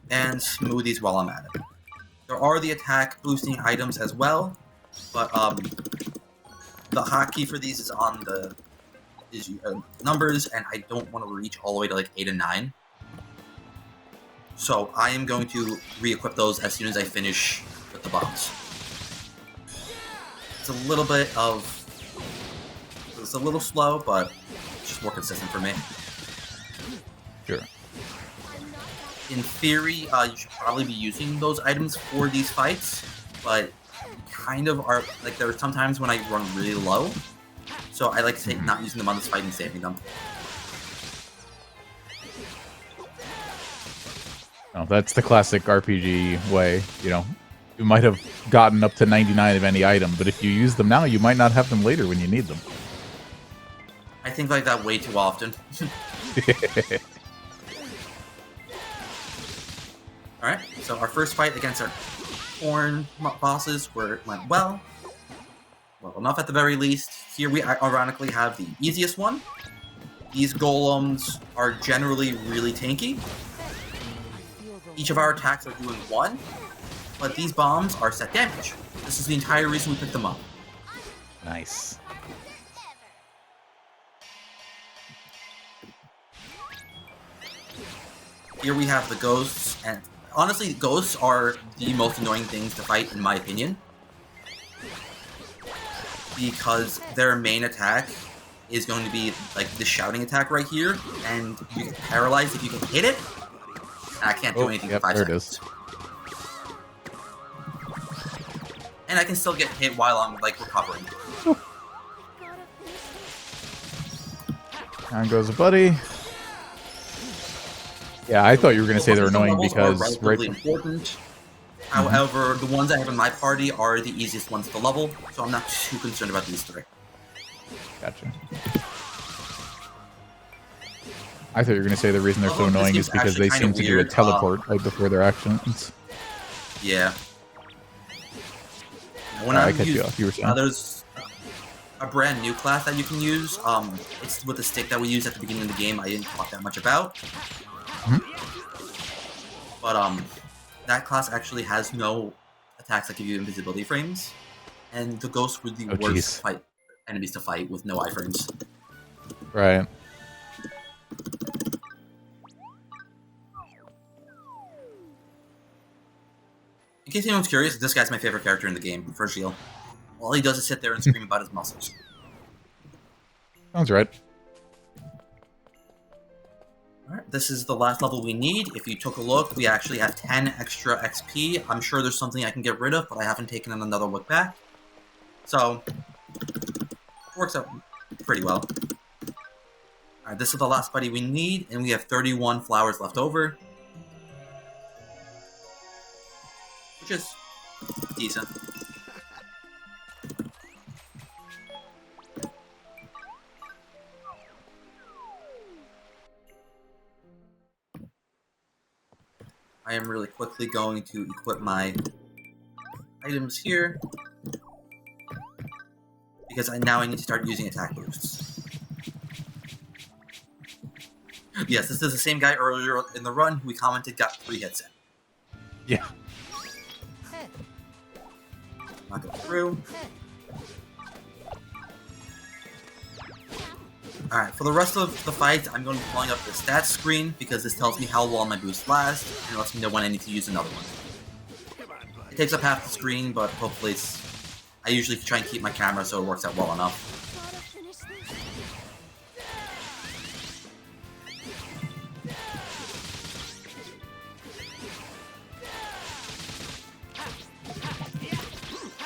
S2: And smoothies while I'm at it. There are the attack boosting items as well, but the hotkey for these is on the numbers, and I don't want to reach all the way to like 8 and 9. So I am going to re-equip those as soon as I finish with the bombs. It's a little slow, but it's just more consistent for me.
S1: Sure.
S2: In theory, you should probably be using those items for these fights, but kind of are like there are some times when I run really low, so I like to take not using them on this fight and saving them.
S1: Oh, that's the classic RPG way, you know. You might have gotten up to 99 of any item, but if you use them now, you might not have them later when you need them.
S2: I think like that way too often. Alright, so our first fight against our corn bosses went well. Well enough at the very least. Here we ironically have the easiest one. These golems are generally really tanky. Each of our attacks are doing 1, but these bombs are set damage. This is the entire reason we picked them up.
S1: Nice.
S2: Here we have the ghosts, and honestly, ghosts are the most annoying things to fight, in my opinion. Because their main attack is going to be like the shouting attack right here, and you get paralyzed if you can hit it. And I can't do anything for 5 seconds. And I can still get hit while I'm like recovering.
S1: Down goes a buddy. Yeah, I thought you were going to say they're annoying because
S2: important. However, the ones I have in my party are the easiest ones to level, so I'm not too concerned about these 3.
S1: Gotcha. I thought you were going to say the reason they're so annoying is because they seem to do a teleport right before their actions.
S2: Yeah. When
S1: I cut you off. You were saying?
S2: There's a brand new class that you can use. It's with the stick that we used at the beginning of the game. I didn't talk that much about. But that class actually has no attacks that give you invisibility frames, and the ghosts were the worst enemies to fight with no iframes.
S1: Right.
S2: In case anyone's curious, this guy's my favorite character in the game, Virgil. All he does is sit there and scream about his muscles.
S1: Sounds right.
S2: Alright, this is the last level we need. If you took a look, we actually have 10 extra XP. I'm sure there's something I can get rid of, but I haven't taken another look back. So, works out pretty well. Alright, this is the last buddy we need, and we have 31 flowers left over. Which is decent. I am really quickly going to equip my items here, because now I need to start using attack boosts. Yes, this is the same guy earlier in the run who we commented got 3 hits in.
S1: Yeah.
S2: Not go through. Alright, for the rest of the fight, I'm going to be pulling up the stats screen because this tells me how long my boosts last and lets me know when I need to use another one. It takes up half the screen, but hopefully I usually try and keep my camera so it works out well enough.
S3: Gotta finish this.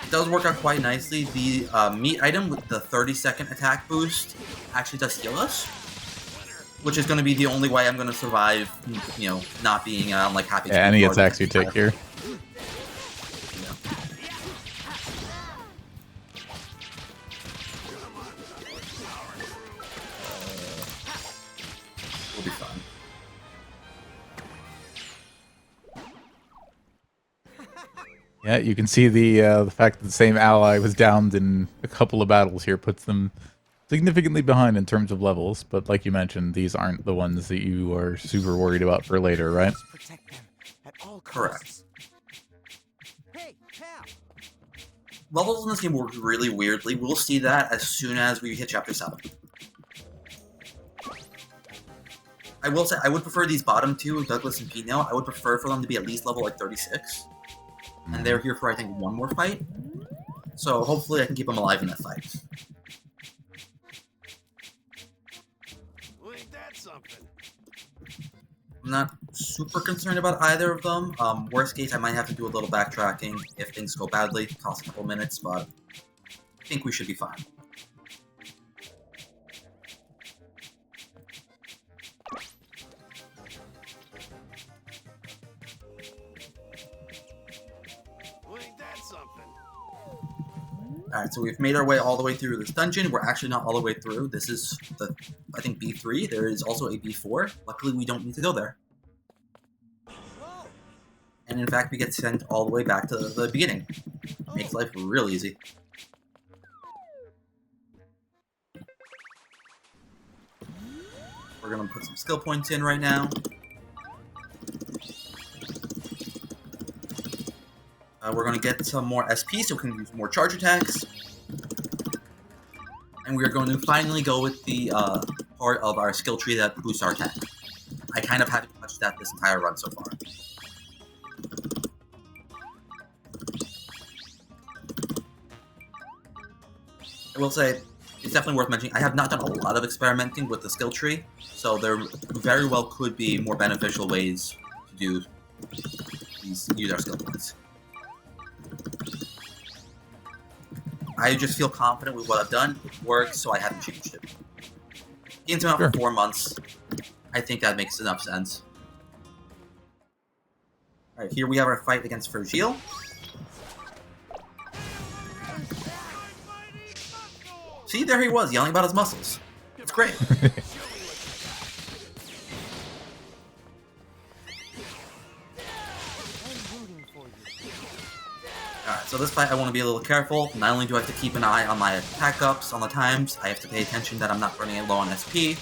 S2: It does work out quite nicely. The meat item with the 30-second attack boost actually does heal us, which is going to be the only way I'm going to survive, you know, not being like happy.
S1: Yeah, any attacks you take here.
S2: We'll be fine.
S1: Yeah, you can see the fact that the same ally was downed in a couple of battles here puts them significantly behind in terms of levels. But like you mentioned, these aren't the ones that you are super worried about for later, right?
S4: Protect them at all
S2: Correct.
S4: costs. Hey, pal.
S2: Levels in this game work really weirdly. We'll see that as soon as we hit Chapter 7. I will say, I would prefer these bottom two, Douglas and Pino, I would prefer for them to be at least level like 36. And they're here for, I think, one more fight. So hopefully I can keep them alive in that fight.
S5: Well, ain't that something?
S2: I'm not super concerned about either of them. Worst case, I might have to do a little backtracking if things go badly. Cost a couple minutes, but I think we should be fine.
S5: Well, ain't that something?
S2: Alright, so we've made our way all the way through this dungeon. We're actually not all the way through. This is the, I think, B3. There is also a B4. Luckily, we don't need to go there. And in fact, we get sent all the way back to the beginning. Makes life real easy. We're gonna put some skill points in right now. We're gonna get some more SP so we can use more charge attacks. And we are going to finally go with the part of our skill tree that boosts our attack. I kind of haven't touched that this entire run so far. I will say, it's definitely worth mentioning, I have not done a lot of experimenting with the skill tree, so there very well could be more beneficial ways to do use our skill points. I just feel confident with what I've done. It works, so I haven't changed it. Game's been out for 4 months. I think that makes enough sense. Alright, here we have our fight against Virgil. See, there he was, yelling about his muscles. It's great. Alright, so this fight I want to be a little careful. Not only do I have to keep an eye on my attack ups on the times, I have to pay attention that I'm not running low on SP.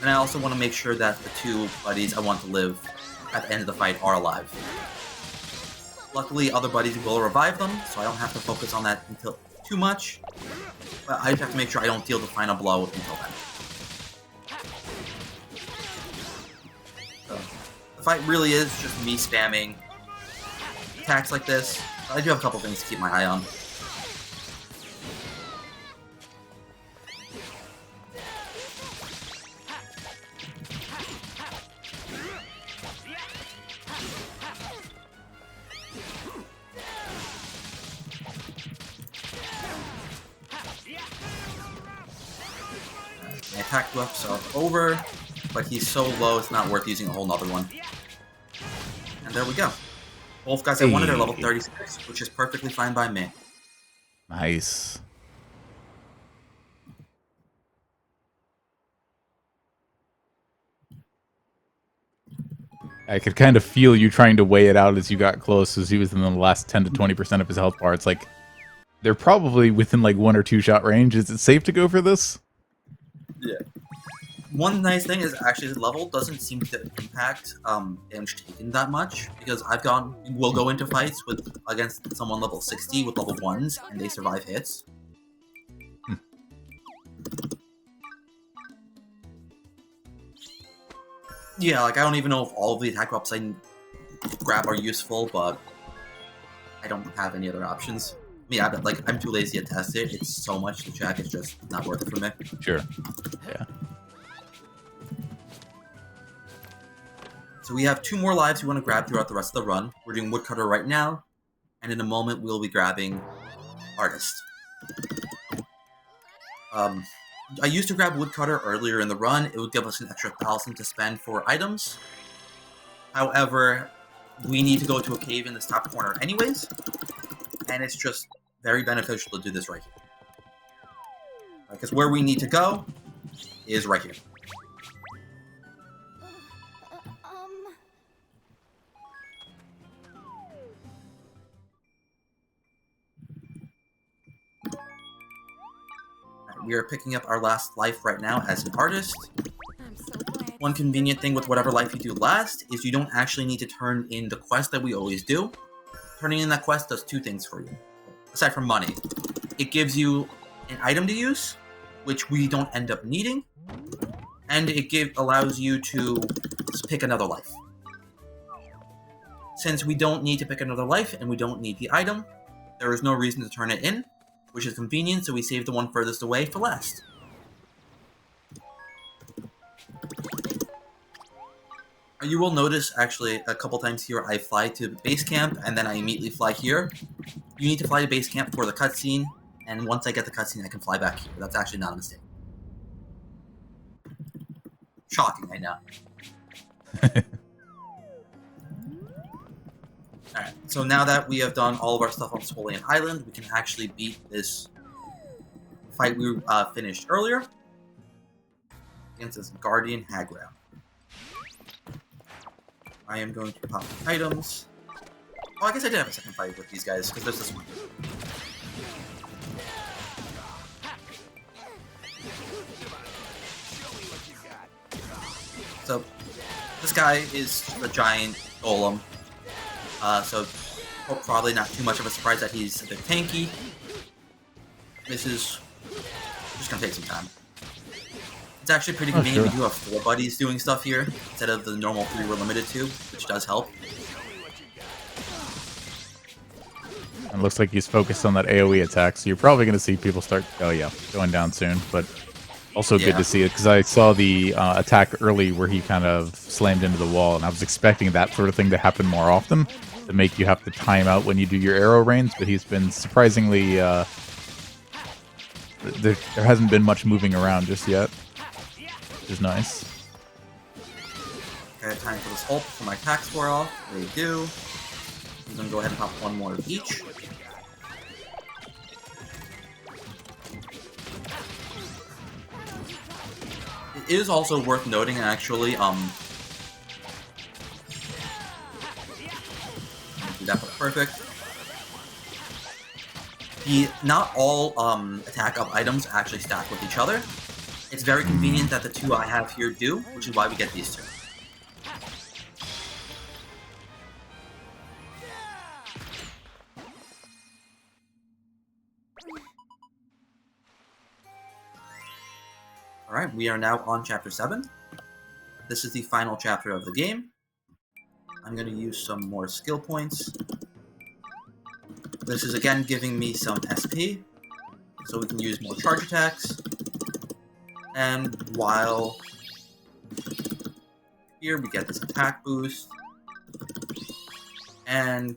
S2: And I also want to make sure that the two buddies I want to live at the end of the fight are alive. Luckily, other buddies will revive them, so I don't have to focus on that until too much. But I just have to make sure I don't deal the final blow until then. So, the fight really is just me spamming attacks like this. I do have a couple things to keep my eye on. attack buffs are over, but he's so low it's not worth using a whole nother one. And there we go. Both guys I wanted are level 36, which is perfectly fine by me.
S1: Nice. I could kind of feel you trying to weigh it out as you got close, as he was in the last 10 to 20% of his health bar. It's like, they're probably within like 1 or 2 shot range. Is it safe to go for this?
S2: Yeah. One nice thing is actually his level doesn't seem to impact damage taken that much, because we'll go into fights against someone level 60 with level 1s, and they survive hits. Yeah, like I don't even know if all of the attack ups I grab are useful, but I don't have any other options. Yeah, I'm too lazy to test it. It's so much to check, it's just not worth it for me.
S1: Sure. Yeah.
S2: So we have 2 more lives we want to grab throughout the rest of the run. We're doing Woodcutter right now, and in a moment we'll be grabbing Artist. I used to grab Woodcutter earlier in the run. It would give us an extra 1,000 to spend for items. However, we need to go to a cave in this top corner anyways, and it's just very beneficial to do this right here. Because where we need to go is right here. We are picking up our last life right now as an artist.
S3: I'm so glad.
S2: One convenient thing with whatever life you do last is you don't actually need to turn in the quest that we always do. Turning in that quest does 2 things for you. Aside from money, it gives you an item to use, which we don't end up needing, and it allows you to pick another life. Since we don't need to pick another life and we don't need the item, there is no reason to turn it in, which is convenient, so we save the one furthest away for last. You will notice, actually, a couple times here I fly to base camp, and then I immediately fly here. You need to fly to base camp for the cutscene, and once I get the cutscene, I can fly back here. That's actually not a mistake. Shocking, I know. Alright, so now that we have done all of our stuff on Swollen Island, we can actually beat this fight we finished earlier against this Guardian Hagram. I am going to pop items. Oh, I guess I did have a second fight with these guys, because there's this one. So, this guy is a giant golem. So probably not too much of a surprise that he's a bit tanky. This is just gonna take some time. It's actually pretty convenient.
S1: Sure.
S2: We do have 4 buddies doing stuff here instead of the normal 3 we're limited to, which does help.
S1: It looks like he's focused on that AoE attack, so you're probably going to see people start, going down soon. But also good to see it, because I saw the attack early where he kind of slammed into the wall, and I was expecting that sort of thing to happen more often, to make you have to time out when you do your arrow rains, but he's been surprisingly... there hasn't been much moving around just yet, which is nice.
S2: Okay, time for this ult for my attack score off. They do. I'm gonna go ahead and pop 1 more of each. It is also worth noting, actually, do that perfect. Not all attack up items actually stack with each other. It's very convenient that the 2 I have here do, which is why we get these 2. Alright, we are now on Chapter 7. This is the final chapter of the game. I'm going to use some more skill points. This is again giving me some SP, so we can use more charge attacks. And while here we get this attack boost. And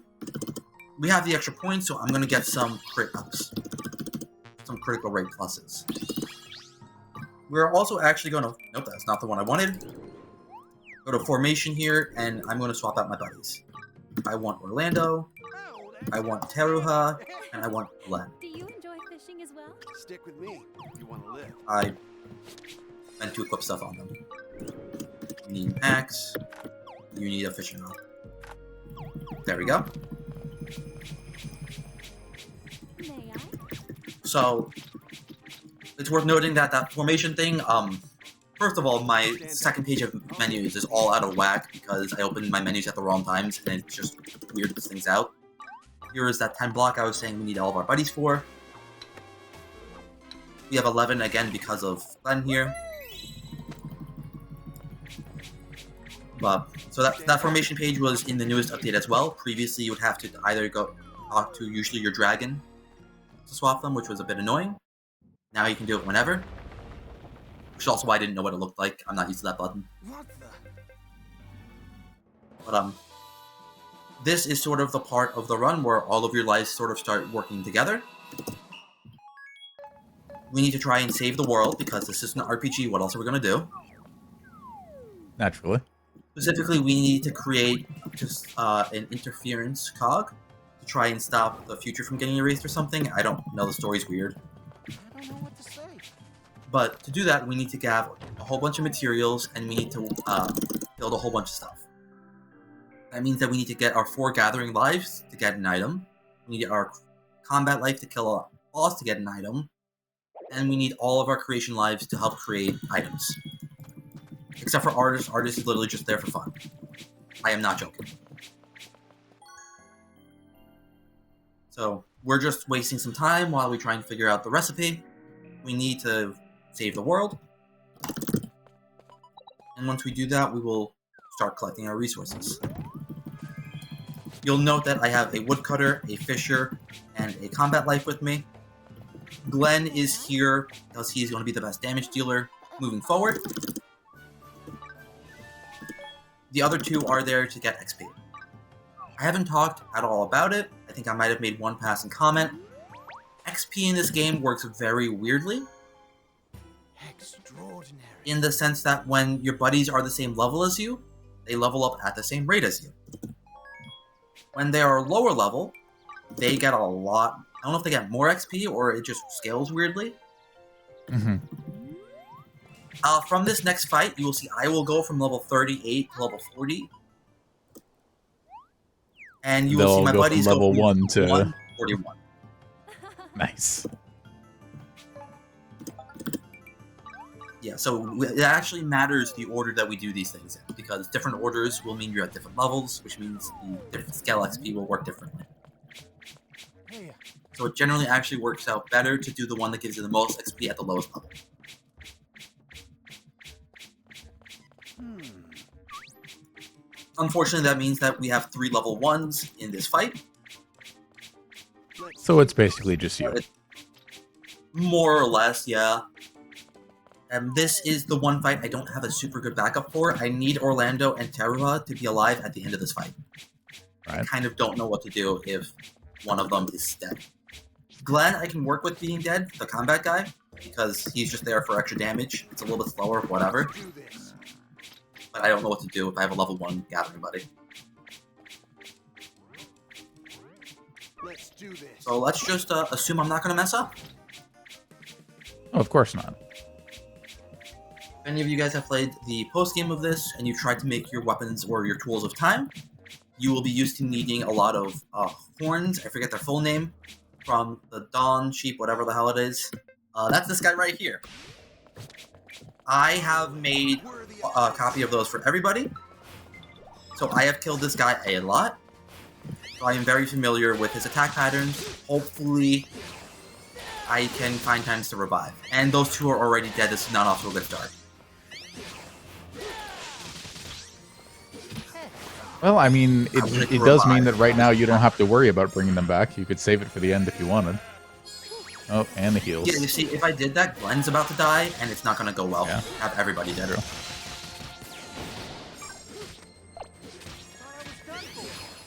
S2: we have the extra points, so I'm going to get some crit ups. Some critical rate pluses. We're also actually going to... Nope, that's not the one I wanted. Go to formation here, and I'm going to swap out my buddies. I want Orlando, I want Teruha, and I want Glenn.
S3: Do you enjoy fishing as well?
S5: Stick with me if you want to live.
S2: I meant to equip stuff on them. You need an axe. You need a fishing rod. There we go.
S3: May I?
S2: So, it's worth noting that that formation thing, first of all, my second page of menus is all out of whack because I opened my menus at the wrong times and it just weirds things out. Here is that 10 block I was saying we need all of our buddies for. We have 11 again because of Glenn here. But, so that formation page was in the newest update as well. Previously, you would have to either go talk to usually your dragon to swap them, which was a bit annoying. Now you can do it whenever. Which is also why I didn't know what it looked like. I'm not used to that button.
S4: What the?
S2: But, this is sort of the part of the run where all of your lives sort of start working together. We need to try and save the world because this is an RPG. What else are we going to do?
S1: Naturally.
S2: Specifically, we need to create just an interference cog to try and stop the future from getting erased or something. I don't know. The story's weird.
S4: I don't know what to say.
S2: But to do that, we need to gather a whole bunch of materials and we need to build a whole bunch of stuff. That means that we need to get our 4 gathering lives to get an item. We need to get our combat life to kill a boss to get an item. And we need all of our creation lives to help create items. Except for artists. Artists is literally just there for fun. I am not joking. So, we're just wasting some time while we try and figure out the recipe. We need to save the world. And once we do that, we will start collecting our resources. You'll note that I have a woodcutter, a fisher, and a combat life with me. Glenn is here because he's going to be the best damage dealer moving forward. The other 2 are there to get XP. I haven't talked at all about it. I think I might have made one passing comment. XP in this game works very weirdly.
S4: Extraordinary.
S2: In the sense that when your buddies are the same level as you, they level up at the same rate as you. When they are lower level, they get a lot... I don't know if they get more XP or it just scales weirdly.
S1: Mm-hmm.
S2: From this next fight, you will see I will go from level 38 to level 40. And you will see my buddies
S1: from level
S2: go from
S1: 1 to
S2: 1 to 41.
S1: Nice.
S2: Yeah, so it actually matters the order that we do these things in, because different orders will mean you're at different levels, which means the different scale XP will work differently.
S4: Hey,
S2: So it generally actually works out better to do the one that gives you the most XP at the lowest level. Unfortunately, that means that we have 3 level 1s in this fight.
S1: So it's basically just you.
S2: More or less, yeah. And this is the one fight I don't have a super good backup for. I need Orlando and Teruha to be alive at the end of this fight. I
S1: Right.
S2: kind of don't know what to do if one of them is dead. Glenn, I can work with being dead, the combat guy, because he's just there for extra damage. It's a little bit slower, whatever.
S4: do this.
S2: But I don't know what to do if I have a level 1 gathering buddy.
S5: Let's do this.
S2: So let's just assume I'm not going to mess up.
S1: Oh, of course not.
S2: If any of you guys have played the post-game of this, and you've tried to make your weapons or your tools of time, you will be used to needing a lot of horns, I forget their full name, from the Dawn Sheep, whatever the hell it is. That's this guy right here. I have made a copy of those for everybody. So I have killed this guy a lot. So I am very familiar with his attack patterns. Hopefully, I can find times to revive. And those 2 are already dead. This is not off to a good start.
S1: Well, I mean,
S2: I wanted to
S1: it does mean
S2: revive.
S1: that right now you don't have to worry about bringing them back. You could save it for the end if you wanted. Oh, and the heals.
S2: Yeah, you see, if I did that, Glenn's about to die, and it's not going to go well.
S1: Yeah.
S2: Have everybody dead.
S1: True.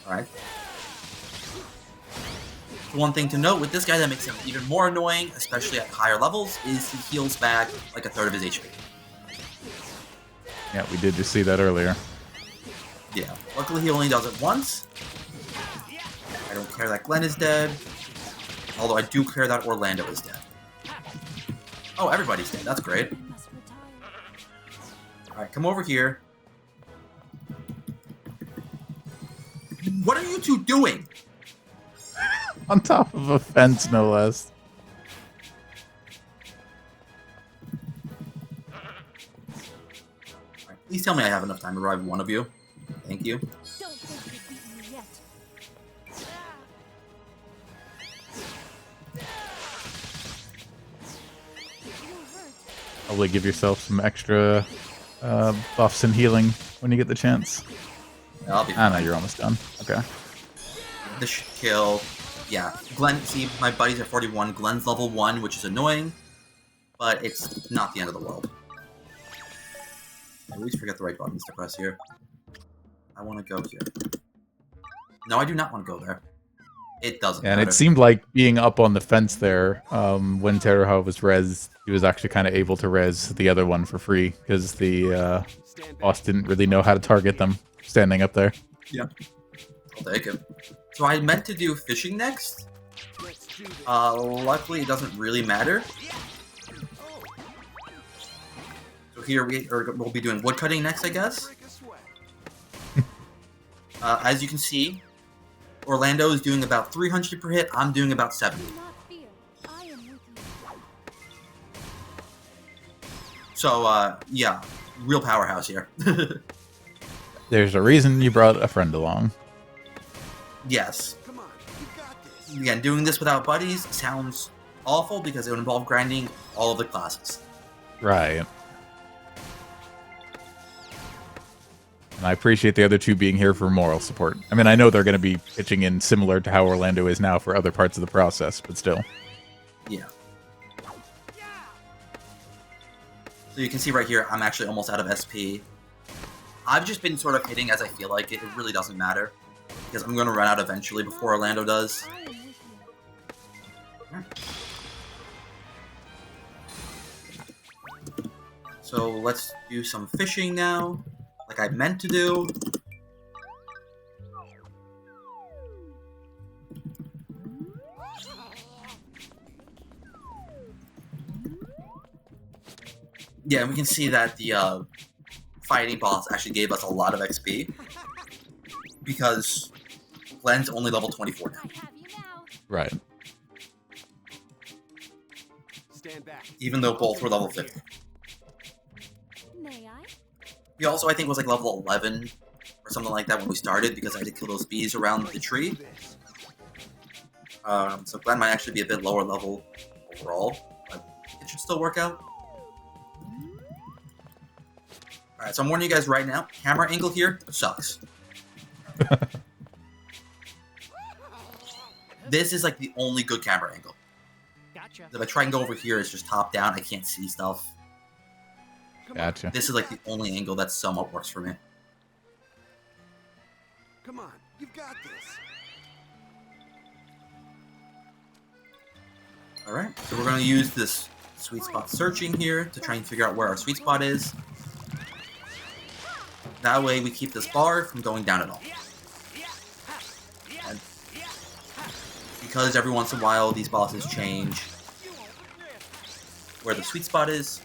S1: All
S2: Alright. One thing to note with this guy that makes him even more annoying, especially at higher levels, is he heals back like a third of his HP.
S1: Yeah, we did just see that earlier.
S2: Yeah, luckily he only does it once. I don't care that Glenn is dead, although I do care that Orlando is dead. Oh, everybody's dead, that's great.
S3: Must retire.
S2: Alright, come over here. What are you two doing?
S1: On top of a fence, no less.
S2: Alright, please tell me I have enough time to revive one of you. Thank you.
S3: Don't think you've beaten me yet. You're hurt.
S1: Probably give yourself some extra buffs and healing when you get the chance.
S2: Yeah, I'll be
S1: I
S2: fine.
S1: know you're almost done. Okay.
S2: This should kill. Yeah, Glenn, see, my buddies are 41. Glenn's level 1, which is annoying, but it's not the end of the world. I always forget the right buttons to press here. I want to go here. No, I do not want to go there. It doesn't
S1: And
S2: matter.
S1: it seemed like being up on the fence there, when Teruha was res, he was actually kind of able to res the other one for free, because the
S5: Stand back.
S1: boss didn't really know how to target them standing up there.
S2: Yeah. I'll take it. So I meant to do fishing next.
S5: Let's do this.
S2: Luckily, it doesn't really matter. So here we'll be doing woodcutting next, I guess.
S5: Break a sweat.
S2: As you can see, Orlando is doing about 300 per hit. I'm doing about 70.
S3: Do not fear. I am with you.
S2: So, yeah, real powerhouse here.
S1: There's a reason you brought a friend along.
S2: Yes.
S5: Come on, you got this.
S2: Again, doing this without buddies sounds awful because it would involve grinding all of the classes.
S1: Right. And I appreciate the other two being here for moral support. I mean, I know they're going to be pitching in similar to how Orlando is now for other parts of the process, but still.
S2: Yeah. So you can see right here, I'm actually almost out of SP. I've just been sort of hitting as I feel like it. It really doesn't matter. Because I'm going to run out eventually before Orlando does.
S3: I am with you.
S2: So let's do some fishing now. Like I meant to do. Yeah, and we can see that the fighting boss actually gave us a lot of XP. Because Glenn's only level 24 now.
S3: I have you now.
S1: Right.
S5: Stand back.
S2: Even though both were level 50.
S3: May I?
S2: He also, I think, was like level 11 or something like that when we started because I had to kill those bees around the tree.
S5: Do this.
S2: So Glenn might actually be a bit lower level overall, but it should still work out. Alright, so I'm warning you guys right now, camera angle here sucks. This is like the only good camera angle.
S4: Gotcha.
S2: If I try and go over here, it's just top down, I can't see stuff.
S5: Come on,
S1: Gotcha.
S2: This is like the only angle that somewhat works for me.
S5: come on, you've got this.
S2: Alright, so we're going to use this sweet spot searching here to try and figure out where our sweet spot is. That way we keep this bar from going down at all. And because every once in a while these bosses change where the sweet spot is,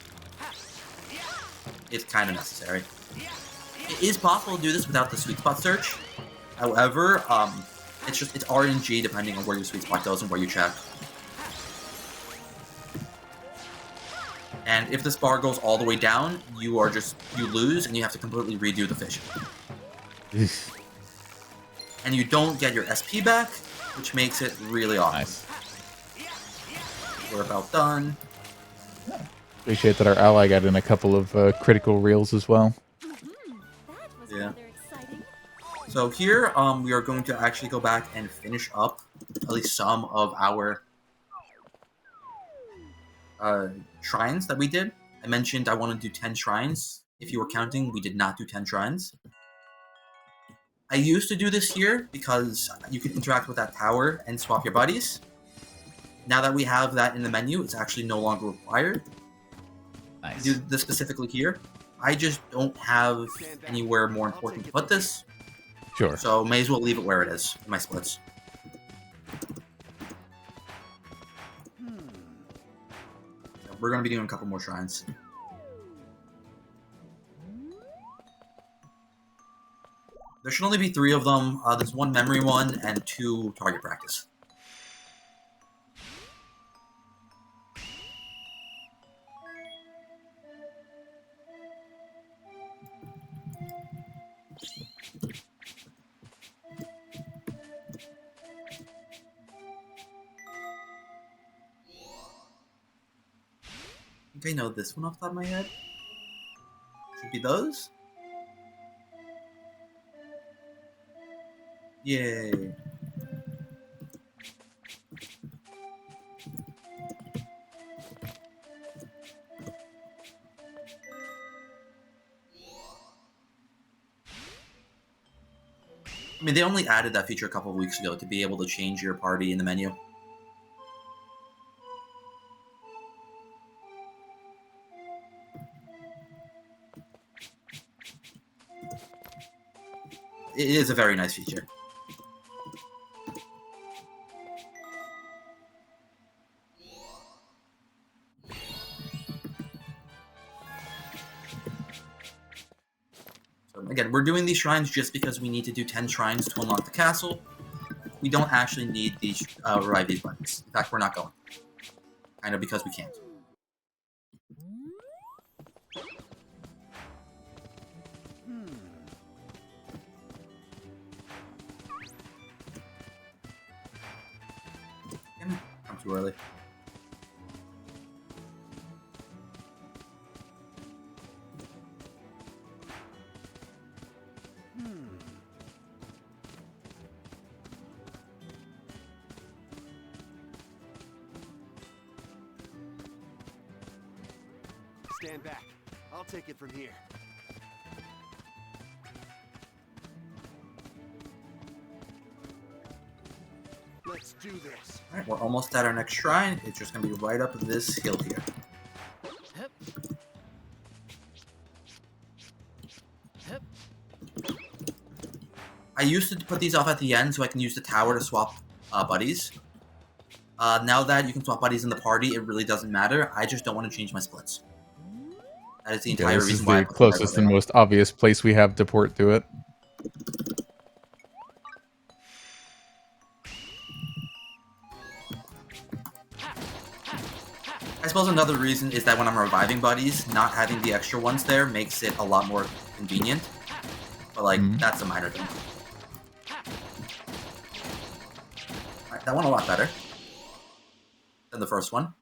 S2: it's kind of necessary. It is possible to do this without the sweet spot search. However, it's RNG depending on where your sweet spot goes and where you check. And if this bar goes all the way down, you lose and you have to completely redo the fishing. And you don't get your SP back, which makes it really awkward.
S1: Nice.
S2: We're about done.
S1: Appreciate that our ally got in a couple of critical reels as well.
S3: That was
S2: Yeah.
S3: rather exciting.
S2: So here, we are going to actually go back and finish up at least some of our shrines that we did. I mentioned I want to do 10 shrines. If you were counting, we did not do 10 shrines. I used to do this here because you can interact with that tower and swap your buddies. Now that we have that in the menu, it's actually no longer required to
S1: Nice.
S2: do this specifically here. I just don't have anywhere more important to put this,
S1: Sure.
S2: so may as well leave it where it is in my splits. So we're going to be doing a couple more shrines. There should only be 3 of them. There's 1 memory one and 2 target practice. I think I know this one off the top of my head. Should be those. Yay. I mean, they only added that feature a couple of weeks ago to be able to change your party in the menu. It is a very nice feature. So again, we're doing these shrines just because we need to do 10 shrines to unlock the castle. We don't actually need these revive these buttons. In fact, we're not going. Kind of because we can't. Damn it, I'm too early.
S5: Stand back. I'll take it from here. Let's do this.
S2: Alright, we're almost at our next shrine. It's just going to be right up this hill here.
S3: Hup. Hup.
S2: I used to put these off at the end so I can use the tower to swap buddies. Now that you can swap buddies in the party, it really doesn't matter. I just don't want to change my splits. That is the entire
S1: This is
S2: reason why I
S1: the
S2: put them
S1: closest
S2: right
S1: and
S2: there.
S1: most obvious place we have to port to it.
S2: I suppose another reason is that when I'm reviving buddies, not having the extra ones there makes it a lot more convenient. But, like, that's a minor thing. Alright, that went a lot better than the first one.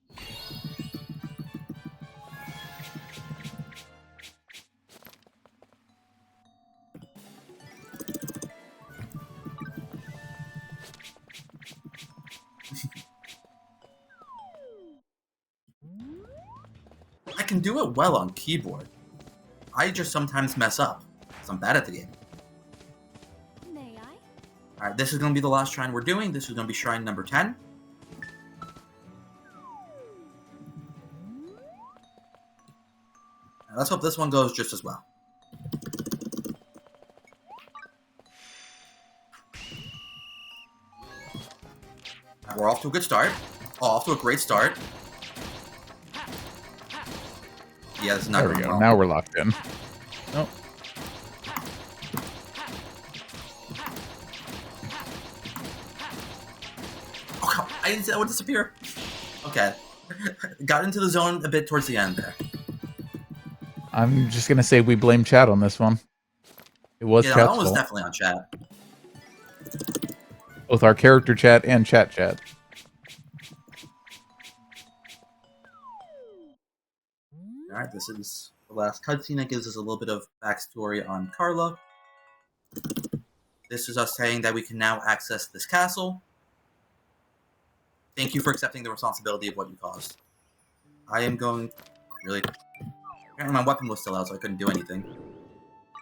S2: I can do it well on keyboard. I just sometimes mess up, because I'm bad at the game.
S3: May I?
S2: Alright, this is going to be the last shrine we're doing. This is going to be shrine number 10. Now, let's hope this one goes just as well. Now, we're off to a good start. Oh, off to a great start. Yeah, this is not
S1: There we
S2: going
S1: go.
S2: well.
S1: Now we're locked in. Oh,
S2: Oh, God, I didn't see that one disappear. Okay. Got into the zone a bit towards the end there.
S1: I'm just gonna say we blame chat on this one. It was
S2: Yeah, that
S1: chat's
S2: one was
S1: fault.
S2: definitely on chat.
S1: Both our character chat and chat chat.
S2: Alright, this is the last cutscene that gives us a little bit of backstory on Carla. This is us saying that we can now access this castle. Thank you for accepting the responsibility of what you caused. I am going... Really? Apparently my weapon was still out, so I couldn't do anything.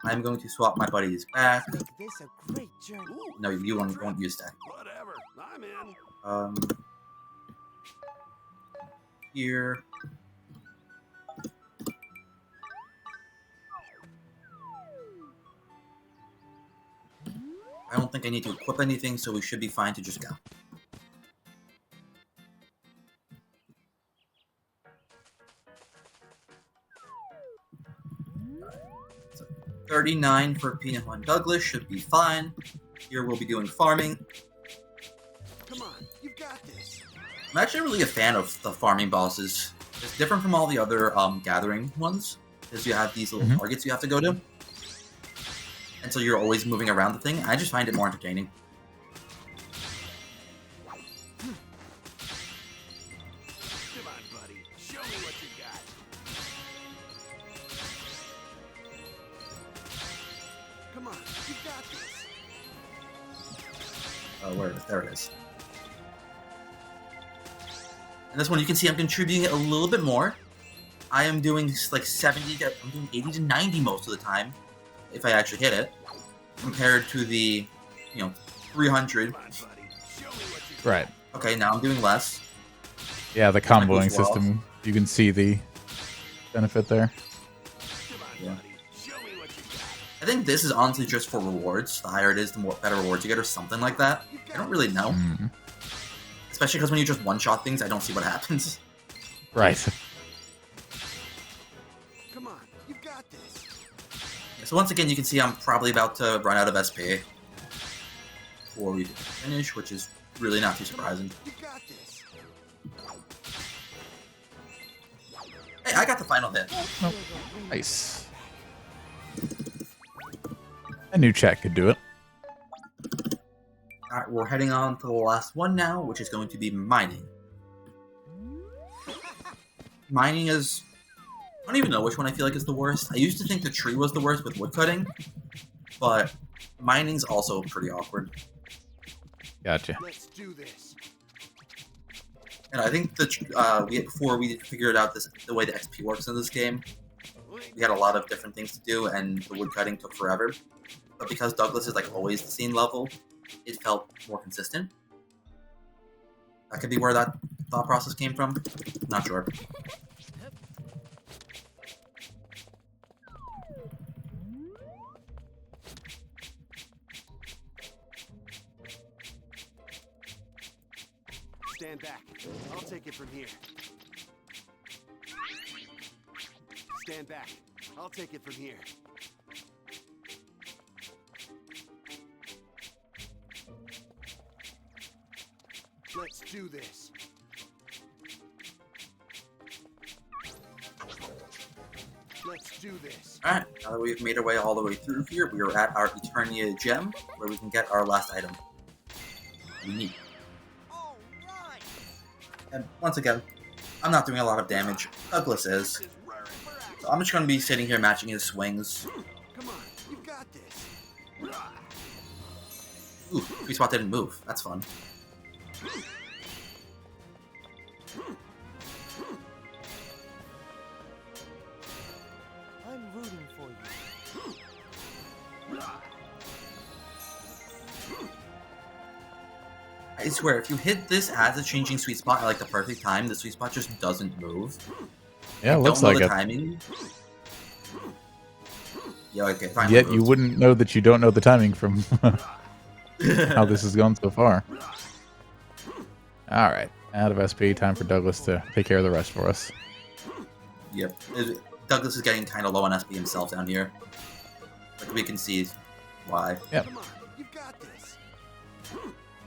S2: I'm going to swap my buddies back.
S4: Make this a great journey.
S2: No, you won't use that.
S5: Whatever. I'm in.
S2: Here. I don't think I need to equip anything, so we should be fine to just go. So 39 for Peanut and Douglas should be fine. Here we'll be doing farming.
S5: Come on, you've got this.
S2: I'm actually really a fan of the farming bosses. It's different from all the other gathering ones, because you have these little targets you have to go to. And so you're always moving around the thing. I just find it more entertaining.
S5: Come on, buddy. Show me what you got. Come on, you've got this.
S2: Oh, where is it? There it is. And this one, you can see I'm contributing a little bit more. I am doing like 70 to, I'm doing 80 to 90 most of the time, if I actually hit it, compared to the, 300.
S5: Come on, buddy. Show me what you got.
S1: Right.
S2: Okay, now I'm doing less.
S1: Yeah, the comboing
S2: goes well.
S1: system. You can see the benefit there.
S5: Come on,
S2: Yeah.
S5: buddy. Show me what you got.
S2: I think this is honestly just for rewards. The higher it is, the more better rewards you get, or something like that. I don't really know.
S1: Mm.
S2: Especially because when you just one-shot things, I don't see what happens.
S1: Right.
S5: Come on, you've got this.
S2: So once again, you can see I'm probably about to run out of SP before we finish, which is really not too surprising.
S5: You've got this.
S2: Hey, I got the final hit.
S1: Oh, nice. I knew chat could do it.
S2: Alright, we're heading on to the last one now, which is going to be mining. Mining is... I don't even know which one I feel like is the worst. I used to think the tree was the worst with woodcutting, but mining's also pretty awkward.
S1: Gotcha.
S5: Let's do this.
S2: And I think before we figured out the way the XP works in this game, we had a lot of different things to do, and the woodcutting took forever. But because Douglas is like always the same level, it felt more consistent. That could be where that thought process came from. Not sure.
S5: Stand back. I'll take it from here. Stand back. I'll take it from here. Let's do this. Let's do this.
S2: Alright, now that we've made our way all the way through here, we are at our Eternia gem, where we can get our last item. Neat. And once again, I'm not doing a lot of damage. Douglas is. So I'm just going to be sitting here matching his swings.
S5: Come on, you've got this.
S2: Ooh, free spot didn't move. That's fun.
S4: I'm rooting for you.
S2: I swear, if you hit this as a changing sweet spot at like the perfect time, the sweet spot just doesn't move.
S1: Yeah, it looks
S2: Don't know
S1: like
S2: the
S1: it.
S2: timing. Yeah, okay, fine.
S1: Yet you wouldn't know that you don't know the timing from how this has gone so far. All right, out of SP, time for Douglas to take care of the rest for us.
S2: Yep. Douglas is getting kind of low on SP himself down here. Like we can see why.
S1: Yep.
S5: Come on, you've got this.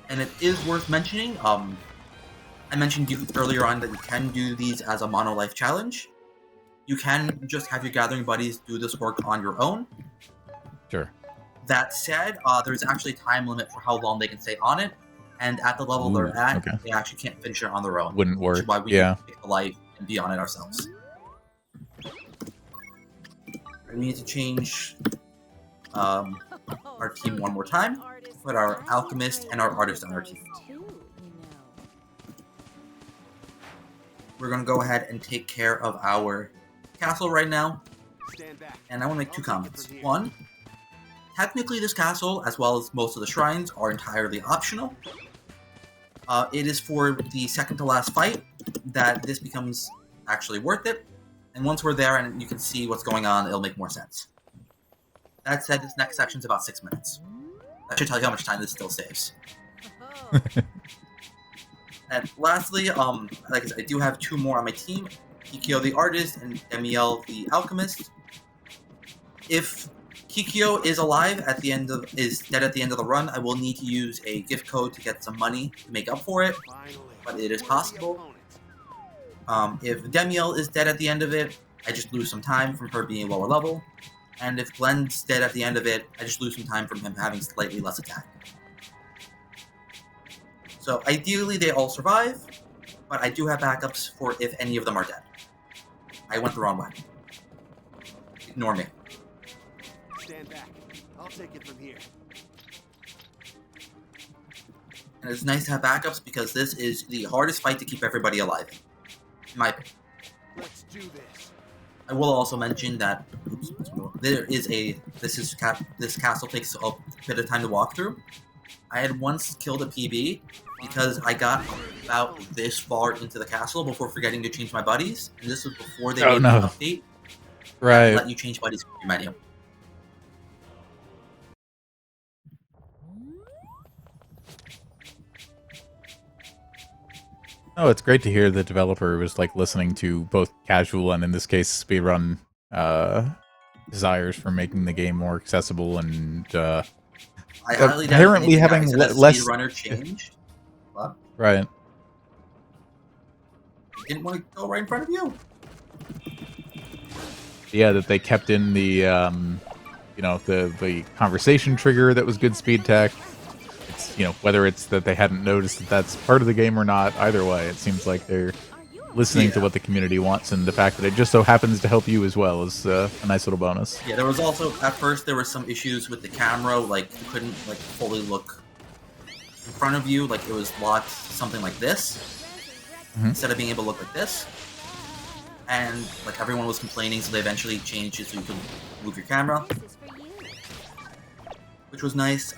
S2: And it is worth mentioning, I mentioned earlier on that you can do these as a mono life challenge. You can just have your gathering buddies do this work on your own.
S1: Sure.
S2: That said, there's actually a time limit for how long they can stay on it, and at the level they're at,
S1: okay.
S2: they actually can't finish it on their own.
S1: Wouldn't
S2: Which
S1: work.
S2: is why we
S1: Yeah.
S2: need to take the life and be on it ourselves. We need to change our team one more time. Put our alchemist and our artist on our team. We're gonna go ahead and take care of our castle right now.
S5: Stand back.
S2: And I want to make two comments. One, technically this castle, as well as most of the shrines, are entirely optional. It is for the second to last fight that this becomes actually worth it. And once we're there and you can see what's going on, it'll make more sense. That said, this next section's about 6 minutes. That should tell you how much time this still saves.
S3: Oh,
S2: And lastly, like I said, I do have two more on my team, Kikyo the artist and Demiel the alchemist. If Kikyo is dead at the end of the run, I will need to use a gift code to get some money to make up for it,
S5: Finally.
S2: but it is
S5: Where's the
S2: possible.
S5: opponent?
S2: If Demiel is dead at the end of it, I just lose some time from her being lower level. And if Glenn's dead at the end of it, I just lose some time from him having slightly less attack. So ideally they all survive, but I do have backups for if any of them are dead. I went the wrong way. Ignore me.
S5: Stand back. I'll take it from here.
S2: And it's nice to have backups because this is the hardest fight to keep everybody alive. In my opinion.
S5: Let's do this.
S2: I will also mention that this castle takes a bit of time to walk through. I had once killed a PB because I got about this far into the castle before forgetting to change my buddies, and this was before they made the update.
S1: Right.
S2: Let you change buddies from your menu.
S1: Oh, it's great to hear the developer was like listening to both casual and in this case speedrun desires for making the game more accessible and
S2: I highly doubt
S1: apparently
S2: anything
S1: having
S2: happens as a
S1: less
S2: speedrunner changed. What?
S1: right.
S2: Didn't want to go right in front of you.
S1: Yeah, that they kept in the you know, the conversation trigger that was good speed tech. It's, you know, whether it's that they hadn't noticed that that's part of the game or not, either way, it seems like they're listening to what the community wants, and the fact that it just so happens to help you as well is a nice little bonus.
S2: Yeah, there was also, at first, there were some issues with the camera, like, you couldn't, like, fully look in front of you, like, it was locked something like this, instead of being able to look like this, and, like, everyone was complaining, so they eventually changed it so you could move your camera,
S3: this is for you.
S2: which was nice.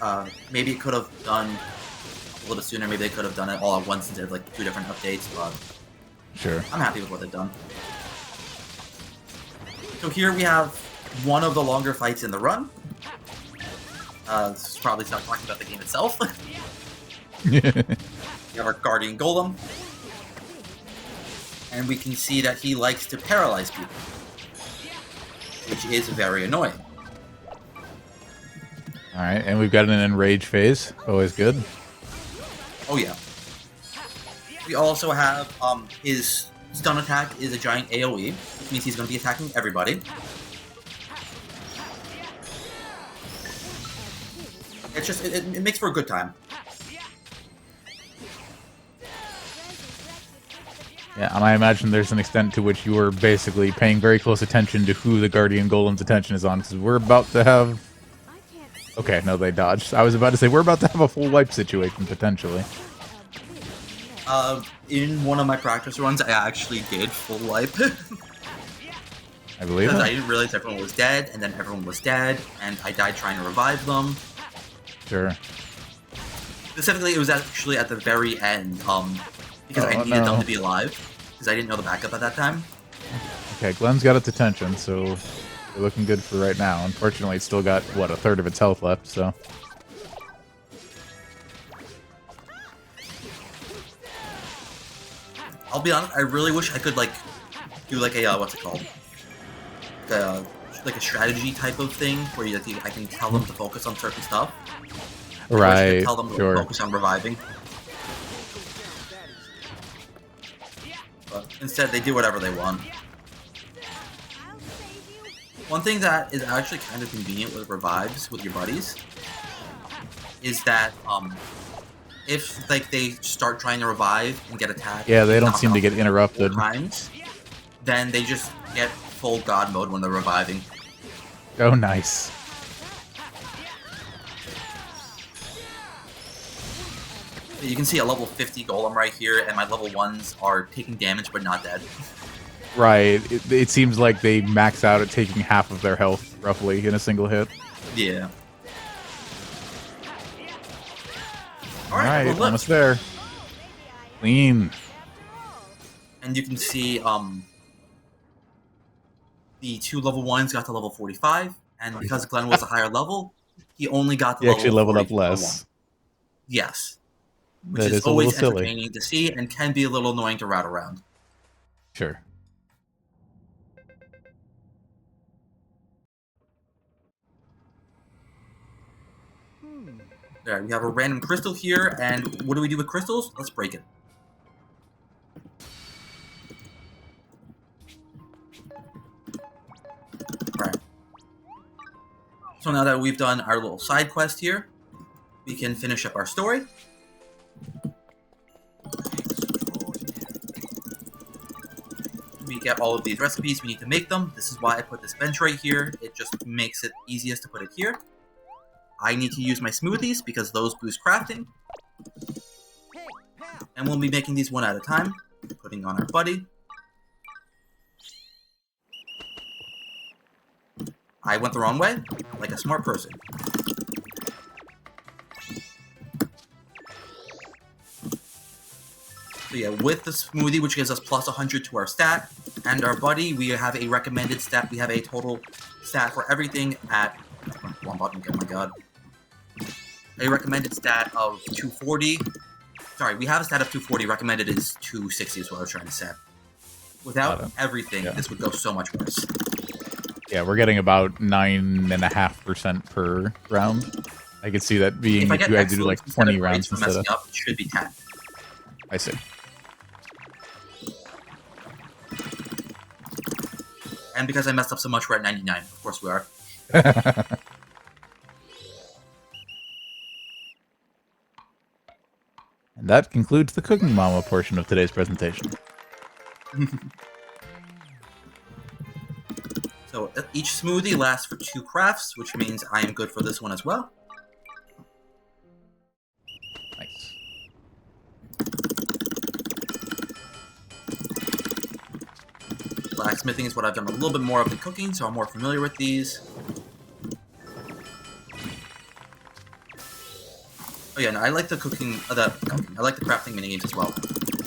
S2: Maybe it could have done a little bit sooner, maybe they could have done it all at once instead of, like, 2 different updates, but
S1: Sure.
S2: I'm happy with what they've done. So here we have one of the longer fights in the run. This is probably not talking about the game itself. We have our Guardian Golem. And we can see that he likes to paralyze people, which is very annoying.
S1: Alright, and we've got an enrage phase. Always good.
S2: Oh yeah. We also have his stun attack is a giant AoE, which means he's going to be attacking everybody. It's just, it makes for a good time.
S1: Yeah, and I imagine there's an extent to which you are basically paying very close attention to who the Guardian Golem's attention is on, because we're about to have...
S3: I can't see
S1: Okay, no, they dodged. I was about to say, we're about to have a full wipe situation, potentially.
S2: In one of my practice runs, I actually did full wipe.
S1: I believe
S2: Because I
S1: it.
S2: didn't realize everyone was dead, and then everyone was dead, and I died trying to revive them.
S1: Sure.
S2: Specifically, it was actually at the very end, because I needed them to be alive, because I didn't know the backup at that time.
S1: Okay, Glenn's got its attention, so we're looking good for right now. Unfortunately, it's still got, what, a third of its health left, so...
S2: I'll be honest, I really wish I could, like, do, like, a, what's it called? Like a strategy type of thing, where I can tell them to focus on certain stuff. I wish I could
S1: Right,
S2: tell them to
S1: sure.
S2: focus on reviving. But instead, they do whatever they want.
S3: I'll save you.
S2: One thing that is actually kind of convenient with revives with your buddies is that, if, like, they start trying to revive and get attacked...
S1: Yeah, they don't
S2: knocked
S1: seem to
S2: off
S1: get interrupted.
S2: 4 times, then they just get full god mode when they're reviving.
S1: Oh, nice.
S2: You can see a level 50 golem right here, and my level 1s are taking damage but not dead.
S1: Right. It seems like they max out at taking half of their health, roughly, in a single hit.
S2: Yeah.
S1: All right,
S2: everyone lives.
S1: almost there. Clean.
S2: And you can see the 2 level 1s got to level 45, and because Glenn was a higher level, he only got to
S1: He actually
S2: level
S1: leveled up
S2: 41.
S1: less.
S2: Yes. Which
S1: That
S2: is
S1: is a little
S2: always
S1: silly.
S2: entertaining to see and can be a little annoying to route around.
S1: Sure.
S2: Alright, we have a random crystal here, and what do we do with crystals? Let's break it. Alright. So now that we've done our little side quest here, we can finish up our story. We get all of these recipes, we need to make them. This is why I put this bench right here. It just makes it easiest to put it here. I need to use my smoothies because those boost crafting. And we'll be making these one at a time. Putting on our buddy. I went the wrong way, like a smart person. So yeah, with the smoothie, which gives us plus 100 to our stat, and our buddy, we have a recommended stat. We have a total stat for everything at... One button, oh my god. A recommended stat of 240. Sorry, we have a stat of 240. Recommended is 260 is what I was trying to say. Without everything, this would go so much worse.
S1: Yeah, we're getting about 9.5% per round. I could see that being if you had to do like 20 rounds instead of...
S2: Up, it should be 10.
S1: I see.
S2: And because I messed up so much, we're at 99. Of course we are.
S1: And that concludes the Cooking Mama portion of today's presentation.
S2: So each smoothie lasts for 2 crafts, which means I am good for this one as well.
S1: Nice.
S2: Blacksmithing is what I've done a little bit more of than cooking, so I'm more familiar with these. Oh yeah, no, I like the cooking, I like the crafting minigames as well.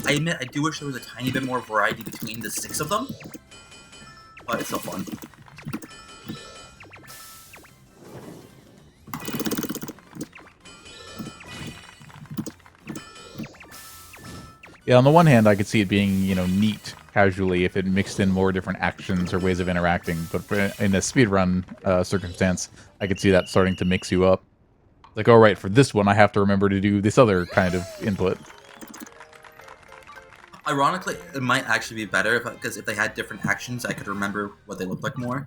S2: I admit, I do wish there was a tiny bit more variety between the 6 of them, but it's still fun.
S1: Yeah, on the one hand, I could see it being, you know, neat casually if it mixed in more different actions or ways of interacting, but in a speedrun circumstance, I could see that starting to mix you up. Like, all right, for this one, I have to remember to do this other kind of input.
S2: Ironically, it might actually be better because if they had different actions, I could remember what they looked like more.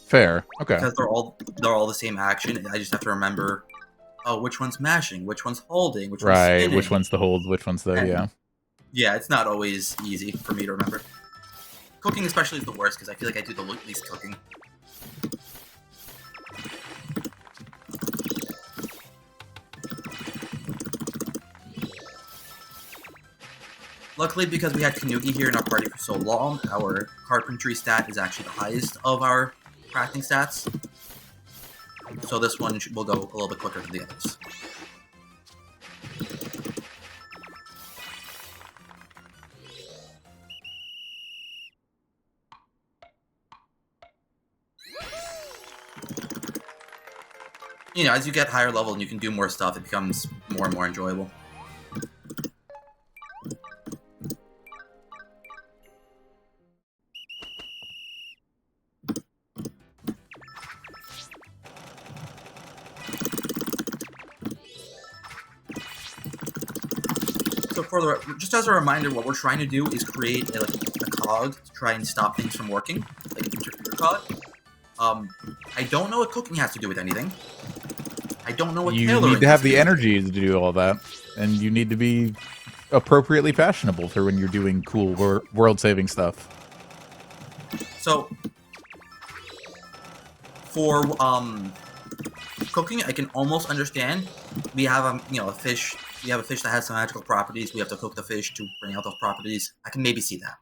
S1: Fair. Okay.
S2: Because they're all the same action. I just have to remember, oh, which one's mashing, which one's holding, which one's spinning.
S1: Which one's the hold, which one's the yeah.
S2: Yeah, it's not always easy for me to remember. Cooking especially is the worst because I feel like I do the least cooking. Luckily, because we had Kanuki here in our party for so long, our carpentry stat is actually the highest of our crafting stats. So this one will go a little bit quicker than the others. You know, as you get higher level and you can do more stuff, it becomes more and more enjoyable. So just as a reminder, what we're trying to do is create a cog to try and stop things from working, like an interferer cog. I don't know what cooking has to do with anything. I don't know what tailoring.
S1: You need to have the energy to do all that, and you need to be appropriately fashionable for when you're doing cool world-saving stuff.
S2: So, for cooking, I can almost understand. We have a fish. We have a fish that has some magical properties. We have to cook the fish to bring out those properties. I can maybe see that.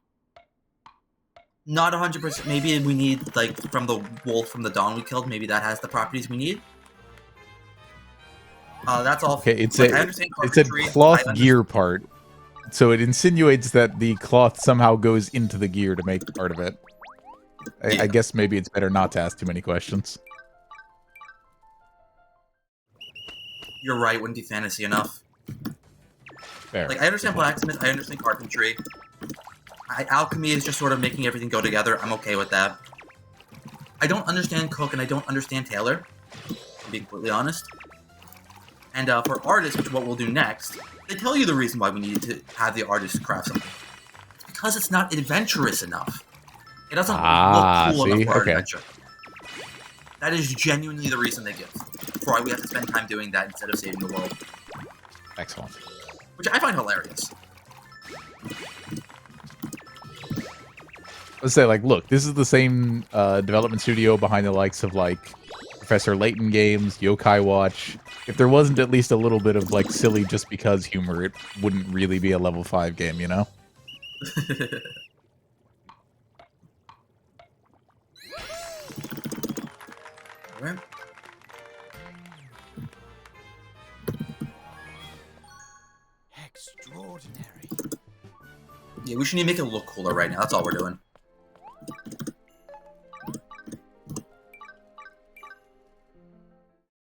S2: Not 100%. Maybe we need, like, from the wolf from the dawn we killed, maybe that has the properties we need. That's all.
S1: Okay, it's
S2: like,
S1: a
S2: I understand
S1: it's a
S2: carpentry.
S1: cloth
S2: I
S1: gear part, so it insinuates that the cloth somehow goes into the gear to make part of it.
S2: Yeah.
S1: I guess maybe it's better not to ask too many questions.
S2: You're right, wouldn't be fantasy enough.
S1: Fair.
S2: Like, I understand blacksmith, I understand carpentry. Alchemy is just sort of making everything go together. I'm okay with that. I don't understand cook and I don't understand tailor, to be completely honest. And for artists, which is what we'll do next, they tell you the reason why we need to have the artist craft something. It's because it's not adventurous enough. It doesn't look cool enough for our adventure. That is genuinely the reason they give. For why we have to spend time doing that instead of saving the world.
S1: Excellent.
S2: Which I find hilarious.
S1: Let's say, like, look, this is the same development studio behind the likes of, like, Professor Layton Games, Yokai Watch. If there wasn't at least a little bit of, like, silly just because humor, it wouldn't really be a level 5 game, you know?
S2: Alright.
S4: Extraordinary.
S2: Yeah, we should need to make it look cooler right now. That's all we're doing.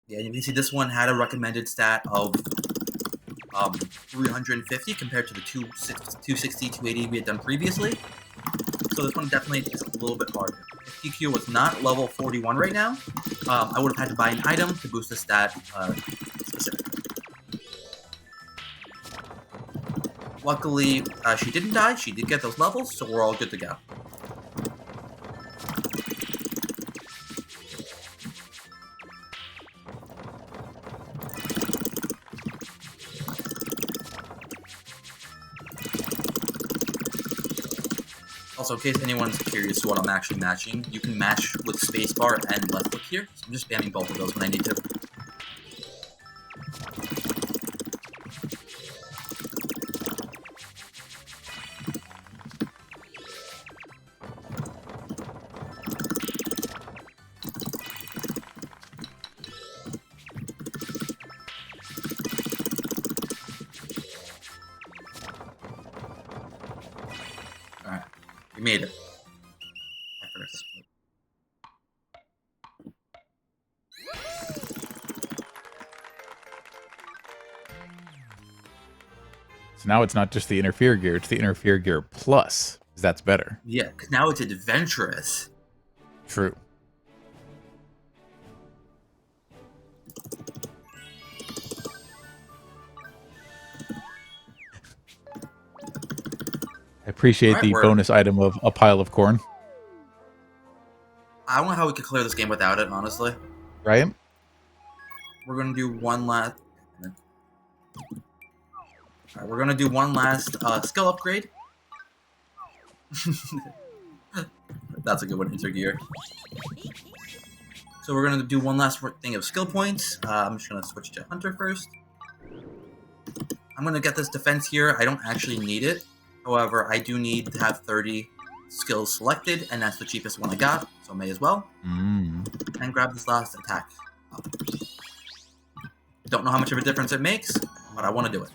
S2: Yeah, you can see this one had a recommended stat of 350 compared to the 260, 280 we had done previously. So this one definitely is a little bit harder. If PQ was not level 41 right now, I would have had to buy an item to boost the stat specifically. Luckily, she didn't die. She did get those levels, so we're all good to go. Also, in case anyone's curious what I'm actually matching, you can match with spacebar and left click here. So I'm just spamming both of those when I need to. Alright, we made it. I forgot to split.
S1: So now it's not just the Interfere Gear, it's the Interfere Gear Plus, because that's better.
S2: Yeah, because now it's adventurous.
S1: True. I appreciate
S2: Alright,
S1: the
S2: we're-
S1: bonus item of a pile of corn,
S2: I don't know how we could clear this game without it, honestly.
S1: right?
S2: We're gonna do one last. Alright, we're gonna do one last skill upgrade. That's a good one, Enter Gear. So we're gonna do one last thing of skill points. I'm just gonna switch to Hunter first. I'm gonna get this defense here. I don't actually need it. However, I do need to have 30 skills selected, and that's the cheapest one I got, so may as well. And grab this last attack. Don't know how much of a difference it makes, but I want to do it.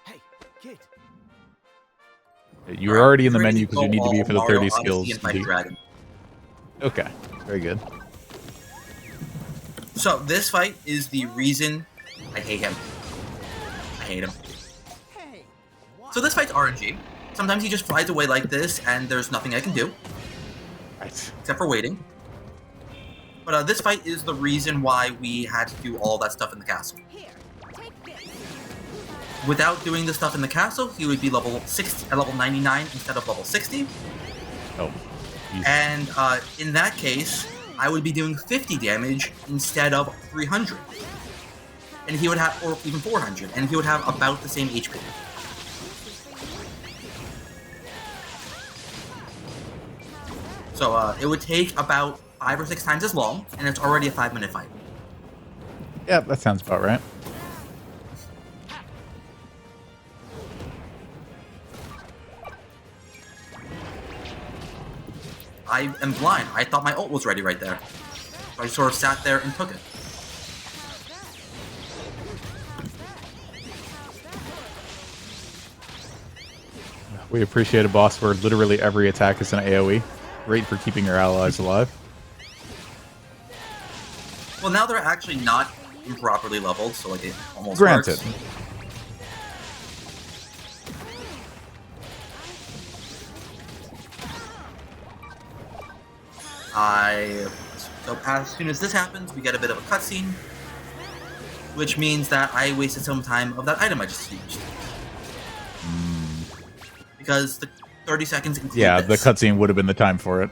S4: Hey, kid.
S1: You were already in the
S2: Ready
S1: menu because you
S2: go
S1: need to be
S2: all
S1: for the
S2: Mario
S1: 30
S2: Odyssey
S1: skills.
S2: and fight a dragon.
S1: Okay, very good.
S2: So this fight is the reason I hate him. I hate him.
S4: Hey.
S2: So this fight's RNG. Sometimes he just flies away like this, and there's nothing I can do
S1: Right.
S2: except for waiting. But this fight is the reason why we had to do all that stuff in the castle.
S3: Here, take this.
S2: Without doing the stuff in the castle, he would be level 60, level 99 instead of level 60.
S1: Oh. Jeez.
S2: And in that case, I would be doing 50 damage instead of 300. And he would have, or even 400, and he would have about the same HP. So it would take about 5 or 6 times as long, and it's already a 5-minute fight.
S1: Yeah, that sounds about right.
S2: I am blind. I thought my ult was ready right there. So I sort of sat there and took it.
S1: We appreciate a boss where literally every attack is an AoE. Great for keeping your allies alive.
S2: Well, now they're actually not improperly leveled, so like it almost
S1: Granted.
S2: works. So as soon as this happens, we get a bit of a cutscene, which means that I wasted some time of that item I just used. Because the 30 seconds include
S1: Yeah,
S2: this.
S1: the cutscene would have been the time for it.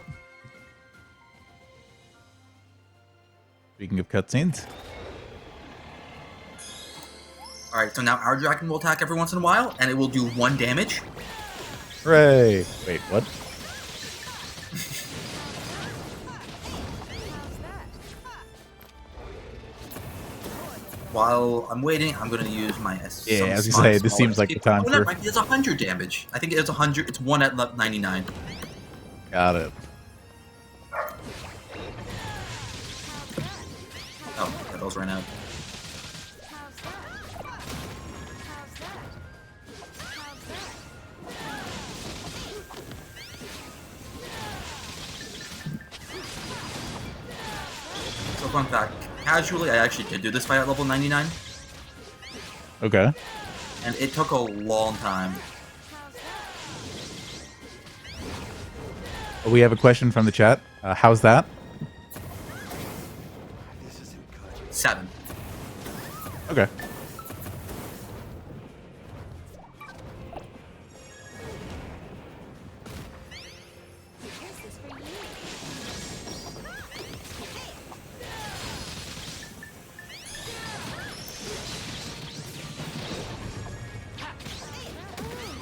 S1: Speaking of cutscenes.
S2: Alright, so now our dragon will attack every once in a while, and it will do 1 damage.
S1: Hooray! Wait, what?
S2: While I'm waiting, I'm going to use my S.
S1: Yeah,
S2: some
S1: as you
S2: small-
S1: say, this
S2: smaller
S1: seems like
S2: SP.
S1: the time
S2: Oh, never
S1: for-
S2: mind, it's 100 damage. I think it's 100. It's 1 at 99.
S1: Got it.
S2: Oh, yeah, those ran out. So fun fact, casually I actually did do this fight at level 99,
S1: Okay.
S2: and it took a long time.
S1: We have a question from the chat. How's that?
S5: This isn't good.
S2: 7.
S1: Okay.
S3: This is for you.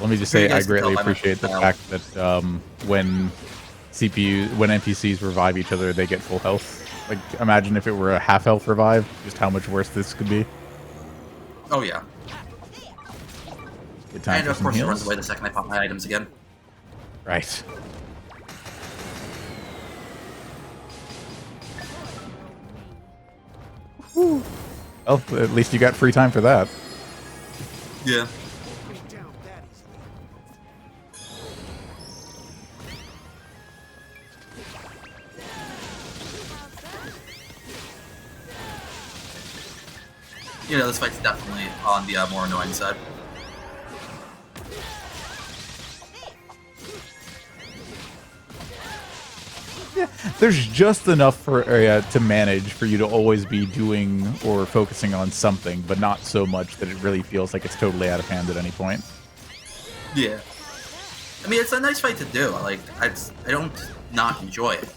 S1: Let me just
S2: Sure, you
S1: say I
S2: guys can
S1: greatly
S2: tell by my
S1: appreciate the
S2: style.
S1: fact that when NPCs revive each other, they get full health. Like, imagine if it were a half health revive, just how much worse this could be.
S2: Oh yeah.
S1: Good time
S2: And
S1: for
S2: of
S1: some
S2: course it
S1: heals.
S2: runs away the second I pop my items again.
S1: Right. Well, at least you got free time for that.
S2: Yeah.
S5: Bring down that easily.
S2: You know, this fight's definitely on the more annoying side.
S1: There's just enough for to manage for you to always be doing or focusing on something, but not so much that it really feels like it's totally out of hand at any point.
S2: Yeah. I mean, it's a nice fight to do. Like, I don't not enjoy it.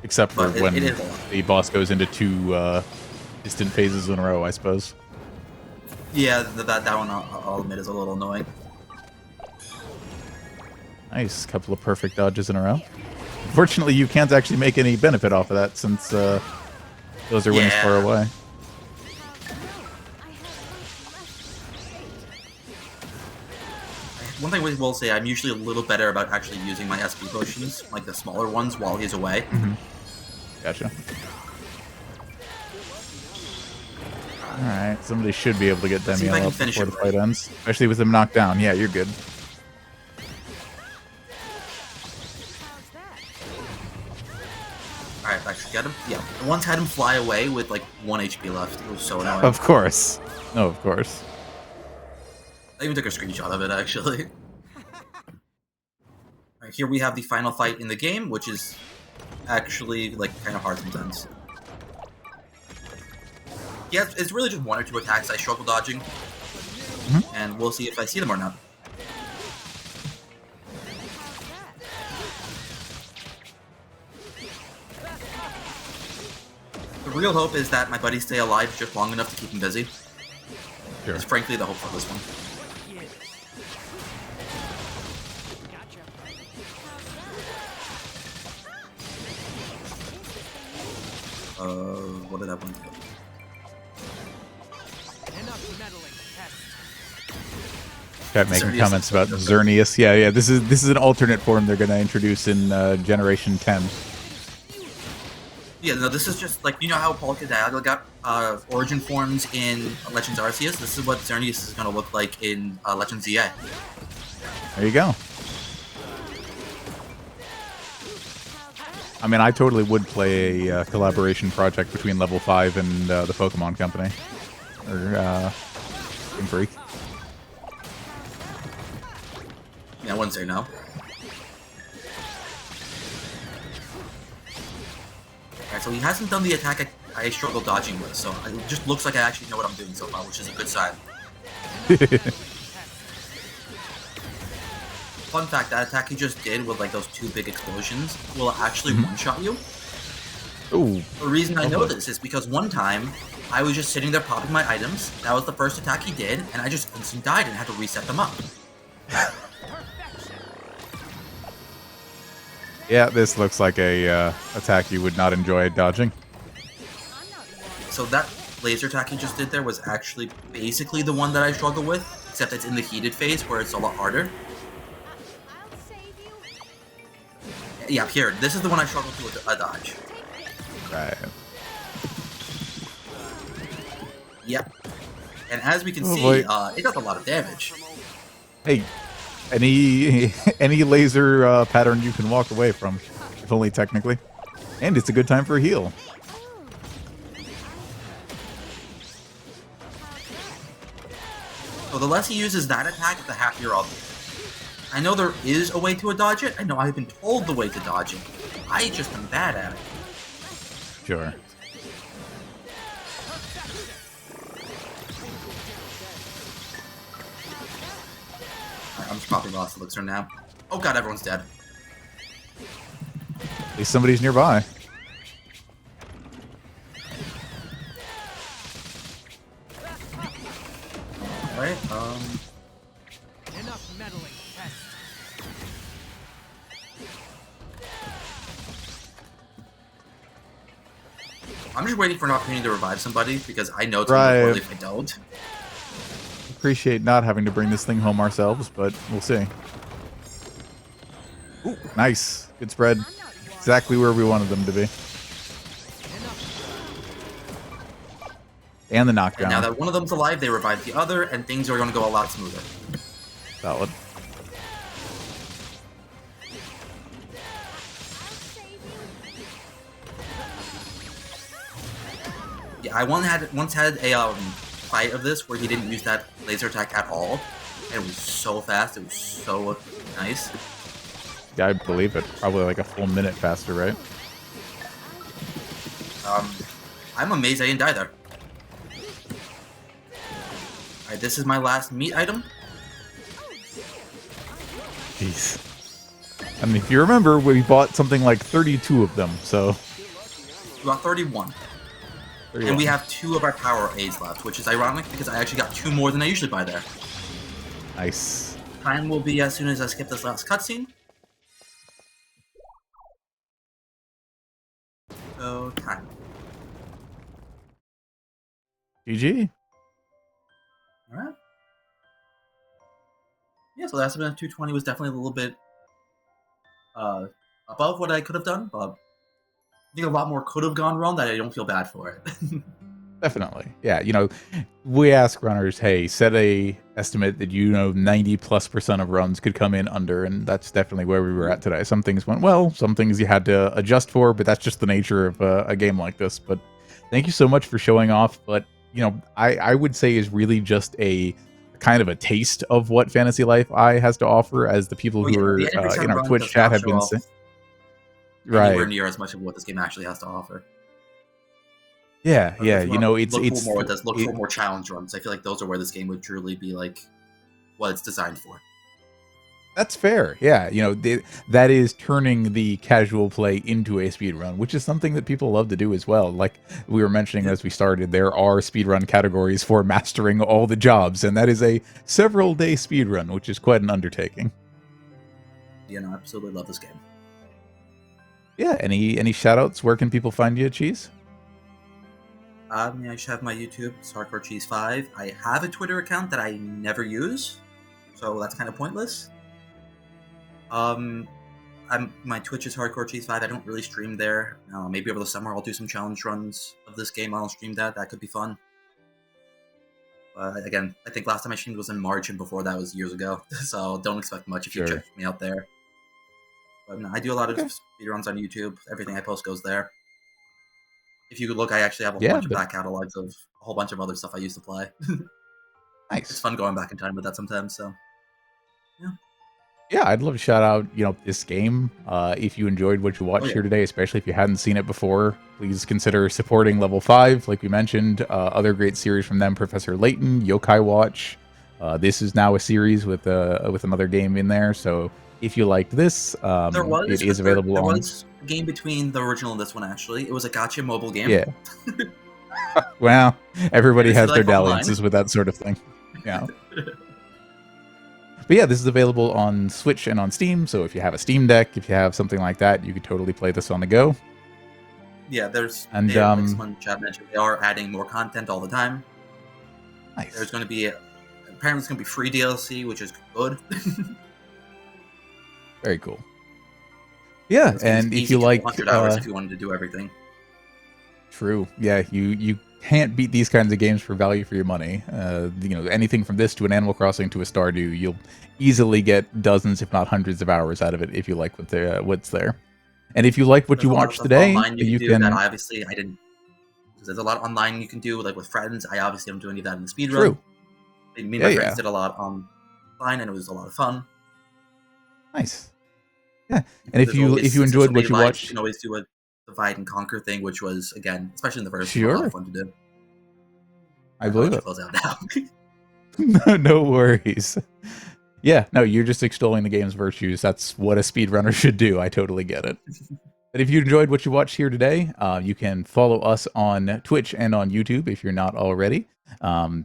S1: Except for
S2: But it
S1: when
S2: is a lot.
S1: the boss goes into 2 distant phases in a row, I suppose.
S2: Yeah, that one I'll admit is a little annoying.
S1: Nice, couple of perfect dodges in a row. Unfortunately, you can't actually make any benefit off of that since those are winning
S2: Yeah.
S1: far away.
S2: One thing we will say, I'm usually a little better about actually using my SP potions, like the smaller ones, while he's away.
S1: Gotcha. Alright, somebody should be able to get
S2: Let's see if I
S1: Demiel
S2: can
S1: up
S2: finish
S1: before
S2: it
S1: the
S2: right.
S1: fight ends. Especially with him knocked down. Yeah, you're good.
S3: How's that?
S2: Alright, actually get him. Yeah, I once had him fly away with like 1 HP left. It was so annoying.
S1: Of course. No, of course.
S2: I even took a screenshot of it, actually. Alright, here we have the final fight in the game, which is actually, like, kind of hard sometimes. Yeah, it's really just 1 or 2 attacks I struggle dodging. And we'll see if I see them or not. The real hope is that my buddies stay alive just long enough to keep them busy.
S1: Sure.
S2: That's frankly the hope for this one.
S3: Gotcha.
S2: What did that one do?
S4: Enough meddling, pests.
S1: Chat making comments about Xerneas. Yeah. This is an alternate form they're going to introduce in Generation 10.
S2: Yeah, no, this is just like, you know how Polka Diagonal got origin forms in Legends Arceus? This is what Xerneas is going to look like in Legends ZA.
S1: There you go. I mean, I totally would play a collaboration project between Level 5 and the Pokemon Company. Or Game Freak.
S2: Yeah, I wouldn't say no. Alright, so he hasn't done the attack I struggle dodging with, so it just looks like I actually know what I'm doing so far, which is a good sign. Fun fact, that attack he just did with like those 2 big explosions will actually one-shot you.
S1: Ooh.
S2: The reason I know this is because one time, I was just sitting there popping my items, that was the first attack he did, and I just instantly died and had to reset them up.
S1: Yeah, this looks like a attack you would not enjoy dodging.
S2: So that laser attack he just did there was actually basically the one that I struggle with, except it's in the heated phase where it's a lot harder.
S3: I'll save you.
S2: Yeah, here, this is the one I struggle to with a dodge.
S1: Right.
S2: Yep. And as we can
S1: Oh,
S2: see,
S1: boy.
S2: it does a lot of damage.
S1: Hey, any laser pattern you can walk away from, if only technically. And it's a good time for a heal.
S2: So the less he uses that attack, the happier I'll be. I know there is a way to dodge it. I know I've been told the way to dodge it. I just am bad at it.
S1: Sure.
S2: Alright, I'm just probably lost elixir now. Oh god, everyone's dead.
S1: At least somebody's nearby.
S2: Alright,
S4: Enough meddling, pest.
S2: I'm just waiting for an opportunity to revive somebody because I know it's
S1: Right.
S2: going to go poorly if I don't.
S1: Appreciate not having to bring this thing home ourselves, but we'll see. Ooh, nice. Good spread. Exactly where we wanted them to be. And the knockdown.
S2: And now that one of them's alive, they revive the other, and things are going to go a lot smoother.
S1: Solid.
S2: Yeah, I once had a fight of this where he didn't use that laser attack at all, and it was so fast. It was so nice.
S1: Yeah, I believe it. Probably like a full minute faster, right?
S2: I'm amazed I didn't die there. Alright, this is my last meat item.
S1: Jeez. I mean, if you remember, we bought something like 32 of them, so...
S2: About 31.
S1: 31.
S2: And we have 2 of our power aids left, which is ironic because I actually got 2 more than I usually buy there.
S1: Nice.
S2: Time will be as soon as I skip this last cutscene. So, time.
S1: GG.
S2: Alright. Yeah, so the estimate of 220 was definitely a little bit above what I could have done, but I think a lot more could have gone wrong that I don't feel bad for it.
S1: Definitely. Yeah, you know, we ask runners, hey, set a estimate that 90+% of runs could come in under, and that's definitely where we were at today. Some things went well, some things you had to adjust for, but that's just the nature of a game like this. But thank you so much for showing off. But, I would say is really just a kind of a taste of what Fantasy Life I has to offer, as the people who are in our Twitch chat have been saying. Right.
S2: Anywhere near as much of what this game actually has to offer.
S1: Yeah,
S2: But
S1: yeah,
S2: if you wanna
S1: it's
S2: look for more challenge runs. I feel like those are where this game would truly be like what it's designed for.
S1: That's fair. Yeah, that is turning the casual play into a speedrun, which is something that people love to do as well. Like we were mentioning as we started, there are speedrun categories for mastering all the jobs, and that is a several-day speedrun, which is quite an undertaking.
S2: Yeah, no, I absolutely love this game.
S1: Yeah, any shout-outs? Where can people find you, Cheese?
S2: I just have my YouTube, it's HardcoreCheese5. I have a Twitter account that I never use. so that's kind of pointless. My Twitch is HardcoreCheese5. I don't really stream there. Maybe over the summer I'll do some challenge runs of this game. I'll stream that. That could be fun. Again, I think last time I streamed was in March, and before that was years ago. So don't expect much if you check me out there. But no, I do a lot of speedruns on YouTube. Everything I post goes there. If you could look, I actually have a whole bunch of back catalogs of a whole bunch of other stuff I used to play.
S1: Nice.
S2: It's fun going back in time with that sometimes. So yeah.
S1: Yeah, I'd love to shout out, this game. If you enjoyed what you watched here today, especially if you hadn't seen it before, please consider supporting Level 5, like we mentioned. Other great series from them, Professor Layton, Yokai Watch. This is now a series with another game in there, so if you liked this, it is available on...
S2: There was a game between the original and this one, actually. It was a gacha mobile game.
S1: Yeah. Well, everybody has their dalliances with that sort of thing. Yeah. But yeah, this is available on Switch and on Steam, so if you have a Steam Deck, if you have something like that, you could totally play this on the go.
S2: Yeah, like someone chat mentioned, they are adding more content all the time.
S1: Nice.
S2: There's going to be, apparently it's going to be free DLC, which is good.
S1: Very cool. Yeah, and if you like...
S2: 100 hours if you wanted to do everything.
S1: True. Yeah, you can't beat these kinds of games for value for your money. Anything from this to an Animal Crossing to a Stardew, you'll easily get dozens, if not hundreds, of hours out of it if you like what's there. And if you like what you watched today, you can...
S2: That obviously I didn't. There's a lot online you can do, like with friends. I obviously don't do any of that in the speedrun.
S1: True.
S2: Me and my friends did a lot online, and it was a lot of fun.
S1: Nice. Yeah, and if you enjoyed what you watched,
S2: you can always do a divide and conquer thing, which was, again, especially in the first, a lot of fun to do.
S1: I believe it.
S2: Close out now.
S1: No worries. Yeah, no, you're just extolling the game's virtues. That's what a speedrunner should do. I totally get it. But if you enjoyed what you watched here today, you can follow us on Twitch and on YouTube if you're not already.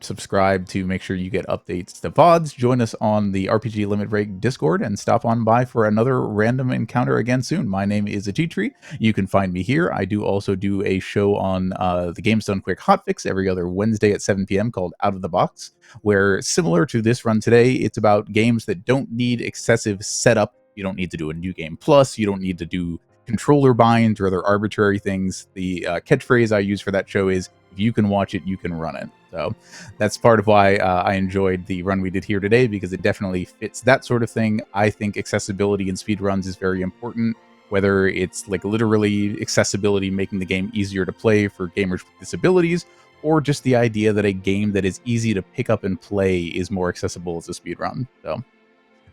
S1: Subscribe to make sure you get updates to VODs. Join us on the RPG Limit Break Discord and stop on by for another random encounter again soon. My name is ateatree. You can find me here. I do also do a show on the Games Done Quick Hotfix every other Wednesday at 7 p.m. called Out of the Box, where, similar to this run today, it's about games that don't need excessive setup. You don't need to do a new game plus. You don't need to do controller binds or other arbitrary things. The catchphrase I use for that show is, if you can watch it, you can run it. So that's part of why I enjoyed the run we did here today, because it definitely fits that sort of thing. I think accessibility in speedruns is very important, whether it's like literally accessibility, making the game easier to play for gamers with disabilities, or just the idea that a game that is easy to pick up and play is more accessible as a speedrun. So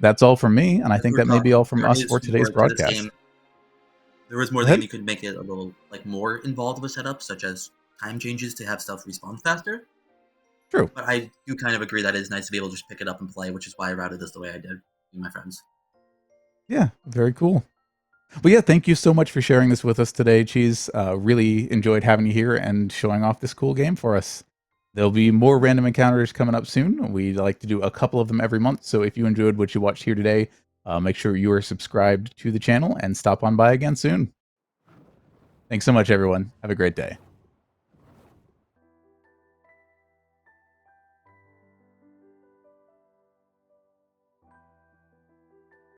S1: that's all from me, and I think that may be all from us for today's broadcast.
S2: There was more than you could make it a little more involved with a setup, such as time changes to have stuff respawn faster.
S1: True.
S2: But I do kind of agree that it is nice to be able to just pick it up and play, which is why I routed this the way I did with my friends.
S1: Yeah, very cool. But yeah, thank you so much for sharing this with us today, Cheese. Really enjoyed having you here and showing off this cool game for us. There'll be more random encounters coming up soon. We like to do a couple of them every month, so if you enjoyed what you watched here today, make sure you are subscribed to the channel and stop on by again soon. Thanks so much, everyone. Have a great day.